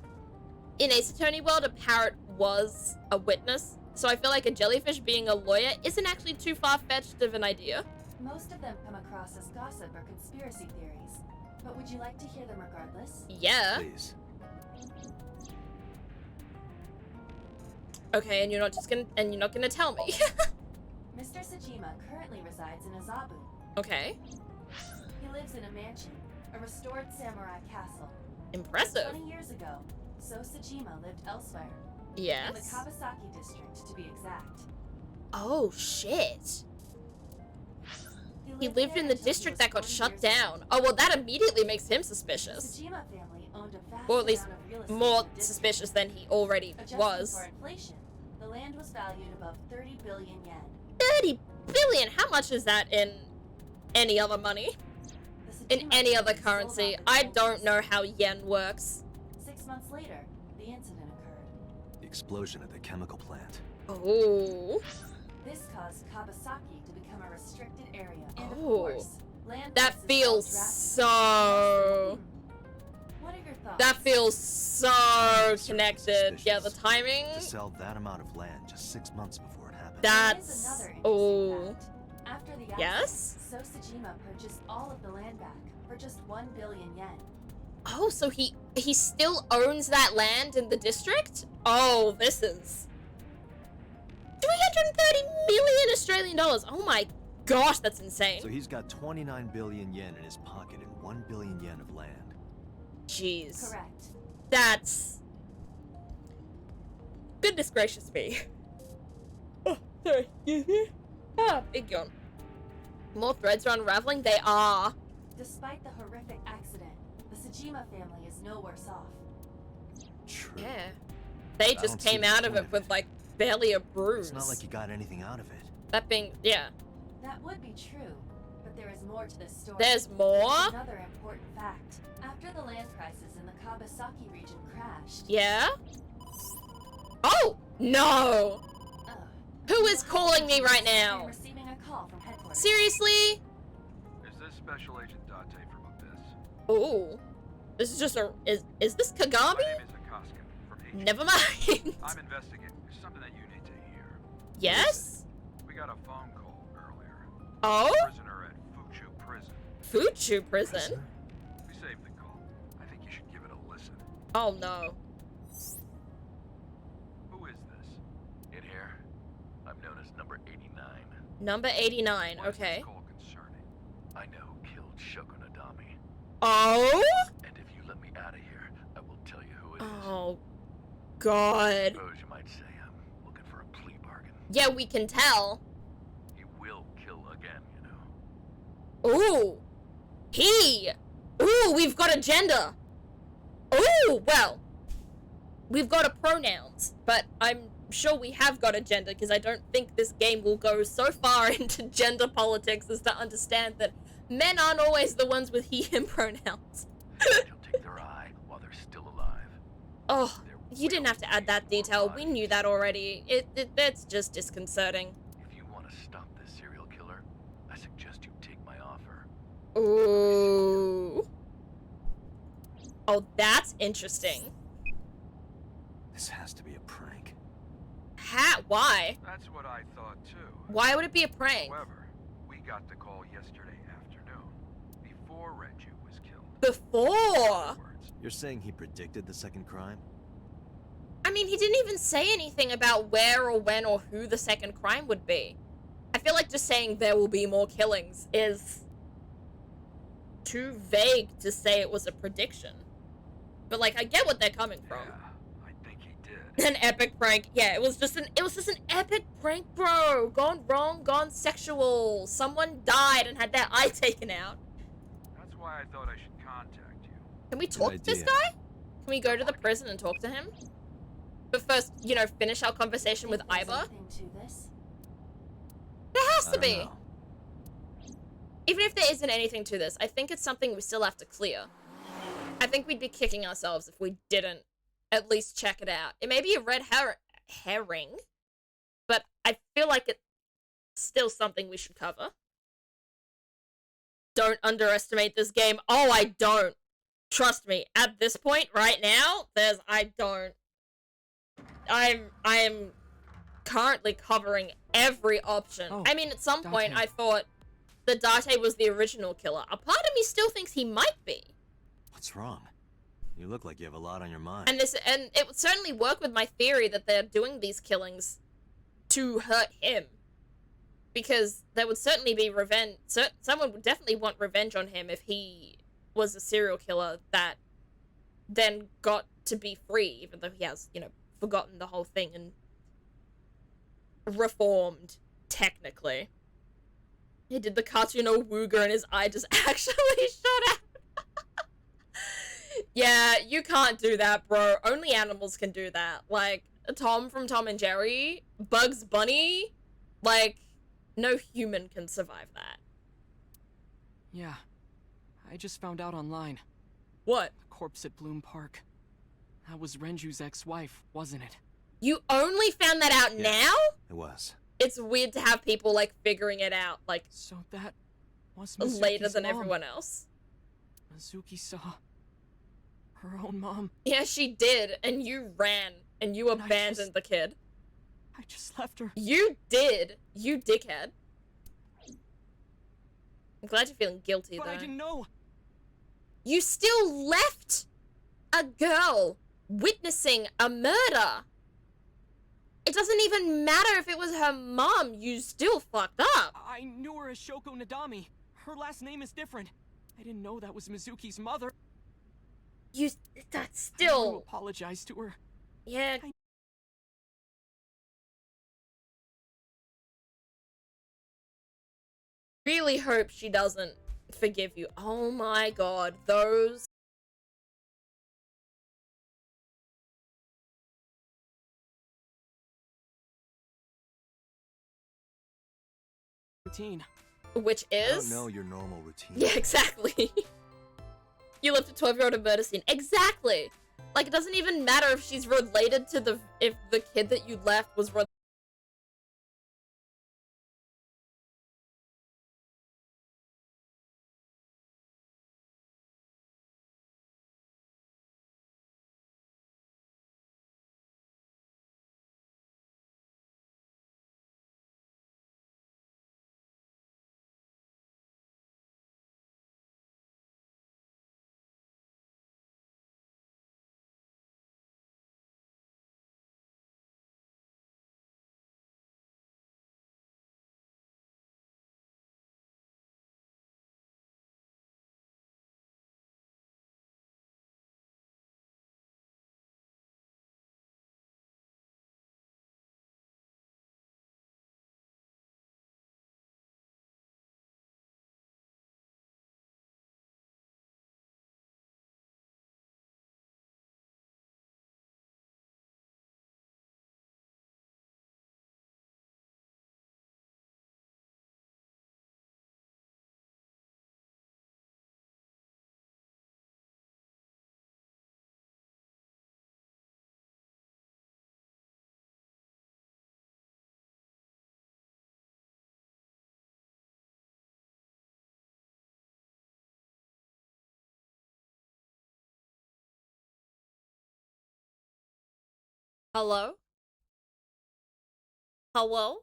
in Ace Attorney world, a parrot was a witness, so I feel like a jellyfish being a lawyer isn't actually too far-fetched of an idea. Most of them come across as gossip or conspiracy theories, but would you like to hear them regardless? Yeah. Please. Okay, and you're not gonna tell me. Mr. Sajima currently resides in Azabu. Okay. He lives in a mansion, a restored samurai castle. Impressive. 20 years ago, So Sajima lived elsewhere. In the Yes. Kawasaki district, to be exact. Oh, shit. He lived in the district that got shut down. Oh, well, that immediately makes him The suspicious. Sajima family owned a vast Or at least amount of real estate more in the district. suspicious than he already Adjusting was. for inflation, the land was valued above 30 billion yen. 30 billion? How much is that in any other money? The In Sajima any other family sold currency? off the I gold don't know district. how yen works. 6 months later, the incident occurred. The explosion at the chemical plant. Oh. This caused Kawasaki to become a restricted area. And of Oh. course, land That prices feels fell so... drastically. What are your thoughts? That feels so Certainly connected. Yeah, the suspicious. timing. To sell that amount of land just 6 months before it happened. There is That's... another interesting Oh. fact. After the accident, Yes? So Sajima purchased all of the land back for just 1 billion yen. Oh, so he still owns that land in the district? Oh, this is 330 million Australian dollars. Oh my gosh, that's insane. So he's got 29 billion yen in his pocket and 1 billion yen of land. Jeez. Correct. That's... Goodness gracious me. Oh, sorry, excuse me. Ah, big yawn. More threads are unraveling? They are. Despite the horrific accident, the Sajima family is no worse off. True. Yeah. They I just don't see came the out of point it of with, it. like, barely a bruise. It's not like you got anything out of it. That being... Yeah. That would be true, but there is more to this story. There's more? Another important fact. After the land prices in the Kawasaki region crashed, Yeah? Oh! No! Ugh. Who is calling me right I'm now? receiving a call from headquarters. Seriously? Is this Special Agent Date from Abyss? Oh. This is just a... Is this My Kagami? name is Akaska from Agent. Never mind. I'm investigating something that you need to hear. Yes? We got a phone call earlier. Oh? Prisoner at Fuchu Prison. Fuchu prison? Prisoner? We saved the call. I think you should give it a listen. Oh no. Who is this? In here? I'm known as number 89. Number 89, What is this okay. call concerning? I know who killed Shoko Nadami. Oh? And if you let me out of here, I will tell you who it is. Oh. God. Suppose you might say I'm looking for a plea bargain. Yeah, we can tell. He will kill again, you know. Ooh. He. Ooh, we've got a gender. Ooh, well. We've got a pronouns, but I'm sure we have got a gender because I don't think this game will go so far into gender politics as to understand that men aren't always the ones with he, him pronouns. You'll take their eye while they're still alive. Oh, There you didn't will have to add be that more detail. We knew bodies. that already. It's just disconcerting. If you want to stop this serial killer, I suggest you take my offer. Ooh. Oh, that's interesting. This has to be a prank. Why? That's what I thought too. Why would it be a prank? However, we got the call yesterday afternoon, before Renju was killed. Before? Words. You're saying he predicted the second crime? I mean, he didn't even say anything about where or when or who the second crime would be. I feel like just saying there will be more killings is too vague to say it was a prediction. But like, I get what they're coming from. Yeah, I think he did. An epic prank. Yeah, it was just an epic prank, bro. Gone wrong, gone sexual. Someone died and had their eye taken out. That's why I thought I should contact you. Can we talk to this idea. guy? Can we go to the prison and talk to him? But first, you know, finish our conversation with Think there's Iva. anything to this? There has I to don't be. know. Even if there isn't anything to this, I think it's something we still have to clear. I think we'd be kicking ourselves if we didn't at least check it out. It may be a red herring, but I feel like it's still something we should cover. Don't underestimate this game. Oh, I don't. Trust me. At this point, right now, I don't. I am currently covering every option. Oh, I mean, at some point, Dante. I thought that Date was the original killer. A part of me still thinks he might be. What's wrong? You look like you have a lot on your mind. And it would certainly work with my theory that they're doing these killings to hurt him. Because there would certainly be revenge. Someone would definitely want revenge on him if he was a serial killer that then got to be free, even though he has, forgotten the whole thing and reformed, technically. He did the cartoon Wooger and his eye just actually shot out. Yeah, you can't do that, bro. Only animals can do that. Like, Tom from Tom and Jerry, Bugs Bunny, like, no human can survive that. Yeah. I just found out online. What? The corpse at Bloom Park. That was Renju's ex-wife, wasn't it? You only found that out now? It was. It's weird to have people, like, figuring it out, like, So that was Mizuki's later than mom. everyone else. Mizuki saw her own mom. Yeah, she did, and you ran, and you And abandoned the kid. I just left her. You did, you dickhead. I'm glad you're feeling guilty, But though. I didn't know. You still left a girl witnessing a murder. It doesn't even matter if it was her mom, you still fucked up. I knew her as Shoko Nadami. Her last name is different. I didn't know that was Mizuki's mother. That's I want to still... apologize to her. Yeah. Really hope she doesn't forgive you. Oh my god, those... Routine. Which I is... don't know your normal routine. Yeah, exactly. You left a 12-year-old in a murder scene. Exactly! Like, it doesn't even matter if she's related to if the kid that you left was related. Hello? Hello?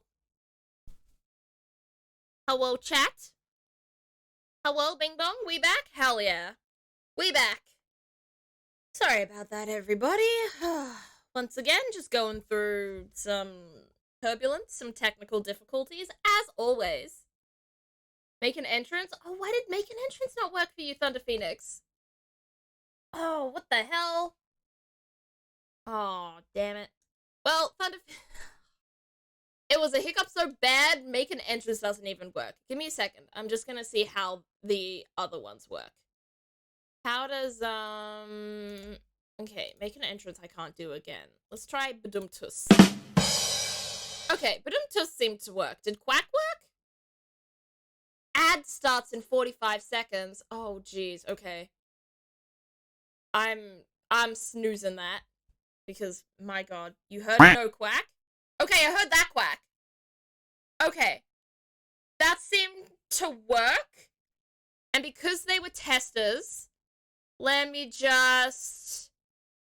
Hello, chat? Hello, Bing Bong? We back? Hell yeah. We back. Sorry about that, everybody. Once again, just going through some turbulence, some technical difficulties, as always. Make an entrance? Oh, why did make an entrance not work for you, Thunder Phoenix? Oh, what the hell? Oh, damn it. Well, it was a hiccup so bad, make an entrance doesn't even work. Give me a second. I'm just gonna see how the other ones work. How does, okay, make an entrance I can't do again. Let's try Badumtus. Okay, Badumtus seemed to work. Did Quack work? ad starts in 45 seconds. Oh, jeez. Okay. I'm snoozing that. Because, my god. You heard no quack? Okay, I heard that quack. Okay. That seemed to work. And because they were testers, let me just...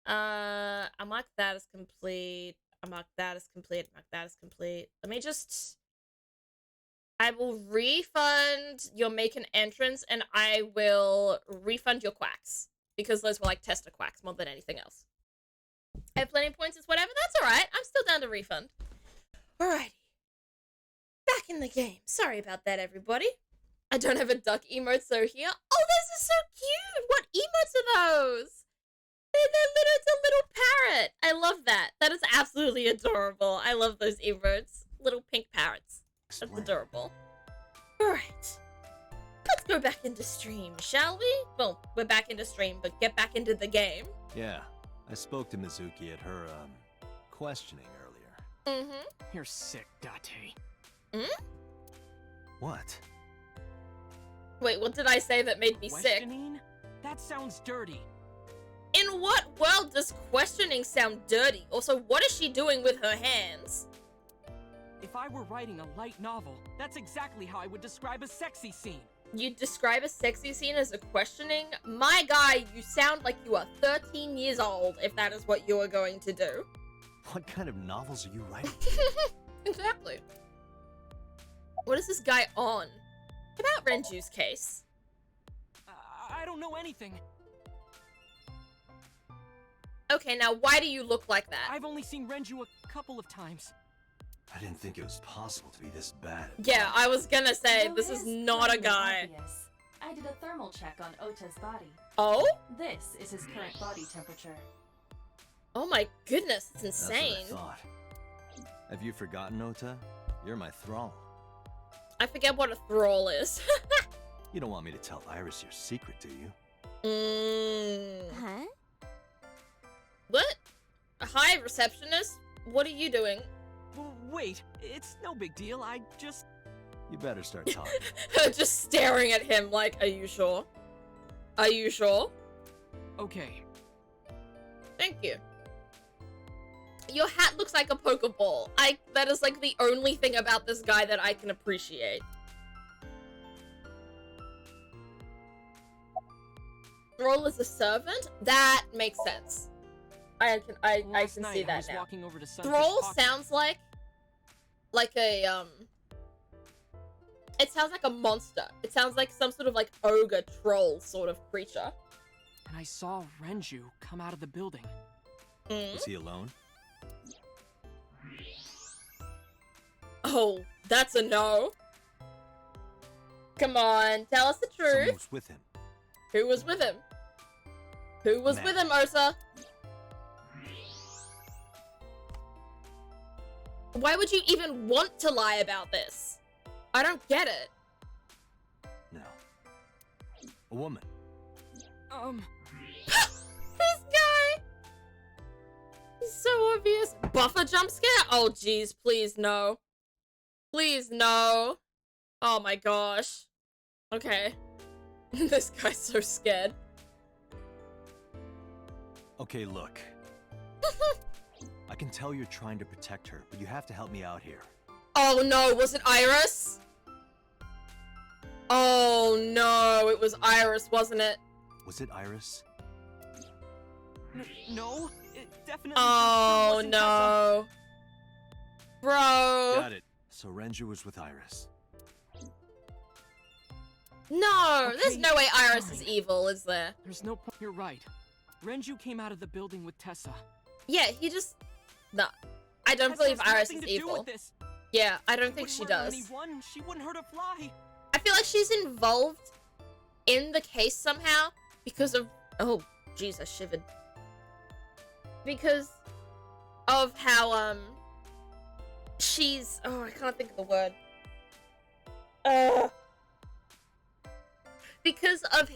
I mark that as complete. I mark that as complete. I mark that as complete. Let me just... I will refund your make an entrance, and I will refund your quacks. Because those were like tester quacks more than anything else. I have plenty of points, it's whatever, that's alright. I'm still down to refund. Alrighty. Back in the game. Sorry about that, everybody. I don't have a duck emote, so here. Oh, those are so cute! What emotes are those? It's a little parrot. I love that. That is absolutely adorable. I love those emotes. Little pink parrots. That's adorable. Alright. Let's go back into stream, shall we? Well, we're back into stream, but get back into the game. Yeah, I spoke to Mizuki at her, questioning earlier. Mm-hmm. You're sick, Date. Hmm? What? Wait, what did I say that made me sick? Questioning? That sounds dirty. In what world does questioning sound dirty? Also, what is she doing with her hands? If I were writing a light novel, that's exactly how I would describe a sexy scene. You describe a sexy scene as a questioning? My guy, you sound like you are 13 years old if that is what you are going to do. What kind of novels are you writing? Exactly. What is this guy on? About Renju's case. I don't know anything. Okay, now why do you look like that? I've only seen Renju a couple of times. I didn't think it was possible to be this bad. Yeah, I was gonna say, Though this it is not a guy. obvious, I did a thermal check on Ota's body. Oh? This is his current body temperature. Oh my goodness, it's That's insane. what I thought. Have you forgotten, Ota? You're my thrall. I forget what a thrall is. You don't want me to tell Iris your secret, do you? Huh? What? Hi, receptionist. What are you doing? Wait, it's no big deal. I just... You better start talking. Just staring at him like, are you sure? Are you sure? Okay. Thank you. Your hat looks like a Pokeball. That is like the only thing about this guy that I can appreciate. Thrall is a servant? That makes sense. I can see that now. Thrall sounds like a it sounds like a monster. It sounds like some sort of like ogre troll sort of creature. And I saw Renju come out of the building. Was he alone? Oh, that's a no. Come on, tell us the truth. Someone was with him. Who was with him? Who was with him, Osa? Why would you even want to lie about this? I don't get it. No. A woman. This guy! He's so obvious. Buffer jump scare? Oh, jeez, please no. Please no. Oh my gosh. Okay. This guy's so scared. Okay, look. I can tell you're trying to protect her, but you have to help me out here. Oh no, was it Iris? Oh no, it was Iris, wasn't it? Was it Iris? No, it definitely Oh wasn't no. Bro. Got it. So Renju was with Iris. No, Okay, there's no way Iris fine. is evil, is there? There's no point. You're right. Renju came out of the building with Tessa. Yeah, he just... No. I don't Tessa believe has Iris nothing is to do evil. with this. Yeah, I don't think Wouldn't she hurt does. Anyone. She wouldn't hurt a fly. I feel like she's involved in the case somehow because of... Oh, jeez, I shivered. Because of how, she's... Oh, I can't think of the word. Because of,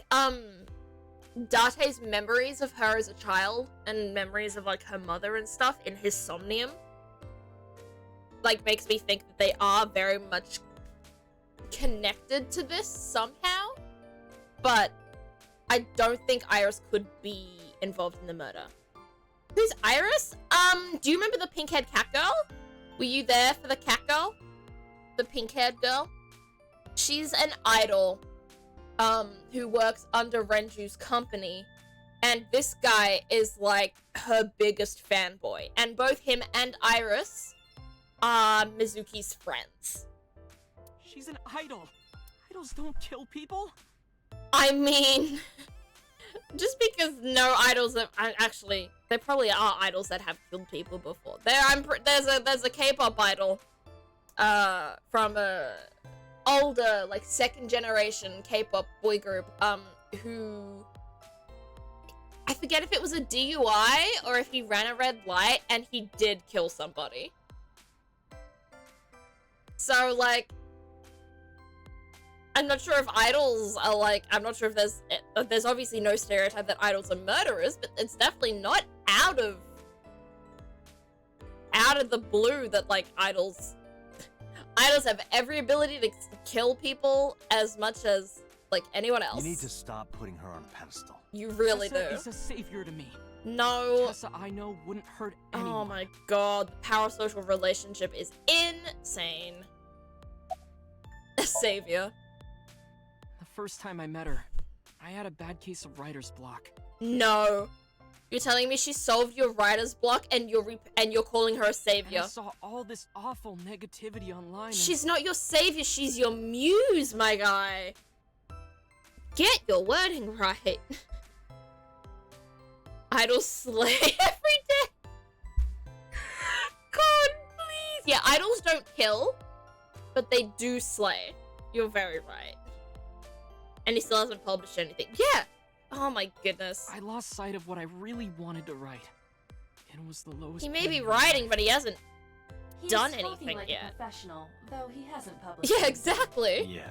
Date's memories of her as a child and memories of, like, her mother and stuff in his somnium, like, makes me think that they are very much connected to this somehow, but I don't think Iris could be involved in the murder. Who's Iris? Do you remember the pink-haired cat girl? Were you there for the cat girl? The pink-haired girl? She's an idol, who works under Renju's company, and this guy is, like, her biggest fanboy, and both him and Iris are Mizuki's friends. She's an idol. Idols don't kill people. I mean, just because no idols have, actually, there probably are idols that have killed people before. There's a K-pop idol, from a older, like, second generation K-pop boy group, who, I forget if it was a DUI or if he ran a red light and he did kill somebody. So, like, I'm not sure if idols are, like, I'm not sure if there's obviously no stereotype that idols are murderers, but it's definitely not out of the blue that, like, idols have every ability to kill people as much as, like, anyone else. You need to stop putting her on a pedestal. You really Tessa do. is a savior to me. No. Tessa I know wouldn't hurt anyone. Oh my god, the parasocial relationship is insane. A savior. The first time I met her, I had a bad case of writer's block. No. You're telling me she solved your writer's block and you're calling her a savior? And I saw all this awful negativity online. She's not your savior, she's your muse, my guy. Get your wording right. Idols slay every day. God, please. Yeah, idols don't kill, but they do slay. You're very right. And he still hasn't published anything. Yeah. Oh my goodness. I lost sight of what I really wanted to write. It was the lowest. He may point be in my writing, life. but he hasn't He done is talking anything like yet. a professional, though he hasn't published. Yeah, anything. exactly. Yeah.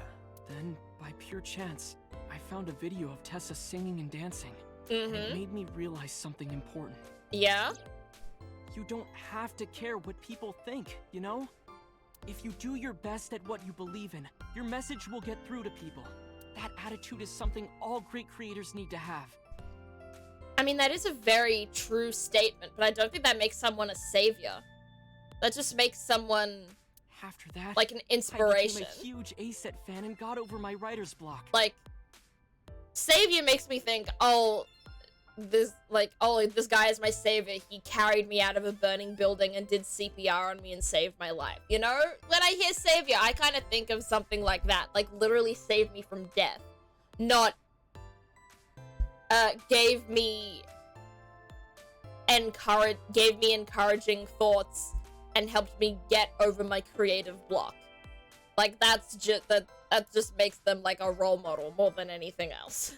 Then, by pure chance, I found a video of Tessa singing and dancing. Mm-hmm. It made me realize something important. Yeah? You don't have to care what people think, you know? If you do your best at what you believe in, your message will get through to people. That attitude is something all great creators need to have. I mean, that is a very true statement, but I don't think that makes someone a savior. That just makes someone After that, like an I inspiration. became a huge A-set fan and got over my writer's block. Like, savior makes me think, this guy is my savior. He carried me out of a burning building and did CPR on me and saved my life. You know? When I hear savior, I kind of think of something like that. Like, literally saved me from death. Not, gave me encouraging thoughts and helped me get over my creative block. Like, that just makes them like a role model more than anything else.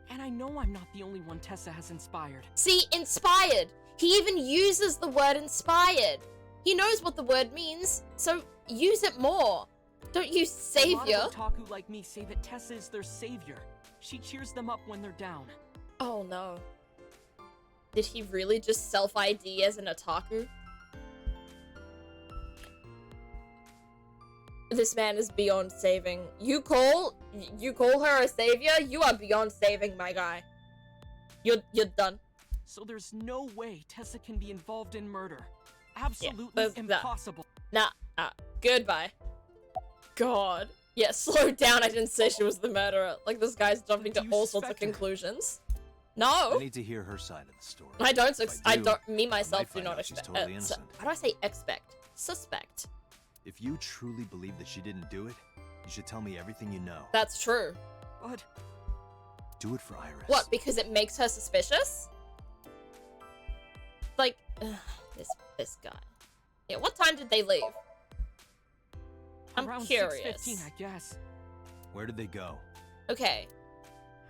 And I know I'm not the only one Tessa has inspired. See, inspired. He even uses the word inspired. He knows what the word means, so use it more. Don't use savior. A lot of otaku like me say that Tessa is their savior. She cheers them up when they're down. Oh no. Did he really just self-ID as an otaku? This man is beyond saving. You call her a savior? You are beyond saving, my guy. You're done. So there's no way Tessa can be involved in murder. Absolutely that's impossible. Nah, goodbye. God. Yeah, slow down, I didn't say she was the murderer. Like, this guy's jumping to Do you all sorts of suspect her? conclusions. I No! need to hear her side of the story. I don't, If I do, don't, me I myself might do find not out she's expect, totally innocent. how do I say expect? Suspect. If you truly believe that she didn't do it, you should tell me everything you know. That's true. But Do it for Iris. What, because it makes her suspicious? Like, this guy. Yeah, what time did they leave? I'm around curious. 6:15, I guess. Where did they go? Okay,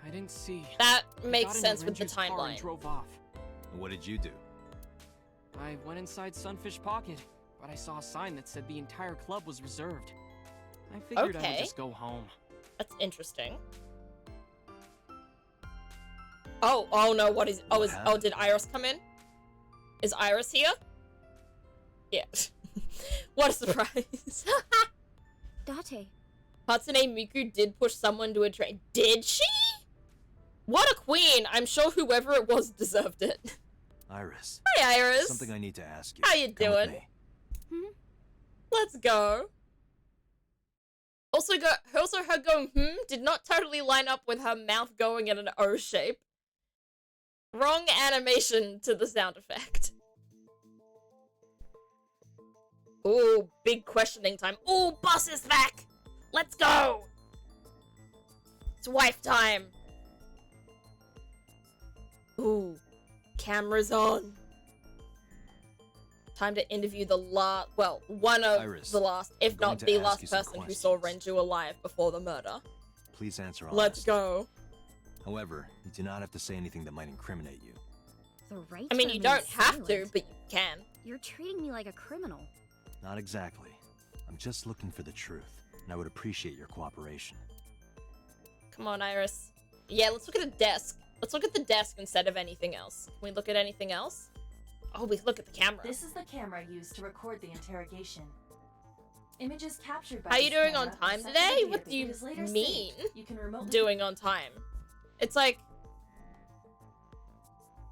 I didn't see. that I makes got into sense with the Renju's car and timeline. drove off. And what did you do? I went inside Sunfish Pocket, but I saw a sign that said the entire club was reserved. I figured I Okay. would just go home. That's interesting. Oh no, what is, What happened? did Iris come in? Is Iris here? Yeah. What a surprise. Date, Hatsune Miku did push someone to a train. Did she? What a queen! I'm sure whoever it was deserved it. Iris. Hi, Iris. Something I need to ask you. How you Come with doing? me. Let's go. Also, her going did not totally line up with her mouth going in an O shape. Wrong animation to the sound effect. Ooh, big questioning time. Ooh, boss is back! Let's go! It's wife time. Ooh, cameras on. Time to interview the one of Iris, the last, if I'm going not to the ask last you some person who saw questions. Renju alive before the murder. Please answer Let's honest. go. However, you do not have to say anything that might incriminate you. The right I mean, to you remain don't have to, silent. but you can. You're treating me like a criminal. Not exactly. I'm just looking for the truth, and I would appreciate your cooperation. Come on, Iris. Yeah, let's look at the desk. Let's look at the desk instead of anything else. Can we look at anything else? Oh, we look at the camera. This is the camera used to record the interrogation. Images captured by How you this doing on camera time are sent today? to the What do you database later mean? saved. You can remotely Doing on time. It's like...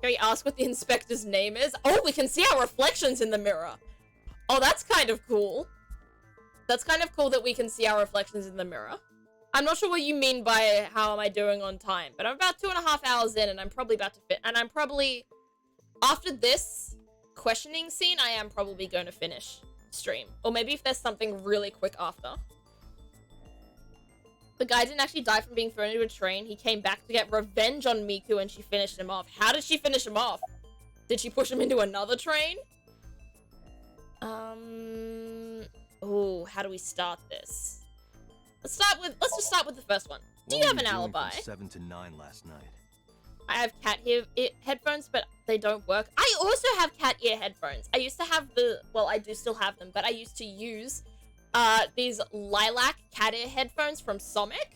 Can we ask what the inspector's name is? Oh, we can see our reflections in the mirror. Oh, that's kind of cool. That's kind of cool that we can see our reflections in the mirror. I'm not sure what you mean by how am I doing on time, but I'm about 2.5 hours in and I'm probably about to fit. And I'm probably... After this questioning scene, I am probably going to finish stream. Or maybe if there's something really quick after. The guy didn't actually die from being thrown into a train. He came back to get revenge on Miku and she finished him off. How did she finish him off? Did she push him into another train? Oh, how do we start this? Let's just start with the first one. Do you have an alibi? From 7 to 9 last night. I have cat ear headphones, but they don't work. I also have cat ear headphones. I used to have I do still have them, but I used to use these lilac cat ear headphones from Sonic.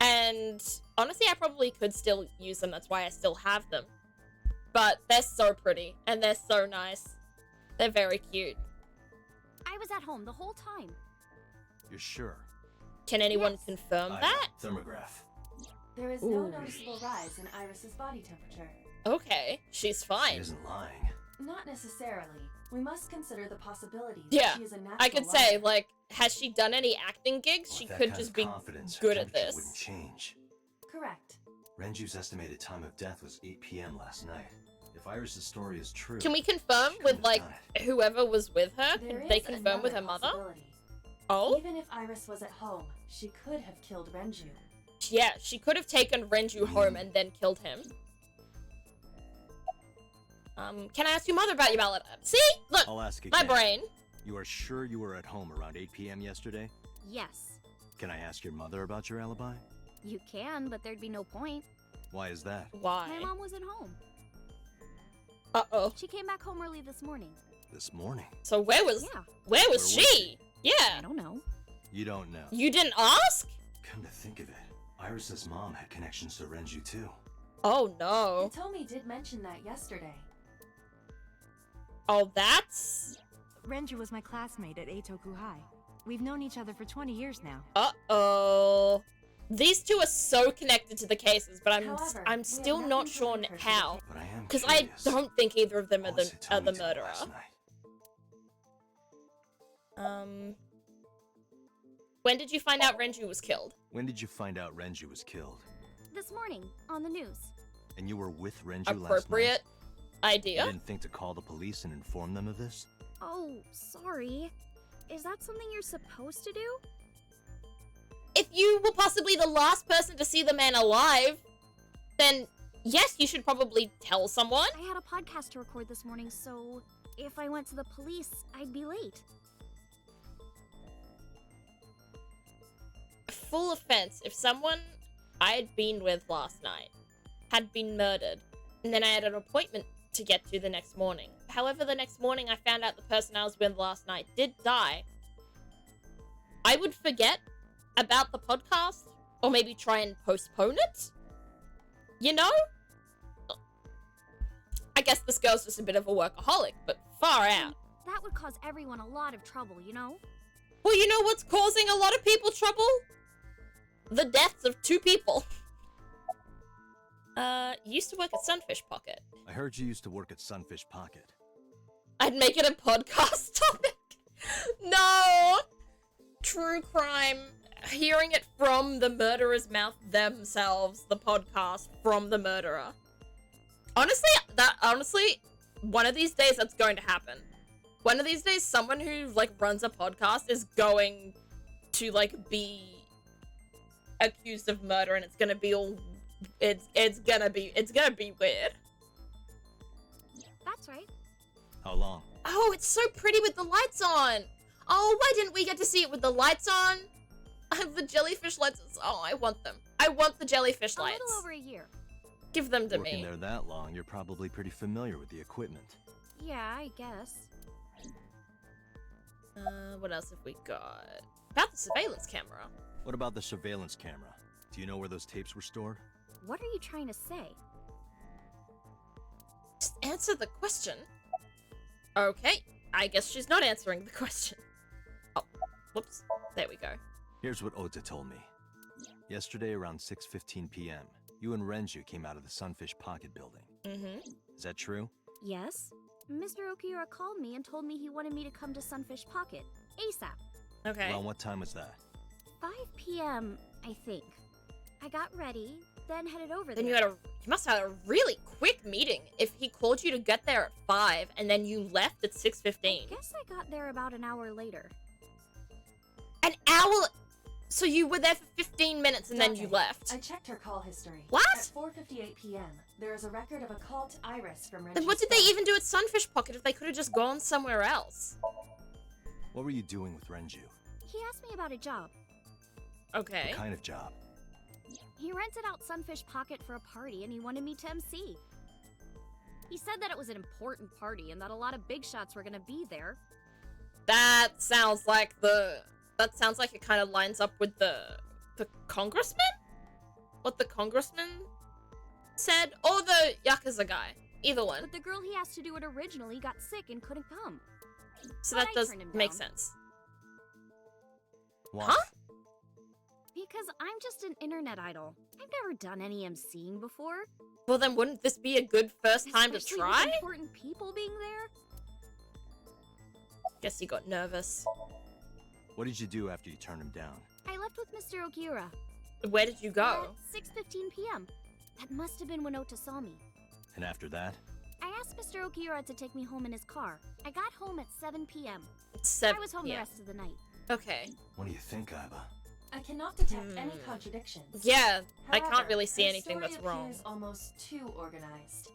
And honestly, I probably could still use them. That's why I still have them. But they're so pretty and they're so nice. They're very cute. I was at home the whole time. You're sure? Can anyone confirm that? Thermograph. There is no noticeable rise in Iris's body temperature. Okay, she's fine. She isn't lying. Not necessarily. We must consider the possibility that Yeah, she is a natural I could say, liar. like, has she done any acting gigs? With She that could kind just of be confidence, her good at temperature this. Wouldn't change. Correct. Renju's estimated time of death was 8 p.m. last night. If Iris's story is true, Can we confirm she with, couldn't like, have done whoever was with her? There Can they is confirm with her another mother? possibility. Oh? Even if Iris was at home, she could have killed Renju. Yeah, she could have taken Renju home and then killed him. Can I ask your mother about your ballot? See? Look, I'll ask my again. brain. You are sure you were at home around 8 p.m. yesterday? Yes. Can I ask your mother about your alibi? You can, but there'd be no point. Why is that? Why? My mom wasn't home. Uh-oh. She came back home early this morning. This morning? So where was Where was she? she? Yeah. I don't know. You don't know. You didn't ask? Come to think of it, Iris's mom had connections to Renju too. Oh no. Hitomi did mention that yesterday. Oh, that's... Renju was my classmate at Eitoku High. We've known each other for 20 years now. Uh-oh. These two are so connected to the cases, but However, I'm we still have not nothing sure to link her to the how. case. But I am Because I curious. don't think either of them are What was the Hitomi doing murderer. last night? When did you find out Renju was killed? When did you find out Renju was killed? This morning, on the news. And you were with Renju last night? Appropriate idea. You didn't think to call the police and inform them of this? Oh, sorry. Is that something you're supposed to do? If you were possibly the last person to see the man alive, then yes, you should probably tell someone. I had a podcast to record this morning, so if I went to the police, I'd be late. Full offense, if someone I had been with last night had been murdered, and then I had an appointment to get to the next morning. However, the next morning I found out the person I was with last night did die. I would forget about the podcast, or maybe try and postpone it? You know? I guess this girl's just a bit of a workaholic, but far out. That would cause everyone a lot of trouble, you know? Well, you know what's causing a lot of people trouble? The deaths of 2 people. Used to work at Sunfish Pocket. I heard you used to work at Sunfish Pocket. I'd make it a podcast topic. No! True crime. Hearing it from the murderer's mouth themselves. The podcast from the murderer. Honestly, one of these days that's going to happen. One of these days, someone who, like, runs a podcast is going to, like, be accused of murder, and it's gonna be all... It's gonna be weird. That's right. How long? Oh, it's so pretty with the lights on. Oh, why didn't we get to see it with the lights on? The jellyfish lights. Oh, I want them. I want the jellyfish lights. A little over a year. Give them to Working me. there that long, you're probably pretty familiar with the equipment. Yeah, I guess. What else have we got? About the surveillance camera. What about the surveillance camera? Do you know where those tapes were stored? What are you trying to say? Just answer the question. Okay, I guess she's not answering the question. Oh, whoops. There we go. Here's what Ota told me. Yesterday around 6:15 p.m., you and Renju came out of the Sunfish Pocket building. Mm-hmm. Is that true? Yes. Mr. Okiura called me and told me he wanted me to come to Sunfish Pocket. ASAP. Okay. Around what time was that? 5 p.m., I think. I got ready, then headed over Then there. you must have had a really quick meeting if he called you to get there at 5 and then you left at 6:15. Guess I got there about an hour later. An hour? So you were there for 15 minutes and then you Dante, left? I checked her call history. What? At 4:58 p.m., there is a record of a call to Iris from Renju's Then what did they phone. even do at Sunfish Pocket if they could have just gone somewhere else? What were you doing with Renju? He asked me about a job. Okay. What kind of job? He rented out Sunfish Pocket for a party and he wanted me to MC. He said that it was an important party and that a lot of big shots were gonna be there. That sounds like it kind of lines up with the congressman? What the congressman said? Or the Yakuza guy. Either one. But the girl he asked to do it originally got sick and couldn't come. So But that I does turned him make down. sense. Why? Huh? Because I'm just an internet idol. I've never done any MCing before. Well, then wouldn't this be a good first time to Especially try? with important people being there. Guess you got nervous. What did you do after you turned him down? I left with Mr. Okiura. Where did you go? At 6:15 p.m. That must have been when Ota saw me. And after that? I asked Mr. Okiura to take me home in his car. I got home at 7 p.m. It's 7 I was home the p.m. rest of the night. Okay. What do you think, Iba? I cannot detect any contradictions. Yeah, I However, can't really see her anything story that's wrong. appears almost too organized.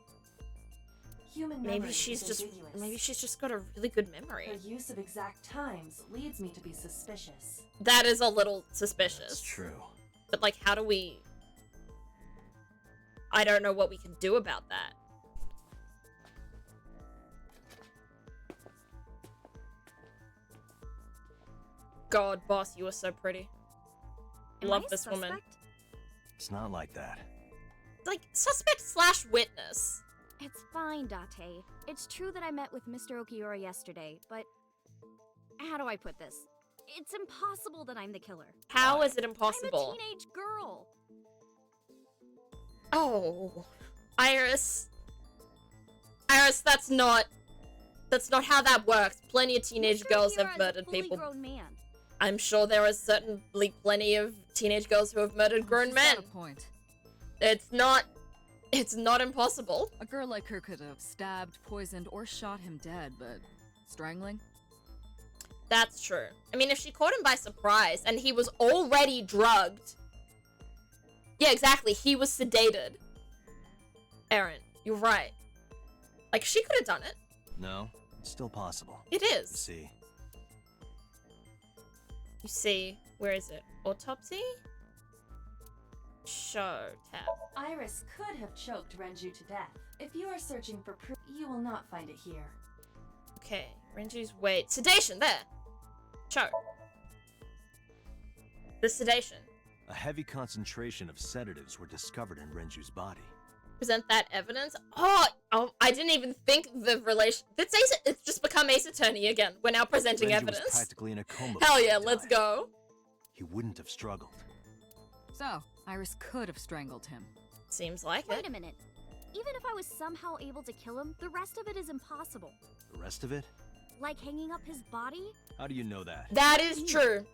Human Maybe memory she's is just ambiguous. got a really good memory. Her use of exact times leads me to be suspicious. That is a little suspicious. That's true. But like, how do we? I don't know what we can do about that. God, boss, you are so pretty. Am Love I a this woman. suspect? It's not like that. Like, suspect slash witness. It's fine, Date. It's true that I met with Mr. Okiura yesterday, but how do I put this? It's impossible that I'm the killer. How is it I'm impossible? a teenage girl. Oh, Iris. Iris, that's not how that works. Plenty of teenage Mr. girls Okiura have is murdered a fully people. grown man. I'm sure there are certainly plenty of teenage girls who have murdered grown She's men. got a point. It's not impossible. A girl like her could have stabbed, poisoned, or shot him dead, but strangling? That's true. I mean, if she caught him by surprise and he was already drugged. Yeah, exactly. He was sedated. Aaron, you're right. Like, she could have done it. No, it's still possible. It You is. see, You see, where is it? Autopsy? Show tab. Iris could have choked Renju to death. If you are searching for proof, you will not find it here. Okay, Renju's weight. Sedation, there. Show. The sedation. a heavy concentration of sedatives were discovered in Renju's body. present that evidence. Oh, I didn't even think the relation. It's just become Ace Attorney again. We're now presenting Renju evidence. was practically in a coma. Hell before yeah, he let's died. go. He wouldn't have struggled. So, Iris could have strangled him. Seems like Wait it. a minute. Even if I was somehow able to kill him, the rest of it is impossible. The rest of it? Like hanging up his body? How do you know that? That is true.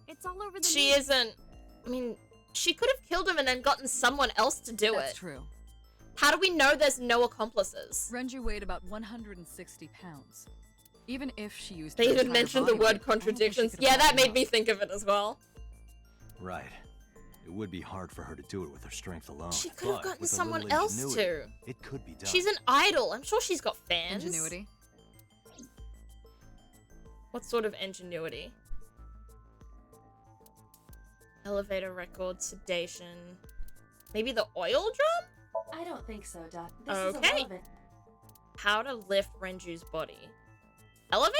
It's all over the She news. isn't. I mean, she could have killed him and then gotten someone else to do That's it. true. How do we know there's no accomplices? Renju weighed about 160 pounds. Even if she used They her even entire mentioned the body weight, word I don't think she contradictions. could have Yeah, that gotten made up. me think of it as well. Right. It would be hard for her to do it with her strength alone. She could have but gotten with a someone little else ingenuity, to. It could be done. She's an idol. I'm sure she's got fans. Ingenuity. What sort of ingenuity? Elevator record, sedation. Maybe the oil drum? I don't think so, Doc. This Okay. is irrelevant. How to lift Renju's body. Elevator?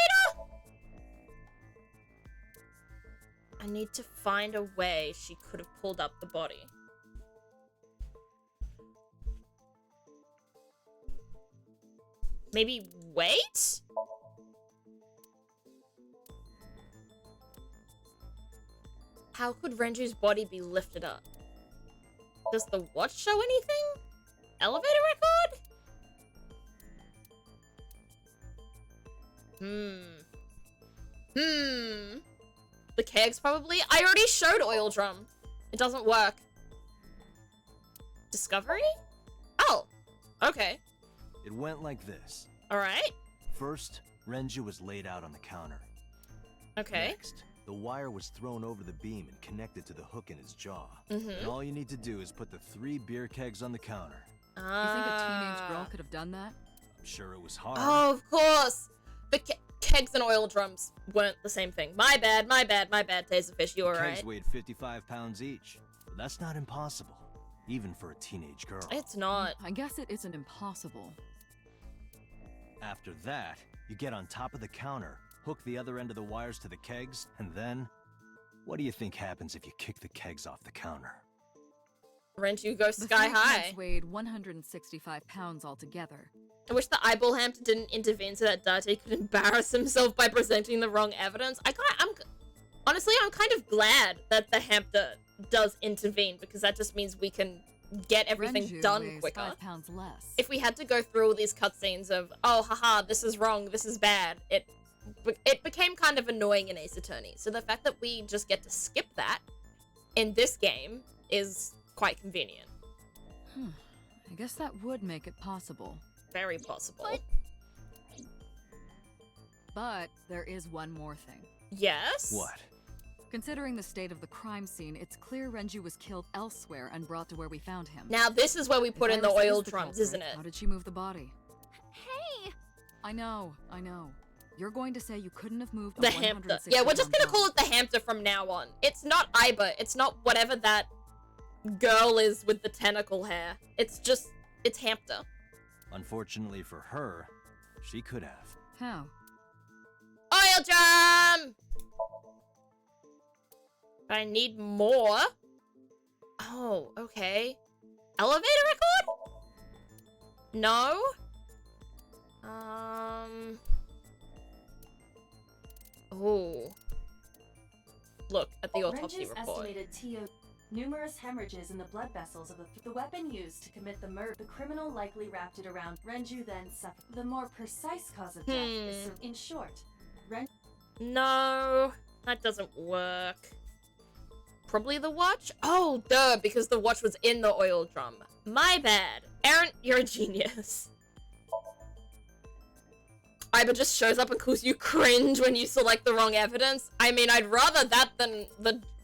I need to find a way she could have pulled up the body. Maybe wait? How could Renju's body be lifted up? Does the watch show anything? Elevator record? The kegs probably? I already showed oil drum. It doesn't work. Discovery? Oh, okay. It went like this. Alright. First, Renju was laid out on the counter. Okay. Next, the wire was thrown over the beam and connected to the hook in his jaw. Mhm. And all you need to do is put the 3 beer kegs on the counter. You think a teenage girl could have done that? I'm sure it was hard. Oh, of course. The kegs and oil drums weren't the same thing. My bad, my bad, my bad, Taserfish. You were Kegs right. weighed 55 pounds each. But that's not impossible, even for a teenage girl. It's not. I guess it isn't impossible. After that, you get on top of the counter, hook the other end of the wires to the kegs, and then... What do you think happens if you kick the kegs off the counter? Renju goes The sky 3 high. kegs weighed 165 pounds altogether. I wish the eyeball hamster didn't intervene so that Date could embarrass himself by presenting the wrong evidence. Honestly, I'm kind of glad that the hamster does intervene, because that just means we can get everything Renju done weighs quicker. 5 pounds less. If we had to go through all these cutscenes of, oh, haha, this is wrong, this is bad, it became kind of annoying in Ace Attorney. So the fact that we just get to skip that in this game is quite convenient. I guess that would make it possible. Very possible. But there is one more thing. Yes? What? Considering the state of the crime scene, it's clear Renju was killed elsewhere and brought to where we found him. Now this is where we put If in the Iris is oil the drums, culprit, isn't it? How did she move the body? Hey! I know. You're going to say you couldn't have moved The a hamster. 160 Yeah, we're just gonna pound call it the hamster from now on. It's not Iba. It's not whatever that girl is with the tentacle hair. It's hamster. Unfortunately for her, she could have. How? Oil drum! I need more. Oh, okay. Elevator record? No? Oh. Look at the autopsy Renju's report. estimated TO numerous hemorrhages in the blood vessels of the weapon used to commit the murder. The criminal likely wrapped it around. Renju then suffered. The more precise cause of death is, in short, No, that doesn't work. Probably the watch? Oh, duh, because the watch was in the oil drum. My bad. Aaron, you're a genius. Iba just shows up and calls you cringe when you select the wrong evidence. I mean, I'd rather that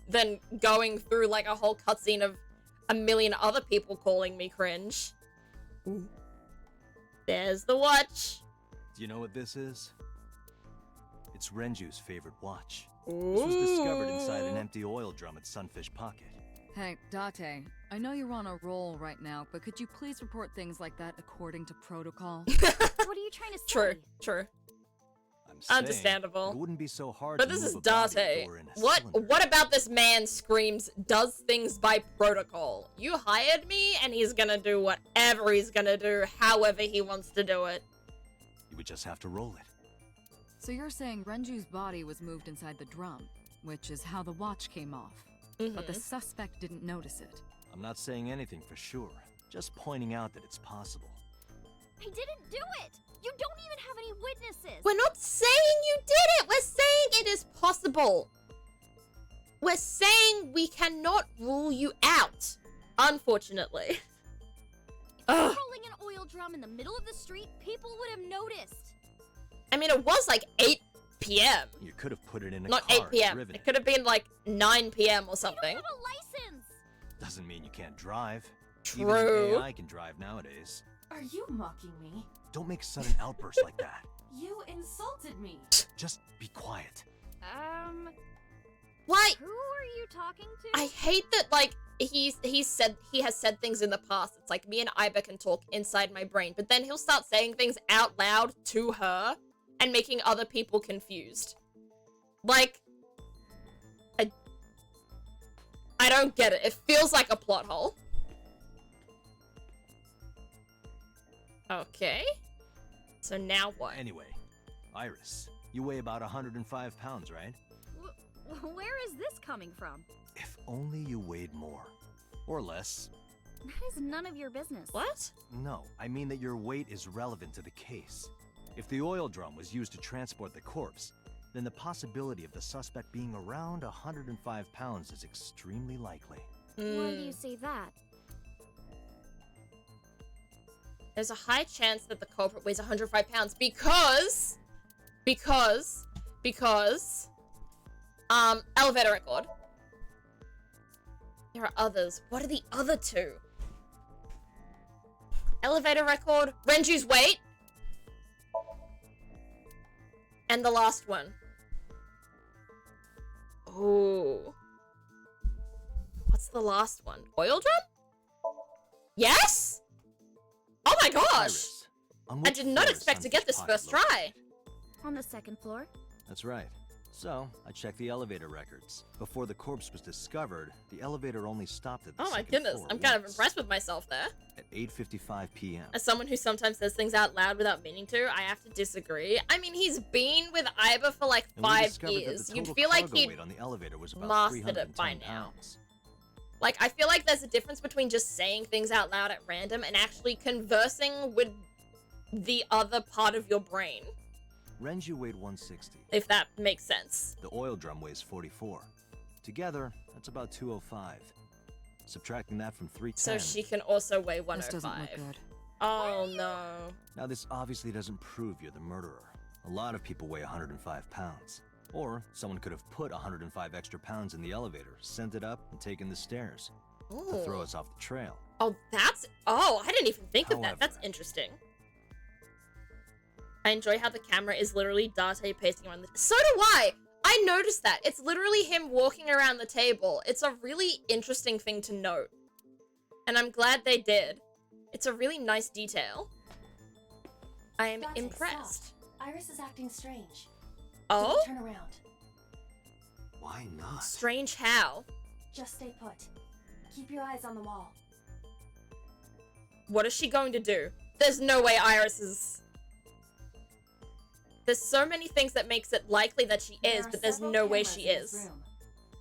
than going through like a whole cutscene of a million other people calling me cringe. Ooh. There's the watch. Do you know what this is? It's Renju's favorite watch. This was discovered inside an empty oil drum at Sunfish Pocket. Hey, Date, I know you're on a roll right now, but could you please report things like that according to protocol? What are you trying to say? True. I'm saying, Understandable. it wouldn't be so hard But to this move is a body if Date. it were in a What cylinder. what about this man screams, does things by protocol? You hired me and he's gonna do whatever he's gonna do, however he wants to do it. You would just have to roll it. So you're saying Renju's body was moved inside the drum, which is how the watch came off. But the suspect didn't notice it. I'm not saying anything for sure, just pointing out that it's possible. I didn't do it! You don't even have any witnesses! We're not saying you did it! We're saying it is possible! We're saying we cannot rule you out, unfortunately. If you're rolling an oil drum in the middle of the street, people would have noticed. I mean, it was like 8 p.m. You could have put it in a Not car 8 p.m. and driven It could have been like 9 p.m. or something. You don't have a license! Doesn't mean you can't drive. True. Even an AI can drive nowadays. Are you mocking me? Don't make sudden outbursts like that. You insulted me. Just be quiet. Why? Who are you talking to? I hate that, like, he has said things in the past. It's like me and Iba can talk inside my brain, but then he'll start saying things out loud to her and making other people confused. Like, I don't get it. It feels like a plot hole. Okay. So now what? Anyway, Iris, you weigh about 105 pounds, right? Where is this coming from? If only you weighed more. Or less. That is none of your business. What? No, I mean that your weight is relevant to the case. If the oil drum was used to transport the corpse, then the possibility of the suspect being around 105 pounds is extremely likely. Why do you say that? There's a high chance that the culprit weighs 105 pounds because, elevator record. There are others. What are the other two? Elevator record, Renju's weight, and the last one. Ooh. What's the last one? Oil drum? Yes? Oh my gosh! Iris, on I which did not floor is expect to get this Sunfish's first pocket try. On the second floor? That's right. So, I checked the elevator records. Before the corpse was discovered, the elevator only stopped at the Oh my second goodness, floor I'm kind of once, impressed with myself there. at 8:55 p.m. As someone who sometimes says things out loud without meaning to, I have to disagree. I mean, he's been with Iba for like And we 5 discovered that years. the You'd total feel like cargo he'd weight on the elevator was about mastered it by 310 now. pounds. Like, I feel like there's a difference between just saying things out loud at random and actually conversing with the other part of your brain, Renju weighed 160. if that makes sense. The oil drum weighs 44. Together, that's about 205. Subtracting that from 310. So she can also weigh This doesn't 105. look good. Oh no. Now, this obviously doesn't prove you're the murderer. A lot of people weigh 105 pounds. Or someone could have put 105 extra pounds in the elevator, sent it up, and taken the stairs to throw Ooh. us off the trail. Oh, I didn't even think of that. However- That's interesting. I enjoy how the camera is literally Date pacing around the... So do I! I noticed that. It's literally him walking around the table. It's a really interesting thing to note. And I'm glad they did. It's a really nice detail. I am Date, impressed. stop. Iris is acting strange. Oh? Don't turn around. Why not? Strange how? Just stay put. Keep your eyes on the wall. What is she going to do? There's no way Iris is... There's so many things that makes it likely that she There is, are but there's several no way cameras she in this is. room.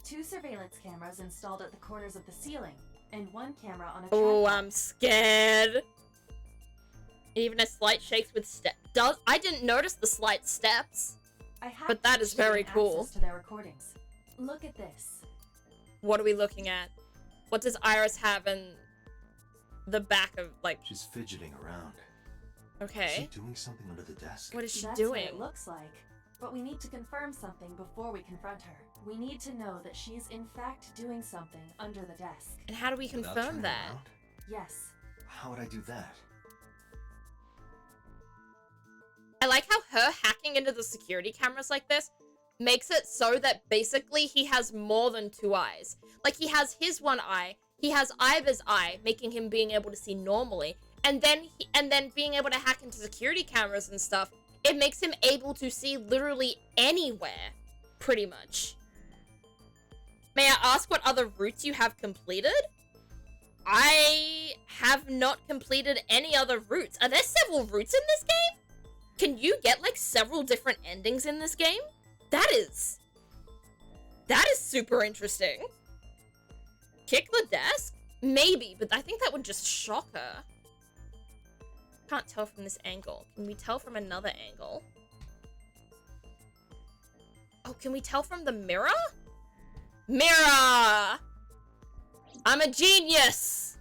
2 surveillance cameras installed at the corners of the ceiling, and 1 camera on a Oh, tripod. I'm scared. Even a slight shakes with step. I didn't notice the slight steps. I have but that is very cool. access to their recordings. Look at this. What are we looking at? What does Iris have in the back of, like... She's fidgeting around. Okay. Is she doing something under the desk? What is she That's doing? what it looks like. But we need to confirm something before we confront her. We need to know that she's in fact doing something under the desk. And how do we Without confirm turning that? around? Yes. How would I do that? I like how her hacking into the security cameras like this makes it so that basically he has more than 2 eyes. Like, he has his one eye, he has Iva's eye, making him being able to see normally, and then being able to hack into security cameras and stuff, it makes him able to see literally anywhere, pretty much. May I ask what other routes you have completed? I have not completed any other routes. Are there several routes in this game? Can you get, like, several different endings in this game? That is super interesting. Kick the desk? Maybe, but I think that would just shock her. Can't tell from this angle. Can we tell from another angle? Oh, can we tell from the mirror? Mirror! I'm a genius!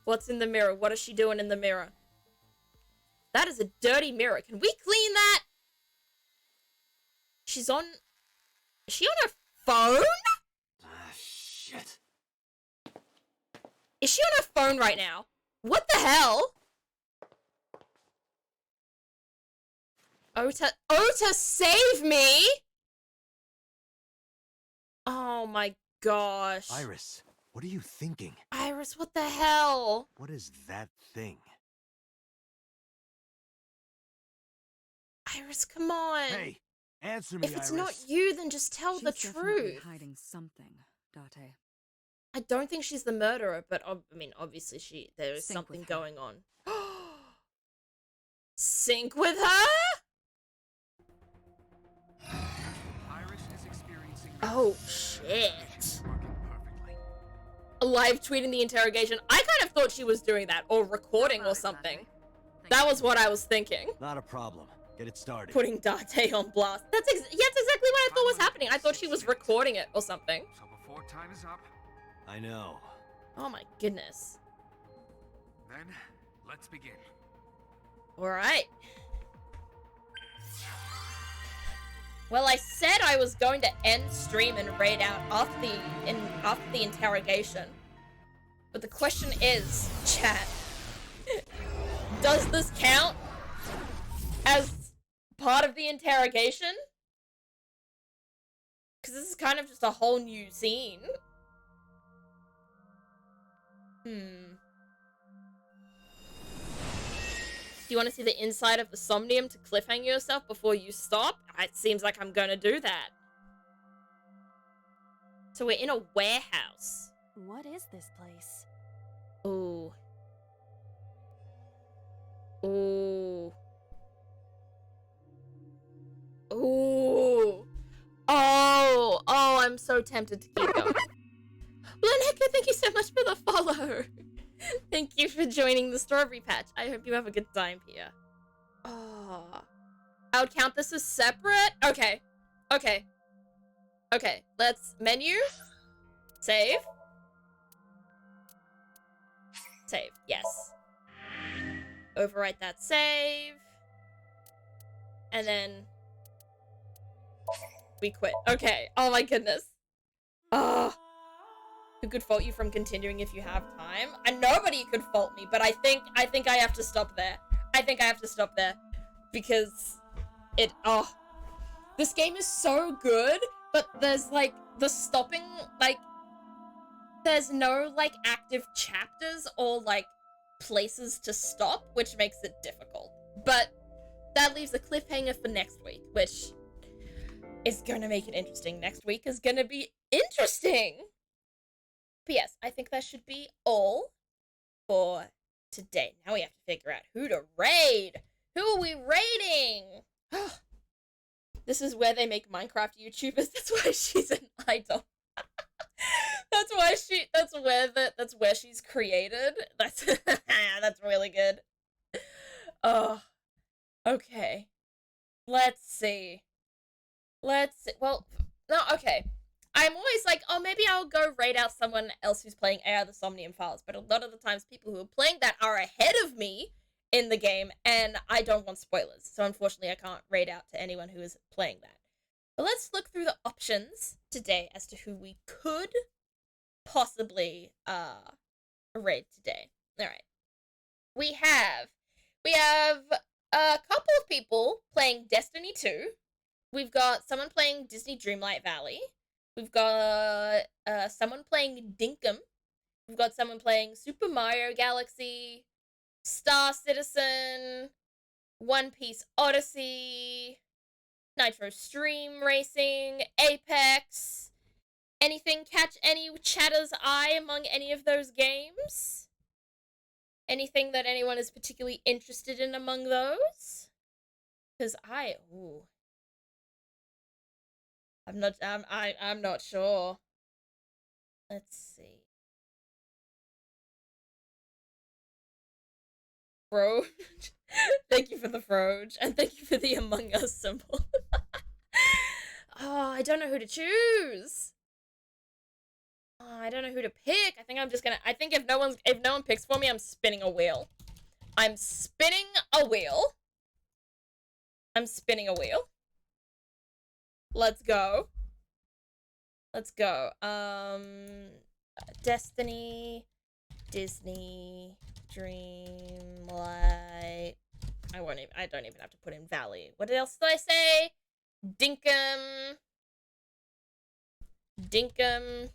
What's in the mirror? What is she doing in the mirror? That is a dirty mirror. Can we clean that? She's on... Is she on her phone? Shit. Is she on her phone right now? What the hell? Ota, save me! Oh my gosh. Iris, what are you thinking? Iris, what the hell? What is that thing? Iris, come on. Hey, answer me, If it's Iris. not you, then just tell the She's definitely truth. hiding something, Date. I don't think she's the murderer, but I mean, obviously there is Sync something with her. going on. Sync with her? Iris is experiencing Oh shit. Live tweeting the interrogation. I kind of thought she was doing that, or recording or something. That was what I was thinking. Not a problem. Get it started. Putting Date on blast. That's exactly what I thought was happening. I thought she was recording it or something. So before time is up, I know. Oh my goodness. then let's begin. Alright. Well, I said I was going to end stream and raid out after the interrogation. But the question is, chat, does this count as part of the interrogation? Because this is kind of just a whole new scene. Do you want to see the inside of the somnium to cliffhang yourself before you stop? It seems like I'm gonna do that. So we're in a warehouse. What is this place? Ooh. Ooh. Ooh. Oh, I'm so tempted to keep going. Blenhecker, thank you so much for the follow. Thank you for joining the strawberry patch. I hope you have a good time here. Oh. I would count this as separate? Okay. Okay. Okay, let's menu. Save. Save, yes. Overwrite that save. And then we quit. Okay. Oh my goodness. Oh. Who could fault you from continuing if you have time? And nobody could fault me, but I think I have to stop there. I think I have to stop there. Because this game is so good, but there's like the stopping, like there's no like active chapters or like places to stop, which makes it difficult. But that leaves a cliffhanger for next week, which is gonna make it interesting. Next week is gonna be interesting. But yes, I think that should be all for today. Now we have to figure out who to raid. Who are we raiding? This is where they make Minecraft YouTubers. That's why she's an idol. That's where she's created. That's really good. Oh, okay. Let's see. Well, no, okay. I'm always like, oh, maybe I'll go raid out someone else who's playing AR the Somnium Files, but a lot of the times people who are playing that are ahead of me in the game, and I don't want spoilers, so unfortunately I can't raid out to anyone who is playing that. But let's look through the options today as to who we could possibly raid today. Alright. We have a couple of people playing Destiny 2. We've got someone playing Disney Dreamlight Valley. We've got someone playing Dinkum. We've got someone playing Super Mario Galaxy. Star Citizen, One Piece Odyssey, Nitro Stream Racing, Apex. Anything catch any chatter's eye among any of those games? Anything that anyone is particularly interested in among those? Because I'm not sure. Let's see. Froge. Thank you for the Froge, and thank you for the Among Us symbol. Oh, I don't know who to choose. Oh, I don't know who to pick. I think if no one picks for me, I'm spinning a wheel. I'm spinning a wheel. Let's go. Destiny, Disney, Dreamlight. I don't even have to put in Valley. What else did I say? Dinkum,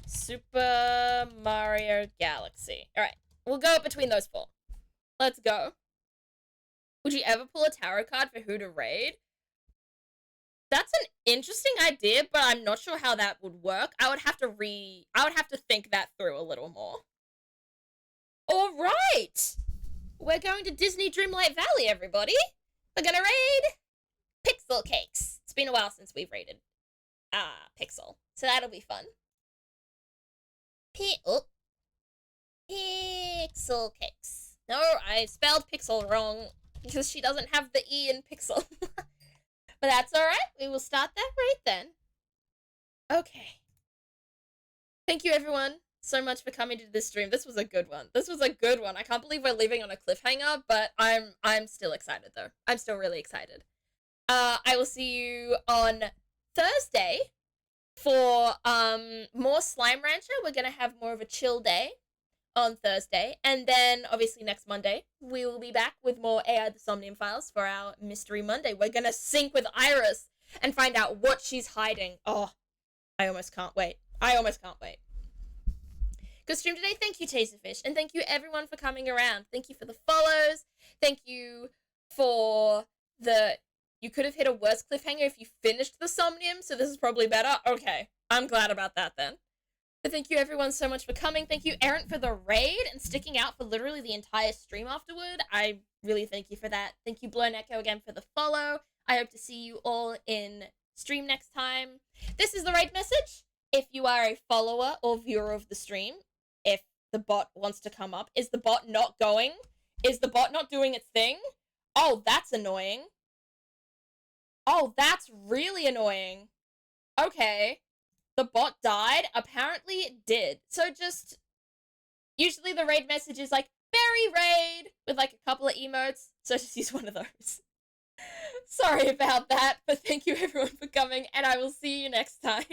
Super Mario Galaxy. Alright, we'll go between those four. Let's go. Would you ever pull a tarot card for who to raid? That's an interesting idea, but I'm not sure how that would work. I would have to think that through a little more. Alright! We're going to Disney Dreamlight Valley, everybody. We're gonna raid Pixel Cakes. It's been a while since we've raided Pixel, so that'll be fun. Pixel Cakes. No, I spelled Pixel wrong because she doesn't have the E in Pixel. But that's alright. We will start that right then. Okay. Thank you, everyone, so much for coming to this stream. This was a good one. I can't believe we're leaving on a cliffhanger, but I'm still excited, though. I'm still really excited. I will see you on Thursday for more Slime Rancher. We're gonna have more of a chill day on Thursday, and then obviously next Monday we will be back with more AI the Somnium Files for our Mystery Monday. We're gonna sync with Iris and find out what she's hiding. Oh, I almost can't wait. Good stream today. Thank you, Taserfish, and thank you everyone for coming around. Thank you for the follows. Thank you for the... You could have hit a worse cliffhanger if you finished the Somnium, so this is probably better. Okay, I'm glad about that then. But thank you everyone so much for coming. Thank you, Errant, for the raid and sticking out for literally the entire stream afterward. I really thank you for that. Thank you, Blown Echo, again for the follow. I hope to see you all in stream next time. This is the raid message. If you are a follower or viewer of the stream, if the bot wants to come up, is the bot not going? Is the bot not doing its thing? Oh, that's annoying. Oh, that's really annoying. Okay. The bot died? Apparently it did. So just... Usually the raid message is like, berry raid! With like a couple of emotes. So just use one of those. Sorry about that, but thank you everyone for coming, and I will see you next time.